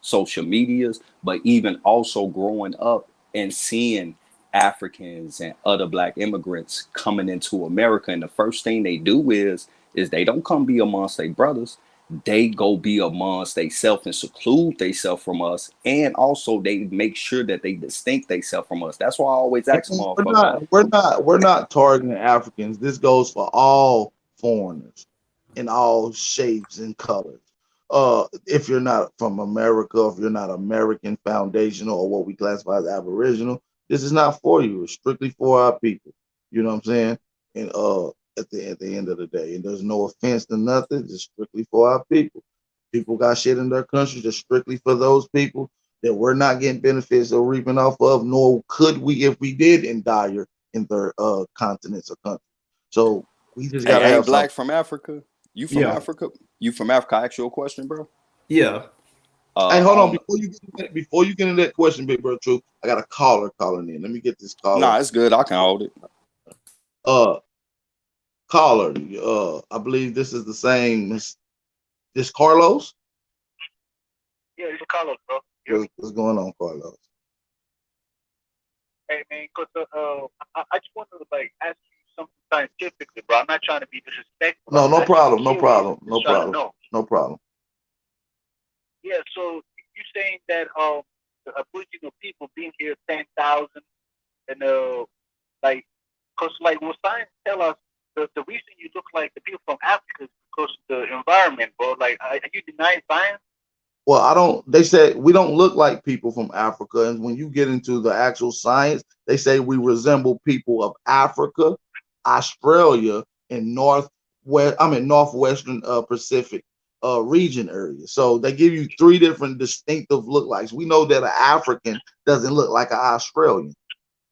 social medias, but even also growing up and seeing Africans and other black immigrants coming into America. And the first thing they do is they don't come be amongst their brothers. They go be amongst themselves and seclude themselves from us. And also they make sure that they distinct themselves from us. That's why I always ask motherfuckers. We're not targeting Africans. This goes for all foreigners in all shapes and colors. If you're not from America, if you're not American foundational or what we classify as Aboriginal, this is not for you. It's strictly for our people. You know what I'm saying? And at the end of the day, and there's no offense to nothing. It's strictly for our people. People got shit in their country just strictly for those people that we're not getting benefits or reaping off of, nor could we if we did in dire in their continents or countries. So we just gotta have black from Africa. You from Africa? You from Africa? I ask you a question, bro. Yeah. Hey, hold on. Before you get into that question, big bro, True, I got a caller calling in. Let me get this caller. Nah, it's good. I can hold it. Caller. I believe this is the same as this Carlos. Yeah, it's Carlos, bro. What's going on, Carlos? Hey man, cause I just wanted to like ask you something scientifically, bro. I'm not trying to be disrespectful. No, I'm no not problem, no curious. problem, Just no trying to problem, know. no problem. Yeah, so you saying that the Aboriginal people been here 10,000 and like, cause like what science tell us, the reason you look like the people from Africa is because of the environment, bro. Like, are you denying science? Well, I don't. They said we don't look like people from Africa, and when you get into the actual science, they say we resemble people of Africa, Australia, and northwestern Pacific region area. So they give you three different distinctive look-likes. We know that an African doesn't look like an Australian,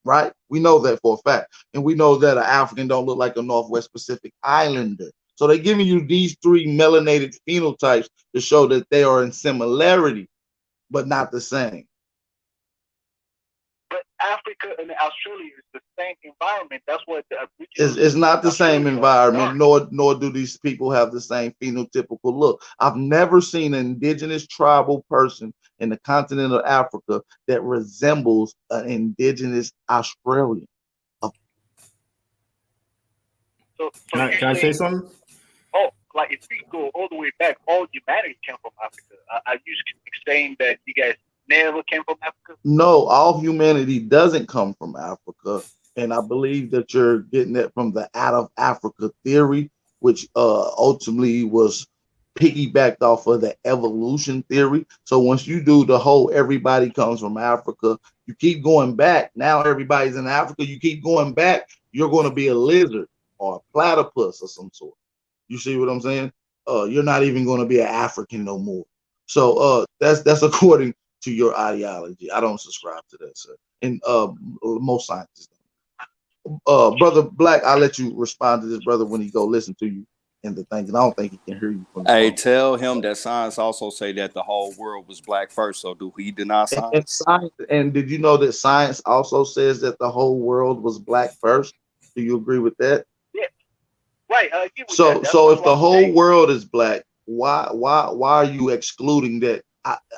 right? We know that for a fact, and we know that an African don't look like a Northwest Pacific Islander. So they're giving you these three melanated phenotypes to show that they are in similarity, but not the same. But Africa and Australia is the same environment. That's what the Aboriginals. It's not the same Australia environment, are. nor do these people have the same phenotypical look. I've never seen an indigenous tribal person in the continent of Africa that resembles an indigenous Australian. So Can I say something? Oh, like if we go all the way back, all humanity came from Africa. Are you saying that you guys never came from Africa? No, all humanity doesn't come from Africa. And I believe that you're getting that from the out of Africa theory, which ultimately was piggybacked off of the evolution theory. So once you do the whole everybody comes from Africa, you keep going back. Now everybody's in Africa. You keep going back, you're going to be a lizard or a platypus or some sort. You see what I'm saying? You're not even going to be an African no more. So that's according to your ideology. I don't subscribe to that, sir. And most scientists don't. Brother Black, I'll let you respond to this brother when he go listen to you in the thing. And I don't think he can hear you from the Hey, phone. tell him that science also say that the whole world was black first. So do he deny science? And did you know that science also says that the whole world was black first? Do you agree with that? Yeah. Right. So if the whole world is black, why are you excluding that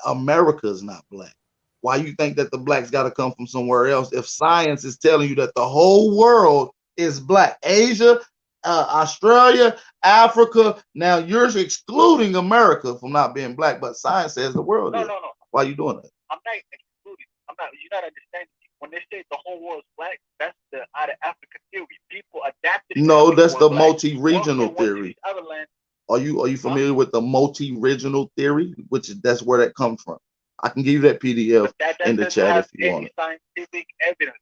America is not black? Why you think that the blacks got to come from somewhere else? If science is telling you that the whole world is black, Asia, Australia, Africa, now you're excluding America from not being black, but science says the world is. No. Why are you doing that? I'm not excluding. You're not understanding. When they say the whole world is black, that's the out of Africa theory. People adapted. No, that's the multi-regional theory. Are you familiar with the multi-regional theory? That's where that comes from. I can give you that PDF in the chat if you want it. Scientific evidence.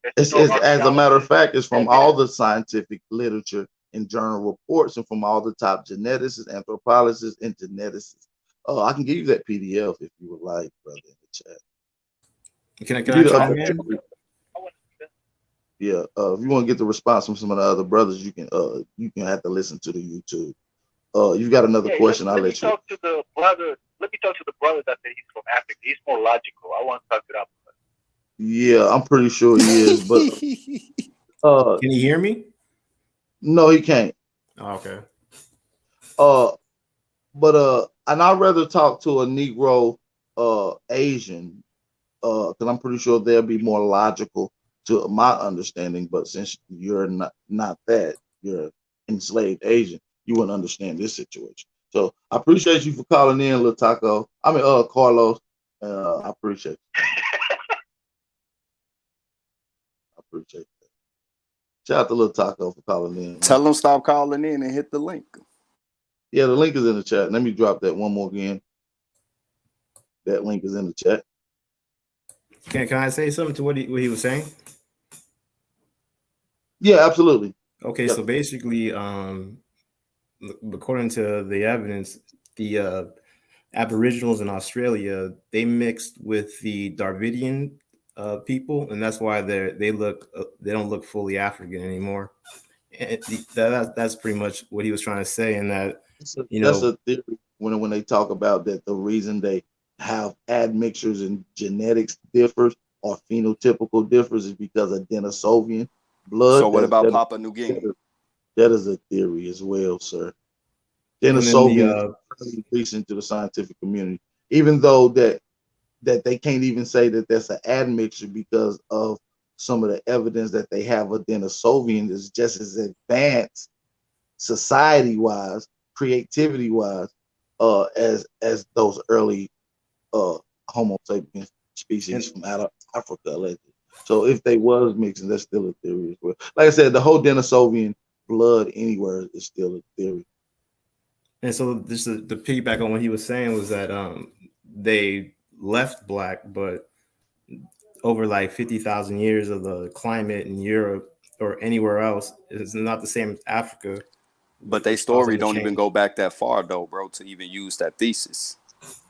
As a matter of fact, it's from all the scientific literature and journal reports and from all the top geneticists, anthropologists, and geneticists. I can give you that PDF if you would like, brother, in the chat. Can I chime in? Yeah, if you want to get the response from some of the other brothers, you can have to listen to the YouTube. You got another question? I'll let you. Talk to the brother. Let me talk to the brother that said he's from Africa. He's more logical. I want to talk to that. Yeah, I'm pretty sure he is, but can you hear me? No, he can't. Oh, okay. But and I'd rather talk to a Negro Asian, because I'm pretty sure they'll be more logical to my understanding. But since you're not that, you're enslaved Asian, you wouldn't understand this situation. So I appreciate you for calling in, Lil Taco. Carlos. I appreciate it. I appreciate that. Shout out to Lil Taco for calling in. Tell them stop calling in and hit the link. Yeah, the link is in the chat. Let me drop that one more again. That link is in the chat. Can I say something to what he was saying? Yeah, absolutely. Okay, so basically, according to the evidence, the Aboriginals in Australia, they mixed with the Darvidian people, and that's why they don't look fully African anymore. And that's pretty much what he was trying to say. And that that's a theory when they talk about that the reason they have admixtures and genetics differs or phenotypical differs is because of Denisovian blood. So what about Papua New Guinea? That is a theory as well, sir. Denisovian is recent to the scientific community, even though that they can't even say that that's an admixture because of some of the evidence that they have of Denisovians is just as advanced society-wise, creativity-wise, as those early Homo sapiens species from out of Africa, allegedly. So if they was mixing, that's still a theory as well. Like I said, the whole Denisovian blood anywhere is still a theory. And so just the piggyback on what he was saying was that they left black, but over like 50,000 years of the climate in Europe or anywhere else is not the same as Africa. But they story don't even go back that far though, bro, to even use that thesis.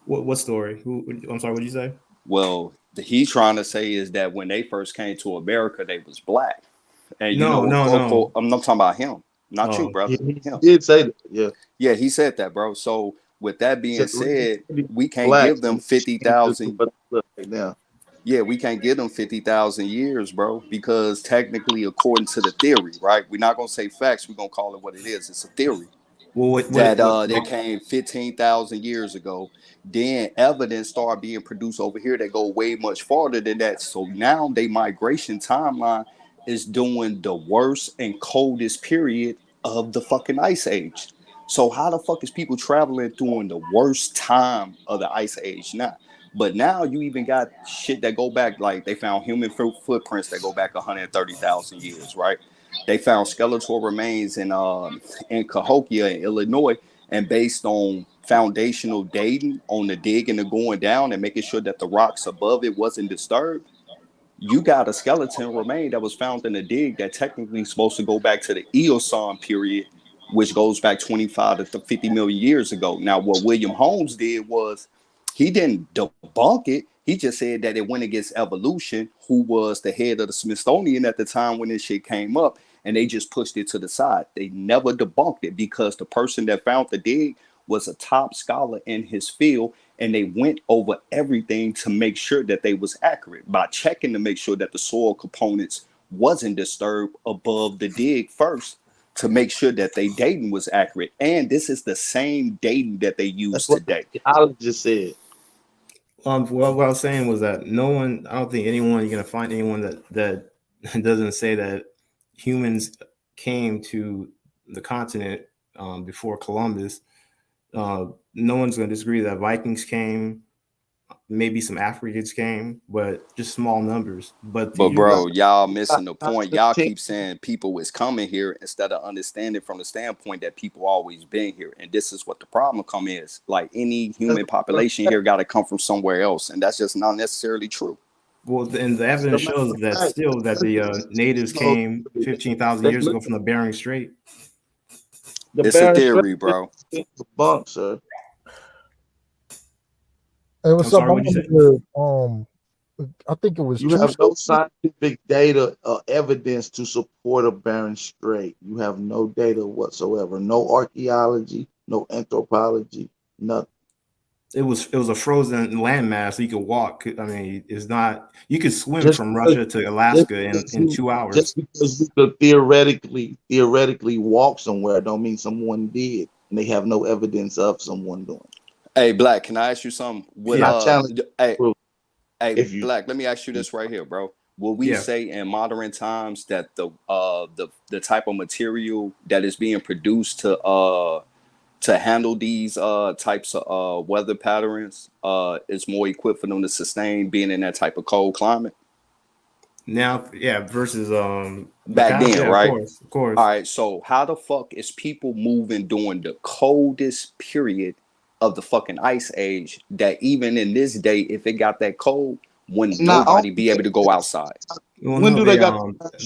What story? I'm sorry, what did you say? Well, he's trying to say is that when they first came to America, they was black. And no. I'm not talking about him, not you, brother. He did say that, yeah. Yeah, he said that, bro. So with that being said, we can't give them 50,000 right now. Yeah, we can't give them 50,000 years, bro, because technically, according to the theory, right? We're not gonna say facts. We're gonna call it what it is. It's a theory. Well, they came 15,000 years ago. Then evidence started being produced over here that go way much farther than that. So now their migration timeline is doing the worst and coldest period of the fucking ice age. So how the fuck is people traveling during the worst time of the ice age now? But now you even got shit that go back, like they found human footprints that go back 130,000 years, right? They found skeletal remains in Cahokia in Illinois, and based on foundational dating on the dig and the going down and making sure that the rocks above it wasn't disturbed, you got a skeleton remain that was found in the dig that technically is supposed to go back to the Eocene period, which goes back 25 to 50 million years ago. Now, what William Holmes did was he didn't debunk it. He just said that it went against evolution, who was the head of the Smithsonian at the time when this shit came up, and they just pushed it to the side. They never debunked it because the person that found the dig was a top scholar in his field, and they went over everything to make sure that they was accurate by checking to make sure that the soil components wasn't disturbed above the dig first to make sure that they dating was accurate. And this is the same dating that they use today. I just said. Well, what I was saying was that I don't think you're gonna find anyone that doesn't say that humans came to the continent before Columbus. No one's gonna disagree that Vikings came, maybe some Africans came, but just small numbers. But bro, y'all missing the point. Y'all keep saying people is coming here instead of understanding from the standpoint that people always been here. And this is what the problem is. Like any human population here got to come from somewhere else, and that's just not necessarily true. Well, and the evidence shows that still that the natives came 15,000 years ago from the Bering Strait. It's a theory, bro. It's a bunk, sir. Hey, what's up? I think it was. You have no scientific data or evidence to support a Bering Strait. You have no data whatsoever. No archaeology, no anthropology, nothing. It was a frozen landmass, so you could walk. I mean, it's not. You could swim from Russia to Alaska in 2 hours. Just because you could theoretically walk somewhere, don't mean someone did, and they have no evidence of someone doing it. Hey, Black, can I ask you something? Hey, if you, Black, let me ask you this right here, bro. Will we say in modern times that the type of material that is being produced to handle these types of weather patterns is more equipped for them to sustain being in that type of cold climate? Now, yeah, versus back then, right? Of course. All right, so how the fuck is people moving during the coldest period of the fucking ice age that even in this day, if it got that cold, wouldn't nobody be able to go outside? Well, when do they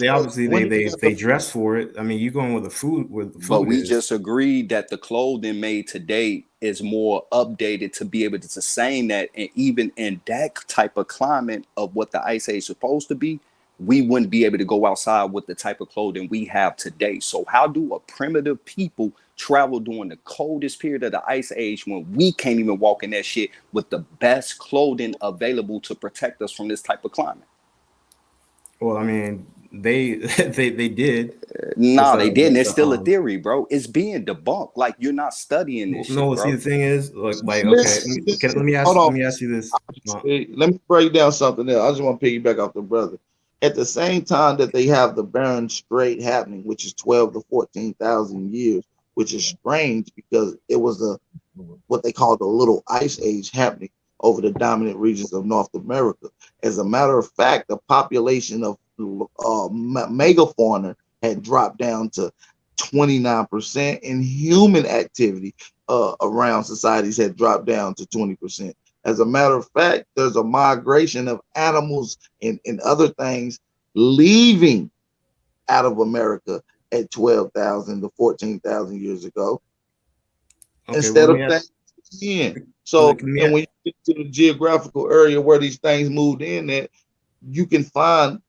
obviously they dress for it. I mean, you're going with the food But we just agreed that the clothing made today is more updated to be able to sustain that, and even in that type of climate of what the ice age is supposed to be, we wouldn't be able to go outside with the type of clothing we have today. So how do a primitive people travel during the coldest period of the ice age when we can't even walk in that shit with the best clothing available to protect us from this type of climate? Well, I mean, they did. They didn't. It's still a theory, bro. It's being debunked. Like, you're not studying this. No, shit, see, the thing is, like okay, let me ask you this. Let me break down something else. I just want to piggyback off the brother. At the same time that they have the Bering Strait happening, which is 12 to 14,000 years, which is strange because it was what they call the Little Ice Age happening over the dominant regions of North America. As a matter of fact, the population of megafauna had dropped down to 29%, and human activity around societies had dropped down to 20%. As a matter of fact, there's a migration of animals and other things leaving out of America at 12,000 to 14,000 years ago, instead of things in. So, and when you get to the geographical area where these things moved in at, you can find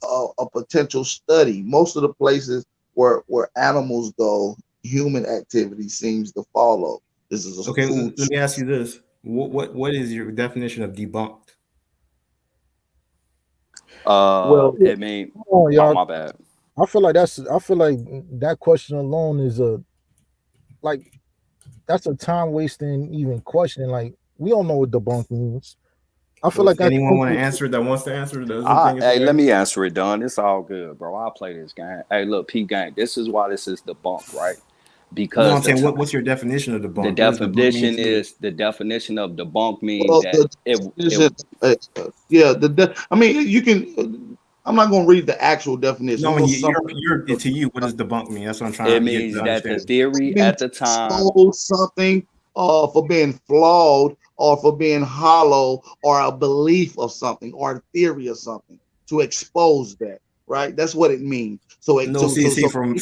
a potential study. Most of the places where animals go, human activity seems to follow. This is okay. Let me ask you this: what is your definition of debunked? Well, I mean, y'all. my bad. I feel like that question alone is that's a time wasting even question. Like, we don't know what debunk means. I feel like anyone want to answer that wants to answer. Hey, let me answer it, Don. It's all good, bro. I'll play this game. Hey, look, P gang. This is why this is debunk, right? Because no, I'm saying, what's your definition of debunk? The definition is the definition of debunk means I mean, you can. I'm not going to read the actual definition. No, to you, what does debunk mean? That's what I'm trying to get. It means that the theory at the time something for being flawed or for being hollow, or a belief of something or a theory of something, to expose that, right? That's what it means. So from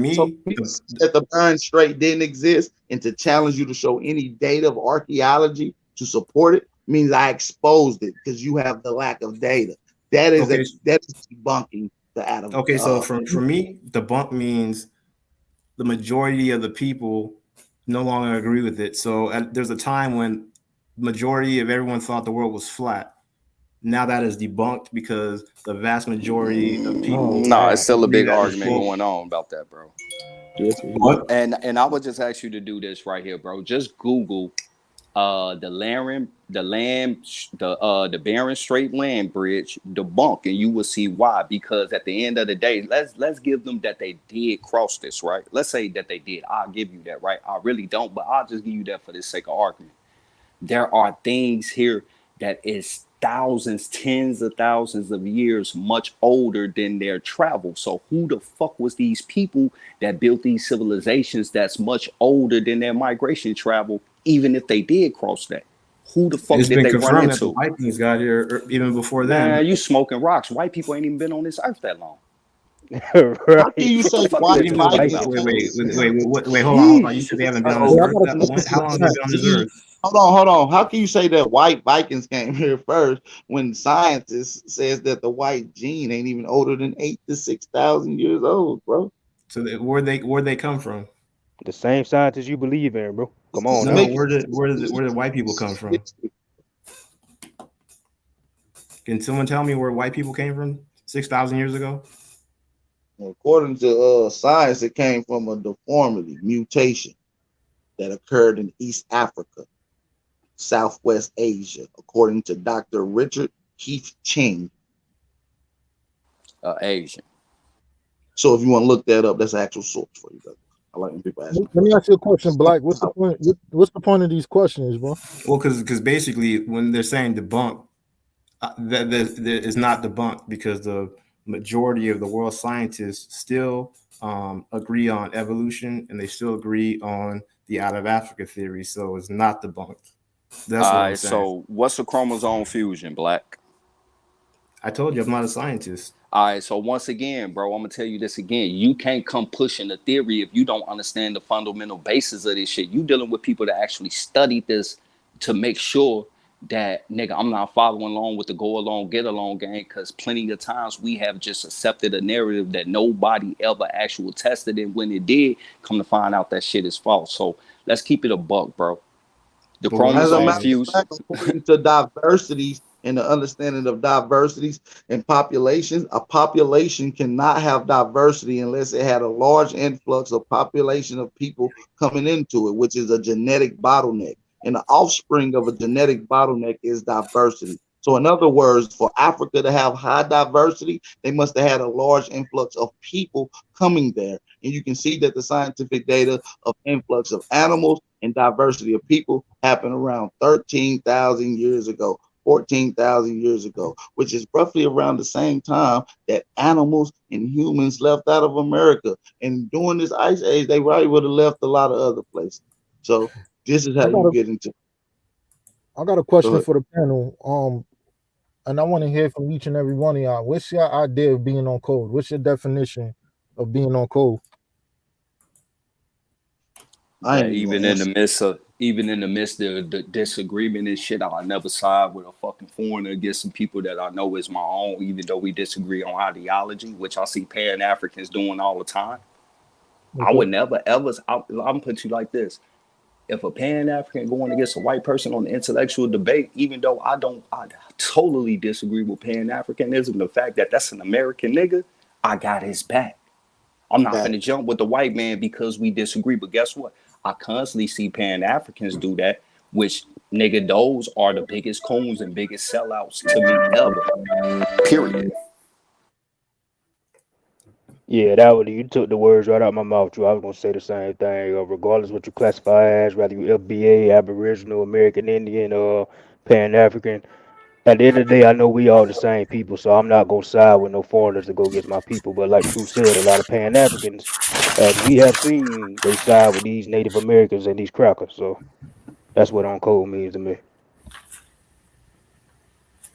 me, that the Bering Strait didn't exist, and to challenge you to show any data of archaeology to support it means I exposed it because you have the lack of data. That is debunking the atom. Okay, so for me, debunk means the majority of the people no longer agree with it. So there's a time when majority of everyone thought the world was flat. Now that is debunked because the vast majority of people. No, it's still a big argument going on about that, bro. What? And I would just ask you to do this right here, bro. Just Google the Bering Strait land bridge debunk, and you will see why. Because at the end of the day, let's give them that they did cross this, right? Let's say that they did. I'll give you that, right? I really don't, but I'll just give you that for the sake of argument. There are things here that is thousands, tens of thousands of years much older than their travel. So who the fuck was these people that built these civilizations that's much older than their migration travel, even if they did cross that? Who the fuck did they run into? The Vikings got here even before that. Man, you smoking rocks. White people ain't even been on this earth that long. Right. How can you say white Vikings? Wait, hold on. You said they haven't been on this earth. How long have they been on this earth? Hold on. How can you say that white Vikings came here first when scientists says that the white gene ain't even older than 8,000 to 6,000 years old, bro? So where'd they come from? The same scientists you believe in, bro. Come on. No, where did white people come from? Can someone tell me where white people came from 6,000 years ago? According to science, it came from a deformity, mutation that occurred in East Africa, Southwest Asia, according to Dr. Richard Keith Ching. Asian. So if you want to look that up, that's an actual source for you, brother. I like when people ask. Let me ask you a question, Black. What's the point? What's the point of these questions, bro? Well, because basically, when they're saying debunk, that is not debunked because the majority of the world scientists still agree on evolution, and they still agree on the out of Africa theory. So it's not debunked. That's what I'm saying. So what's a chromosome fusion, Black? I told you I'm not a scientist. All right, so once again, bro, I'm gonna tell you this again. You can't come pushing the theory if you don't understand the fundamental basis of this shit. You dealing with people that actually studied this to make sure that, nigga, I'm not following along with the go along, get along gang, because plenty of times we have just accepted a narrative that nobody ever actually tested, and when it did, come to find out that shit is false. So let's keep it a buck, bro. The chromosome fusion. According to diversities and the understanding of diversities and populations, a population cannot have diversity unless it had a large influx of population of people coming into it, which is a genetic bottleneck. And the offspring of a genetic bottleneck is diversity. So in other words, for Africa to have high diversity, they must have had a large influx of people coming there. And you can see that the scientific data of influx of animals and diversity of people happened around 13,000 years ago, 14,000 years ago, which is roughly around the same time that animals and humans left out of America. And during this ice age, they probably would have left a lot of other places. So this is how you get into. I got a question for the panel. And I want to hear from each and every one of y'all. What's your idea of being on code? What's your definition of being on code? Even in the midst of the disagreement and shit, I'll never side with a fucking foreigner against some people that I know is my own, even though we disagree on ideology, which I see Pan-Africans doing all the time. I would never ever. I'm put you like this: if a Pan-African going against a white person on the intellectual debate, even though I totally disagree with Pan-Africanism, the fact that that's an American nigga, I got his back. I'm not gonna jump with the white man because we disagree. But guess what? I constantly see Pan-Africans do that, which nigga, those are the biggest coons and biggest sellouts to me ever. Period. Yeah, you took the words right out of my mouth, Drew. I was gonna say the same thing. Regardless what you classify as, whether you FBA, Aboriginal, American Indian, or Pan-African, at the end of the day, I know we all the same people, so I'm not gonna side with no foreigners to go against my people. But like True said, a lot of Pan-Africans, as we have seen, they side with these Native Americans and these crackers. So that's what on code means to me.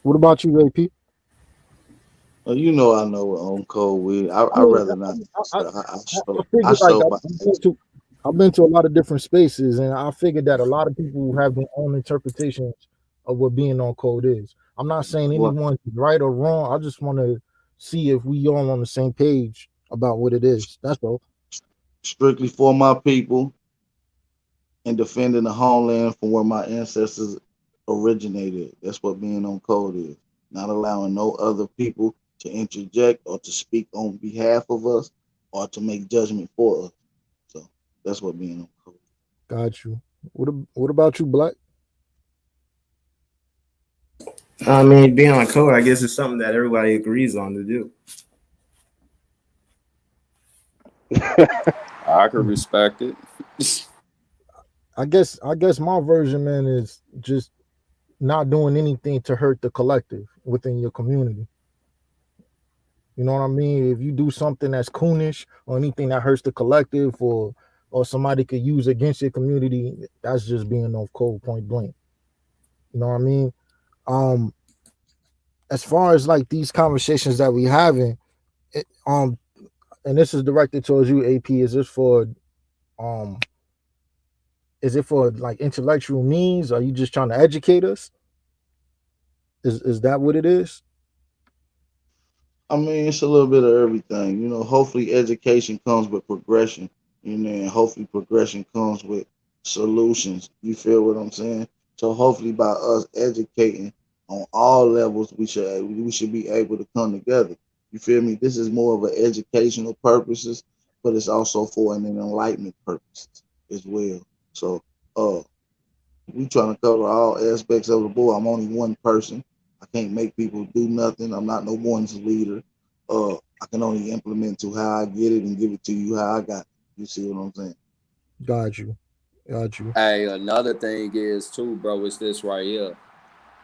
What about you, AP? Well, you know I know what on code with. I'd rather not. I've been to a lot of different spaces, and I figured that a lot of people have their own interpretations of what being on code is. I'm not saying anyone's right or wrong. I just want to see if we all on the same page about what it is. That's all. Strictly for my people and defending the homeland from where my ancestors originated. That's what being on code is. Not allowing no other people to interject or to speak on behalf of us or to make judgment for us. So that's what being on code. Got you. What about you, Black? I mean, being on code, I guess it's something that everybody agrees on to do. I can respect it. I guess my version, man, is just not doing anything to hurt the collective within your community. You know what I mean? If you do something that's coonish or anything that hurts the collective or somebody could use against your community, that's just being off code, point blank. You know what I mean? As far as like these conversations that we having, and this is directed towards you, AP. Is it for like intellectual means? Are you just trying to educate us? Is that what it is? I mean, it's a little bit of everything. You know, hopefully education comes with progression. You know, and hopefully progression comes with solutions. You feel what I'm saying? So hopefully by us educating on all levels, we should be able to come together. You feel me? This is more of an educational purposes, but it's also for an enlightenment purposes as well. So we trying to cover all aspects of the board. I'm only one person. I can't make people do nothing. I'm not no one's leader. I can only implement to how I get it and give it to you how I got it. You see what I'm saying? Got you. Hey, another thing is too, bro, is this right here.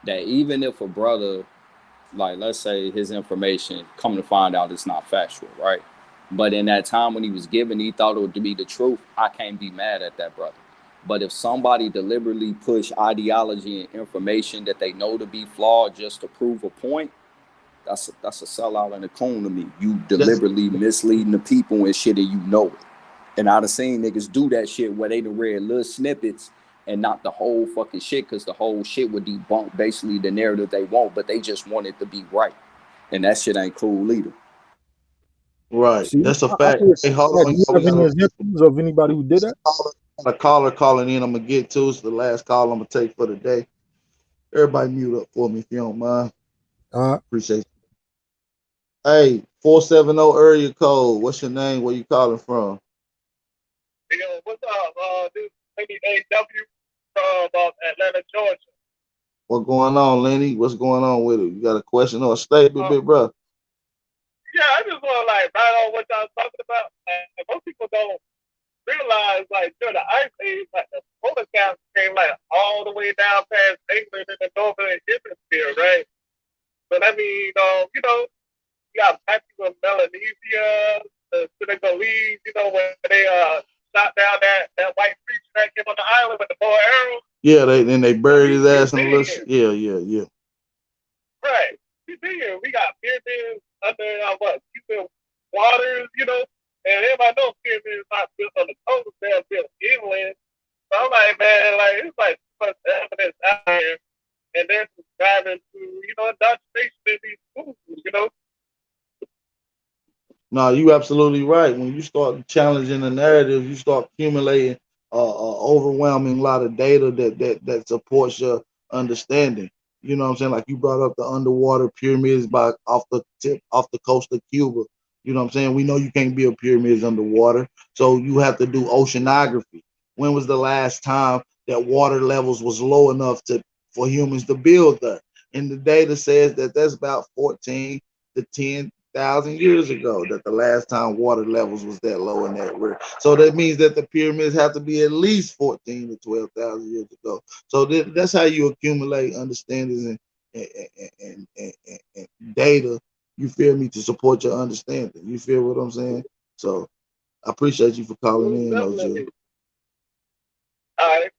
That even if a brother, like let's say his information, come to find out it's not factual, right? But in that time when he was given, he thought it would be the truth. I can't be mad at that brother. But if somebody deliberately push ideology and information that they know to be flawed just to prove a point, that's a sellout and a coon to me. You deliberately misleading the people and shit and you know it. And I've seen niggas do that shit where they done read little snippets and not the whole fucking shit, because the whole shit would debunk basically the narrative they want, but they just want it to be right. And that shit ain't cool either. Right. That's a fact. Hey, hold on. Do you have any examples of anybody who did that? A caller calling in, I'm gonna get to. It's the last call I'm gonna take for the day. Everybody mute up for me if you don't mind. Appreciate it. Hey, 470 area code. What's your name? Where you calling from? Yo, what's up? This is AW from Atlanta, Georgia. What going on, Lenny? What's going on with it? You got a question or a statement, big bro? Yeah, I just want to like right on what y'all talking about. Like, most people don't realize like during the ice age, like the polar caps came like all the way down past England in the northern hemisphere, right? But I mean, you got black people in Melanesia, the Senegalese, when they shot down that white preacher that came on the island with the bow and arrows. Yeah, they buried his ass in the little. Yeah. Right. We got pyramids under Cuban waters, and everybody knows pyramids not built on the coast, they're built inland. So I'm like, man, like it's like too much evidence out there, and they're subscribing to, indoctrination in these schools, No, you absolutely right. When you start challenging the narrative, you start accumulating overwhelming lot of data that supports your understanding. You know what I'm saying? Like you brought up the underwater pyramids off the coast of Cuba. You know what I'm saying? We know you can't build pyramids underwater, so you have to do oceanography. When was the last time that water levels was low enough for humans to build there? And the data says that that's about 14 to 10,000 years ago that the last time water levels was that low in that river. So that means that the pyramids have to be at least 14 to 12,000 years ago. So that's how you accumulate understandings and data, you feel me, to support your understanding. You feel what I'm saying? So I appreciate you for calling in, OJ. All right.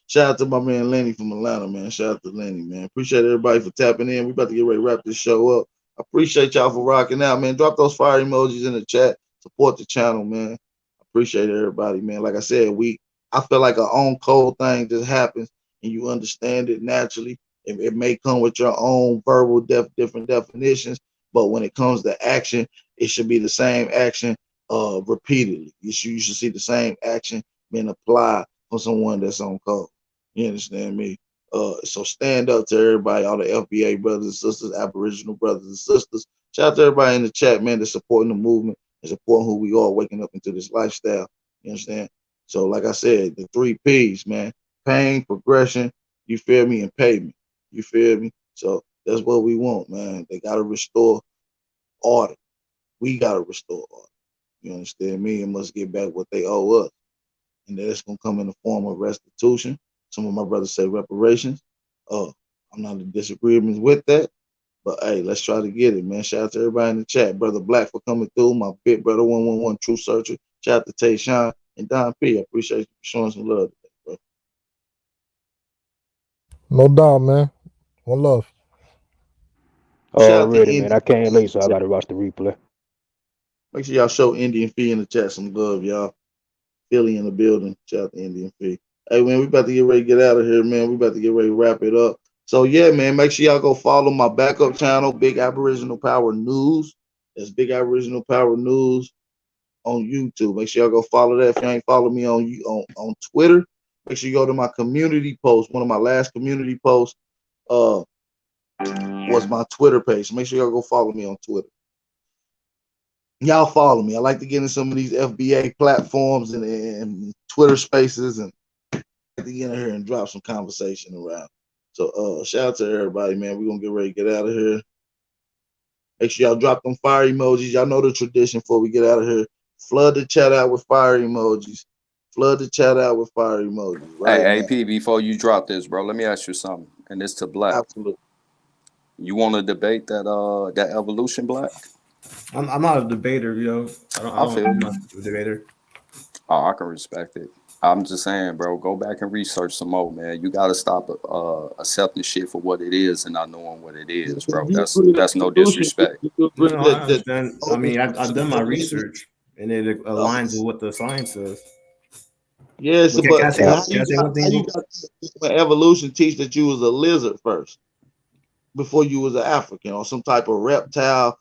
Shout out to my man Lenny from Atlanta, man. Shout out to Lenny, man. Appreciate everybody for tapping in. We about to get ready to wrap this show up. I appreciate y'all for rocking out, man. Drop those fire emojis in the chat. Support the channel, man. I appreciate everybody, man. Like I said, I feel like our own cold thing just happens and you understand it naturally. It may come with your own verbal different definitions, but when it comes to action, it should be the same action repeatedly. You should see the same action being applied for someone that's on code. You understand me? So stand up to everybody, all the FBA brothers and sisters, Aboriginal brothers and sisters. Shout out to everybody in the chat, man, that's supporting the movement and supporting who we are, waking up into this lifestyle. You understand? So like I said, the 3 P's, man: pain, progression, you feel me, and payment. You feel me? So that's what we want, man. They got to restore order. We got to restore order. You understand me? And must get back what they owe us. And that's going to come in the form of restitution. Some of my brothers say reparations. I'm not in disagreement with that. But hey, let's try to get it, man. Shout out to everybody in the chat. Brother Black for coming through. My big brother 111 True Searcher. Shout out to Tayshawn and Don P. I appreciate you for showing some love today, bro. No doubt, man. One love. Already, man. I came late, so I got to watch the replay. Make sure y'all show Indian Fee in the chat some love, y'all. Philly in the building. Shout out to Indian Fee. Hey, man, we about to get ready to get out of here, man. We about to get ready to wrap it up. So, yeah, man, make sure y'all go follow my backup channel, Big Aboriginal Power News. That's Big Aboriginal Power News on YouTube. Make sure y'all go follow that. If you ain't follow me on Twitter, make sure you go to my community post. One of my last community posts was my Twitter page. Make sure y'all go follow me on Twitter. Y'all follow me. I like to get in some of these FBA platforms and Twitter spaces, and I like to get in here and drop some conversation around. So shout out to everybody, man. We're gonna get ready to get out of here. Make sure y'all drop them fire emojis. Y'all know the tradition before we get out of here. Flood the chat out with fire emojis. Flood the chat out with fire emojis. Right. Hey, AP, before you drop this, bro, let me ask you something. And it's to Black. Absolutely. You want to debate that evolution, Black? I'm not a debater, I'm not a debater. Oh, I can respect it. I'm just saying, bro, go back and research some more, man. You gotta stop accepting shit for what it is and not knowing what it is, bro. That's no disrespect. No, I understand. I mean, I've done my research, and it aligns with what the science says. Yes, but evolution teach that you was a lizard first before you was an African or some type of reptile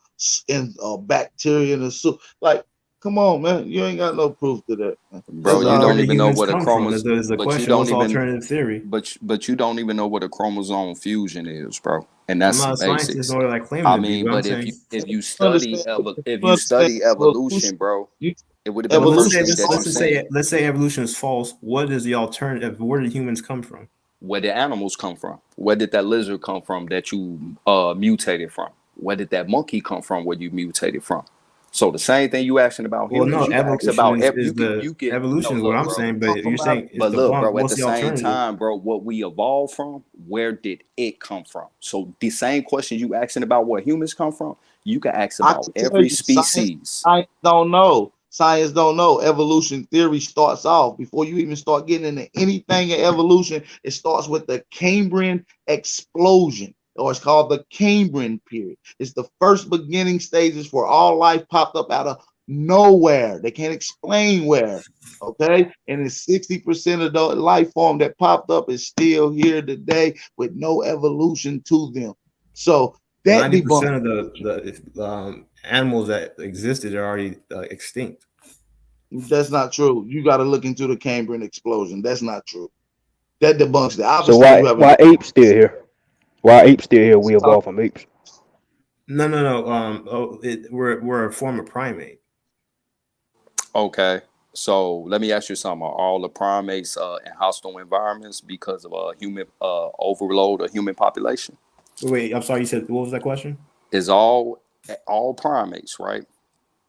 and bacteria in the soup. Like, come on, man, you ain't got no proof to that, man. Bro. You don't even know what a chromosome. Is the question? What's alternative theory? But you don't even know what a chromosome fusion is, bro. And that's I'm not the basics. nor I claim I to mean, be, but if you study evolution, bro, it would have been the first thing that you said. Let's say evolution is false. What is the alternative? Where did humans come from? Where did animals come from? Where did that lizard come from that you mutated from? Where did that monkey come from where you mutated from? So the same thing you asking about Well, humans, no, you can ask evolution about is you the get evolution is what look, I'm bro. saying, but you're saying it's But the look, bump. bro, at What's the the same alternative? time, bro, what we evolved from, where did it come from? So the same question you asking about where humans come from, you can ask I about can tell every you, species. science don't know. Science don't know. Evolution theory starts off before you even start getting into anything in evolution. It starts with the Cambrian explosion, or it's called the Cambrian period. It's the first beginning stages where all life popped up out of nowhere. They can't explain where. Okay, and it's 60% of the life form that popped up is still here today with no evolution to them. So that 90% debunks. of the animals that existed are already extinct. That's not true. You got to look into the Cambrian explosion. That's not true. That debunks it. So Obviously, you why haven't. apes still here? Why apes still here? We evolved from apes. No. We're a form of primate. Okay. So let me ask you something. Are all the primates in hostile environments because of human overload or human population? Wait, I'm sorry. You said what was that question? Is all primates, right?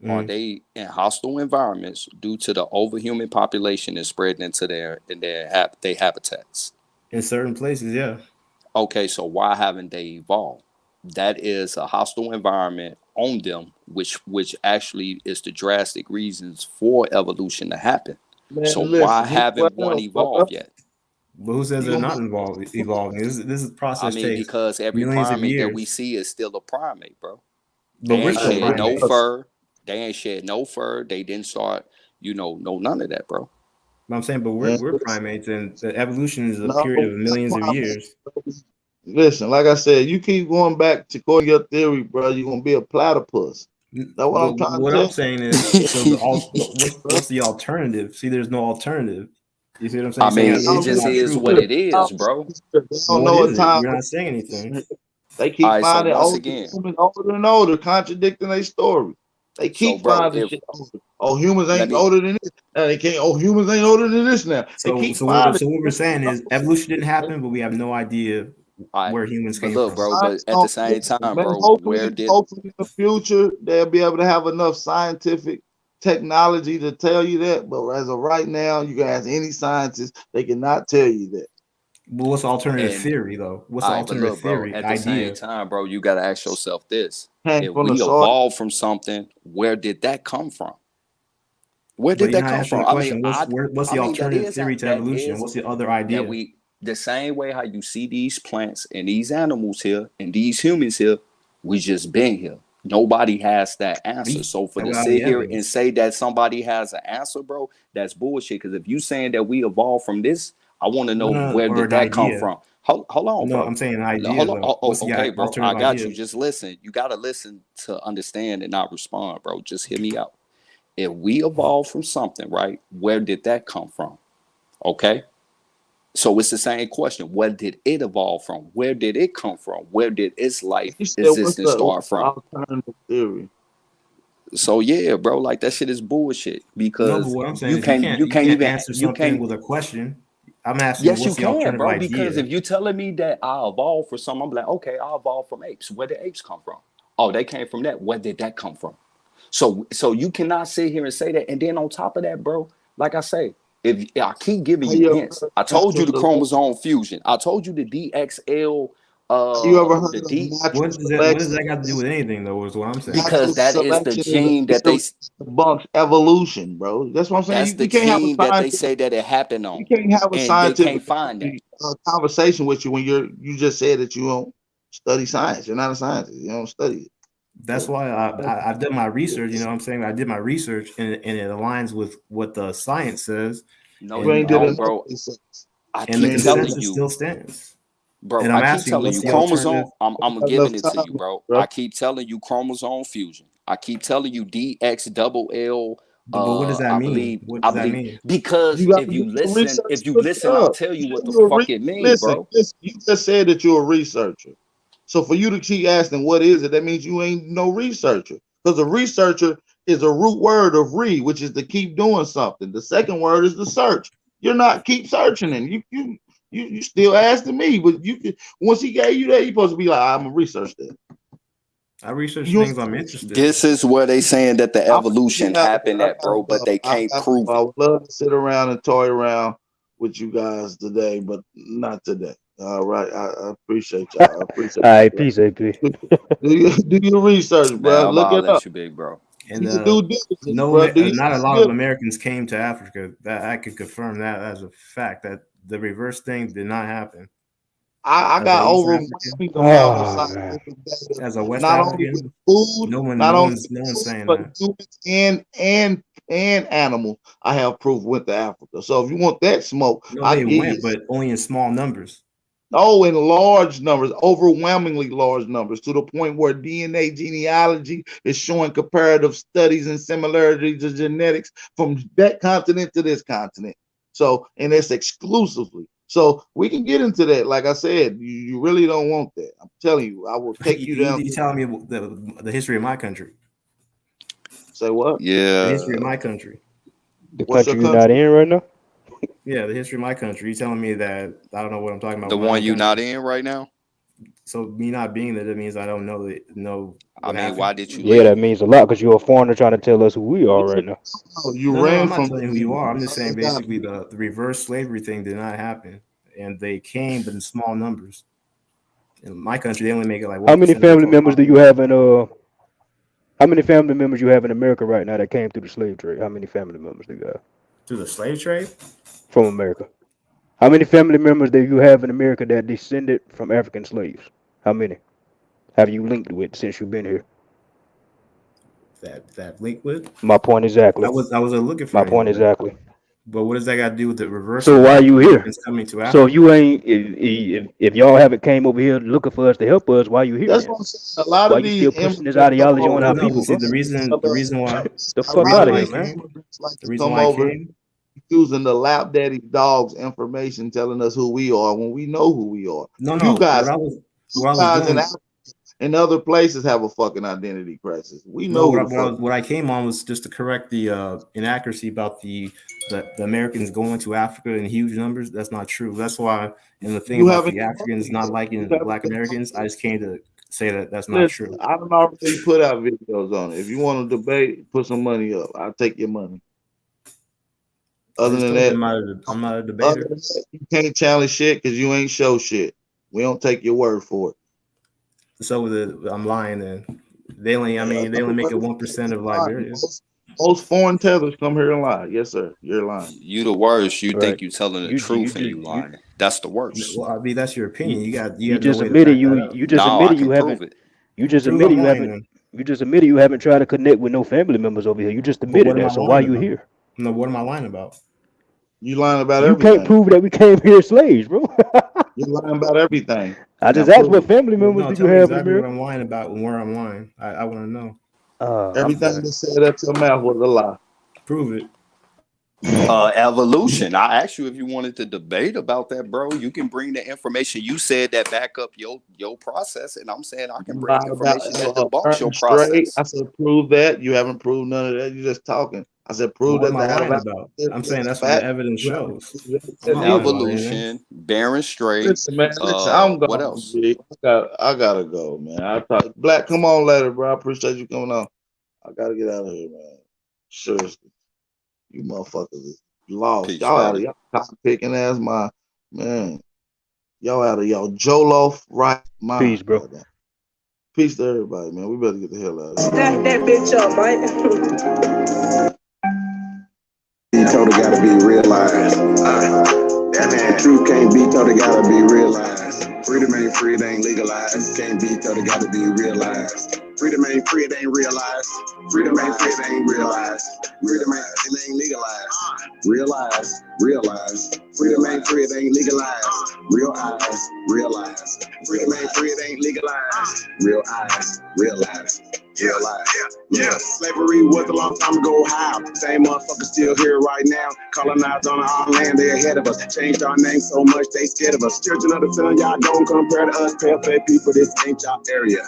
Mm-hmm. Are they in hostile environments due to the overhuman population and spreading into their habitats? In certain places, yeah. Okay, so why haven't they evolved? That is a hostile environment on them, which actually is the drastic reasons for evolution to happen. Man, So listen, why you haven't one well, evolved yet? But who says you they're gonna not evolving? This is I process mean, takes because every millions of primate that we years. see is still a primate, bro. But They we're ain't still shed no primates. fur. They ain't shed no fur. They didn't start, no none of that, bro. But I'm saying, but man, we're listen, primates, and the evolution is a no, period of millions of years. listen, like I said, you keep going back to according to your theory, bro. You're gonna be a platypus. That's what I'm But trying what to I'm tell saying is, so what's the alternative? See, there's no alternative. You see what I'm saying? I You're saying mean, it evolution is just not is true, what but it is, bro. They but don't what know is what it? time. You're not saying anything. They All keep right, so finding once older again, humans older and older, contradicting their story. They so keep bro, finding if shit older. Oh, humans let ain't me older than this. Now they can't. Oh, humans ain't older than this now. They keep So finding. what we're saying is evolution didn't happen, but we have no idea all right, where humans but came look, from. bro, Science but at the don't same listen, time, man. bro, where Hopefully did in the future they'll be able to have enough scientific technology to tell you that. But as of right now, you can ask any scientist; they cannot tell you that. But what's the alternative and theory, though? What's the all right, but alternative look, bro, theory at the same idea? time, bro, you gotta ask yourself this. Came If from the we soil. evolved from something, where did that come from? Where But did you're that not come answering from? the question. What's I the mean alternative theory to that evolution? is What's the other that idea? we the same way how you see these plants and these animals here and these humans here, we just been here. Nobody has that answer. So for to Without any sit here and evidence. say that somebody has an answer, bro, that's bullshit. Because if you saying that we evolved from this, I want to know No, where or did an that come idea. from. Hold on, No, bro. I'm saying an idea, Hold on. though. What's the Okay, bro. I alternative got idea? you. Just listen. You gotta listen to understand and not respond, bro. Just hear me out. If we evolved from something, right? Where did that come from? Okay. So it's the same question. Where did it evolve from? Where did it come from? Where did its life You said, existence what's start the from? alternative theory? So yeah, bro, like that shit is bullshit No, but because what I'm saying you is you can't can't you you can't can't even answer you something can't. with a question. I'm asking Yes, you what's the can, alternative bro. Because idea? if you telling me that I evolved for something, I'm like, okay, I evolved from apes. Where did apes come from? Oh, they came from that. Where did that come from? So you cannot sit here and say that. And then on top of that, bro, like I say, if I keep giving Have you you ever hints, heard I of told you natural the selection? chromosome fusion. I told you the DXL, Have you ever heard the of D, natural What does that selection? got to do with anything, though? Is what I'm saying. Natural because that is the selection is a gene that theory that debunks evolution, bro. That's what I'm saying. that's the We can't have a gene that they scientific. say that it happened We on, can't have a and they scientific can't find that. conversation with you when you just said that you don't study science. You're not a scientist. You don't study it. That's So, why I've done my research. You know what I'm saying? I did my research, and it aligns with what the science says, No, you you ain't did don't, enough bro. research. I and the You keep ain't did telling enough. consensus you, still stands. bro. And I I'm keep asking, telling what's you the chromosome. alternative? I'm Not enough giving it to you, time, bro. bro. I keep telling you chromosome fusion. I keep telling you DXLL. But what does that I mean? believe. What I does that believe mean? because You got to do your research I'll yourself. tell you You what said the you're a fuck it mean, listen, bro. listen. You just said that you're a researcher. So for you to keep asking what is it, that means you ain't no researcher. Because a researcher is a root word of re, which is to keep doing something. The second word is the search. You're not keep searching, and You still asking me, but you can once he gave you that, you supposed to be like, I'm gonna research that. I research You things I'm interested in. This is where they saying that the evolution I happened at, bro, but they can't prove I it. would love to sit around and toy around with you guys today, but not today. All right, I appreciate y'all. I appreciate All right, you. peace, AP. Do your research, Man, bro. I'm Look all it up. at you, big bro. And Do due diligence, no, bro. Do not a lot your of Americans came to Africa. That I could confirm that as a fact. That the reverse thing did not happen. I got overwhelming amount of scientific data, As a West not only African, with food, not only with no one's food, saying but that. humans and animals. I have proof went to Africa. So if you want that smoke, No, I they get went, you. but only in small numbers. Oh, in large numbers, overwhelmingly large numbers, to the point where DNA genealogy is showing comparative studies and similarities of genetics from that continent to this continent. So, and it's exclusively. So we can get into that. Like I said, you really don't want that. I'm telling you, I will take you down. You telling me the history of my country? Say what? The Yeah. history of my country. The What's your country you're not in right now? Yeah, the history of my country. You telling me that I don't know what I'm talking about? The with my one own you not country? in right now? So me not being there, that means I don't know I what mean, happened. why did you Yeah, leave? that means a lot because you're a foreigner trying to tell us who we are right now. No, you No, ran I'm not from telling you who you are. I'm just saying basically the reverse slavery thing did not happen, and they came, but in small numbers. In my country, they only make it like 1%. How many family members do you have in How many family members you have in America right now that came through the slave trade? How many family members do you have Through the slave trade? from America? How many family members do you have in America that descended from African slaves? How many have you linked with since you've been here? That link with? My point exactly. I was looking for my point exactly. But what does that got to do with the reverse? So why are you here? Coming to Africa? So you ain't if y'all haven't came over here looking for us to help us, why you here? That's then? what I'm saying. A lot Why of you these still pushing this ideology on our people, see, bro? the reason why The fuck out of here, man. Like to come over using the lap daddy dog's information, telling us who we are when we know who we are. No, you guys, what I was doing, in other places have a fucking identity crisis. We know what I came on was just to correct the inaccuracy about the Americans going to Africa in huge numbers. That's not true. That's why, and the thing about the Africans not liking Black Americans, I just came to say that that's not true. I don't already put out videos on it. If you want to debate, put some money up. I'll take your money. Other than that, I'm not a debater. You can't challenge shit because you ain't show shit. We don't take your word for it. So I'm lying then. They only make it 1% of Liberians. Most foreign tethers come here and lie. Yes, sir. You're lying. You the worst. You Right. think you telling the truth and you lying. That's the worst. Well, I mean, that's your opinion. You just admitted you just admitted you haven't. You just admitted you haven't. You just admitted you haven't tried to connect with no family members over here. You just admitted that. So why you here? No, what am I lying about? You lying about You everything. can't prove that we came here slaves, bro. You're lying about everything. I just asked what family members do you have in exactly America? what I'm lying about and where I'm lying. I want to know. Everything that said up your mouth was a lie. Prove it. Evolution. I asked you if you wanted to debate about that, bro. You can bring the information you said that back up your process, and I'm saying I can bring information that debunks your process. I said prove that. You haven't proved none of that. You're just talking. I said prove What that. am I lying about? I'm saying that's what the evidence shows. Evolution, bearing straight. Listen, man. I'm going. What else? I gotta go, man. I thought Black. Come on later, bro. I appreciate you coming on. I gotta get out of here, man. Seriously. You motherfuckers is lost. Peace, y'all out of brother. y'all cotton picking ass my man. Y'all out of y'all Jolof right mind. Peace, bro. Brother. Peace to everybody, man. We better get the hell out of here. Stack that bitch up, Mike. Told it gotta be realized. The truth can't be told it gotta be realized. Freedom ain't free, it ain't legalized. Can't be told it gotta be realized. Freedom ain't free, it ain't realized. Freedom ain't free, it ain't realized. Freedom ain't, it ain't legalized. Realize. Freedom ain't free, it ain't legalized. Realize. Freedom ain't free, it ain't legalized. Realize. Yeah, slavery was a long time ago. How? Same motherfuckers still here right now. Colonized on our land, they ahead of us. Changed our name so much, they scared of us. Children of the sun, y'all don't compare to us. Pale-faced people, this ain't y'all area.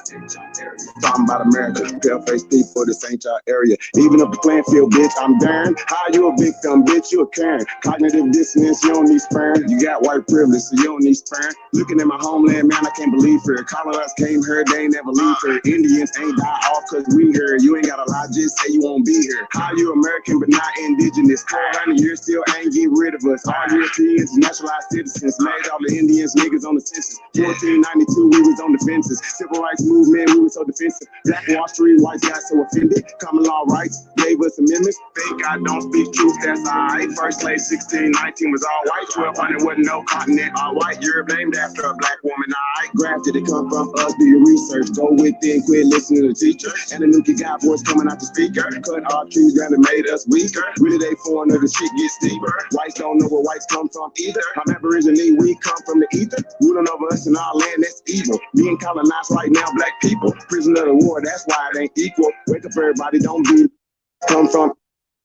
Talking about America, pale-faced people, this ain't y'all area. Even if the playing field, bitch, I'm Darren. How you a victim, bitch, you a Karen. Cognitive dissonance, you don't need sparing. You got white privilege, so you don't need sparing. Looking at my homeland, man, I can't believe her. Colonized came here, they ain't never leave her. Indians ain't die off cause we here. You ain't gotta lie, just say you won't be here. How you American but not indigenous? 400 years still ain't get rid of us. All Europeans, naturalized citizens, made all the Indians niggas on the census. 1492, we was on the fences. Civil rights movement, we was so defensive. Black Wall Street, whites got so offended. Common law rights gave us amendments. Thank God don't speak truth, that's alright. First slave 1619 was all white. 1200 wasn't no continent, all white. Europe named after a black woman, alright. Grafted it come from us, do your research. Go within, quit listening to the teacher. And the Nuki got voice coming out the speaker. Cut our trees down and made us weaker. Really they foreigner, the shit gets steeper. Whites don't know where whites come from either. I'm Aborigine, we come from the ether. Ruling over us in our land, that's evil. Being colonized right now, black people. Prisoner of the war, that's why it ain't equal. Wake up everybody, don't be come from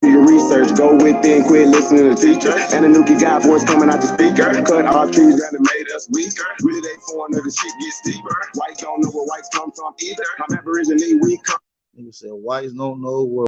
your research. Go within, quit listening to the teacher. And the Nuki got voice coming out the speaker. Cut our trees down and made us weaker. Really they foreigner, the shit gets steeper. Whites don't know where whites come from either. I'm Aborigine, we come. Nigga said whites don't know where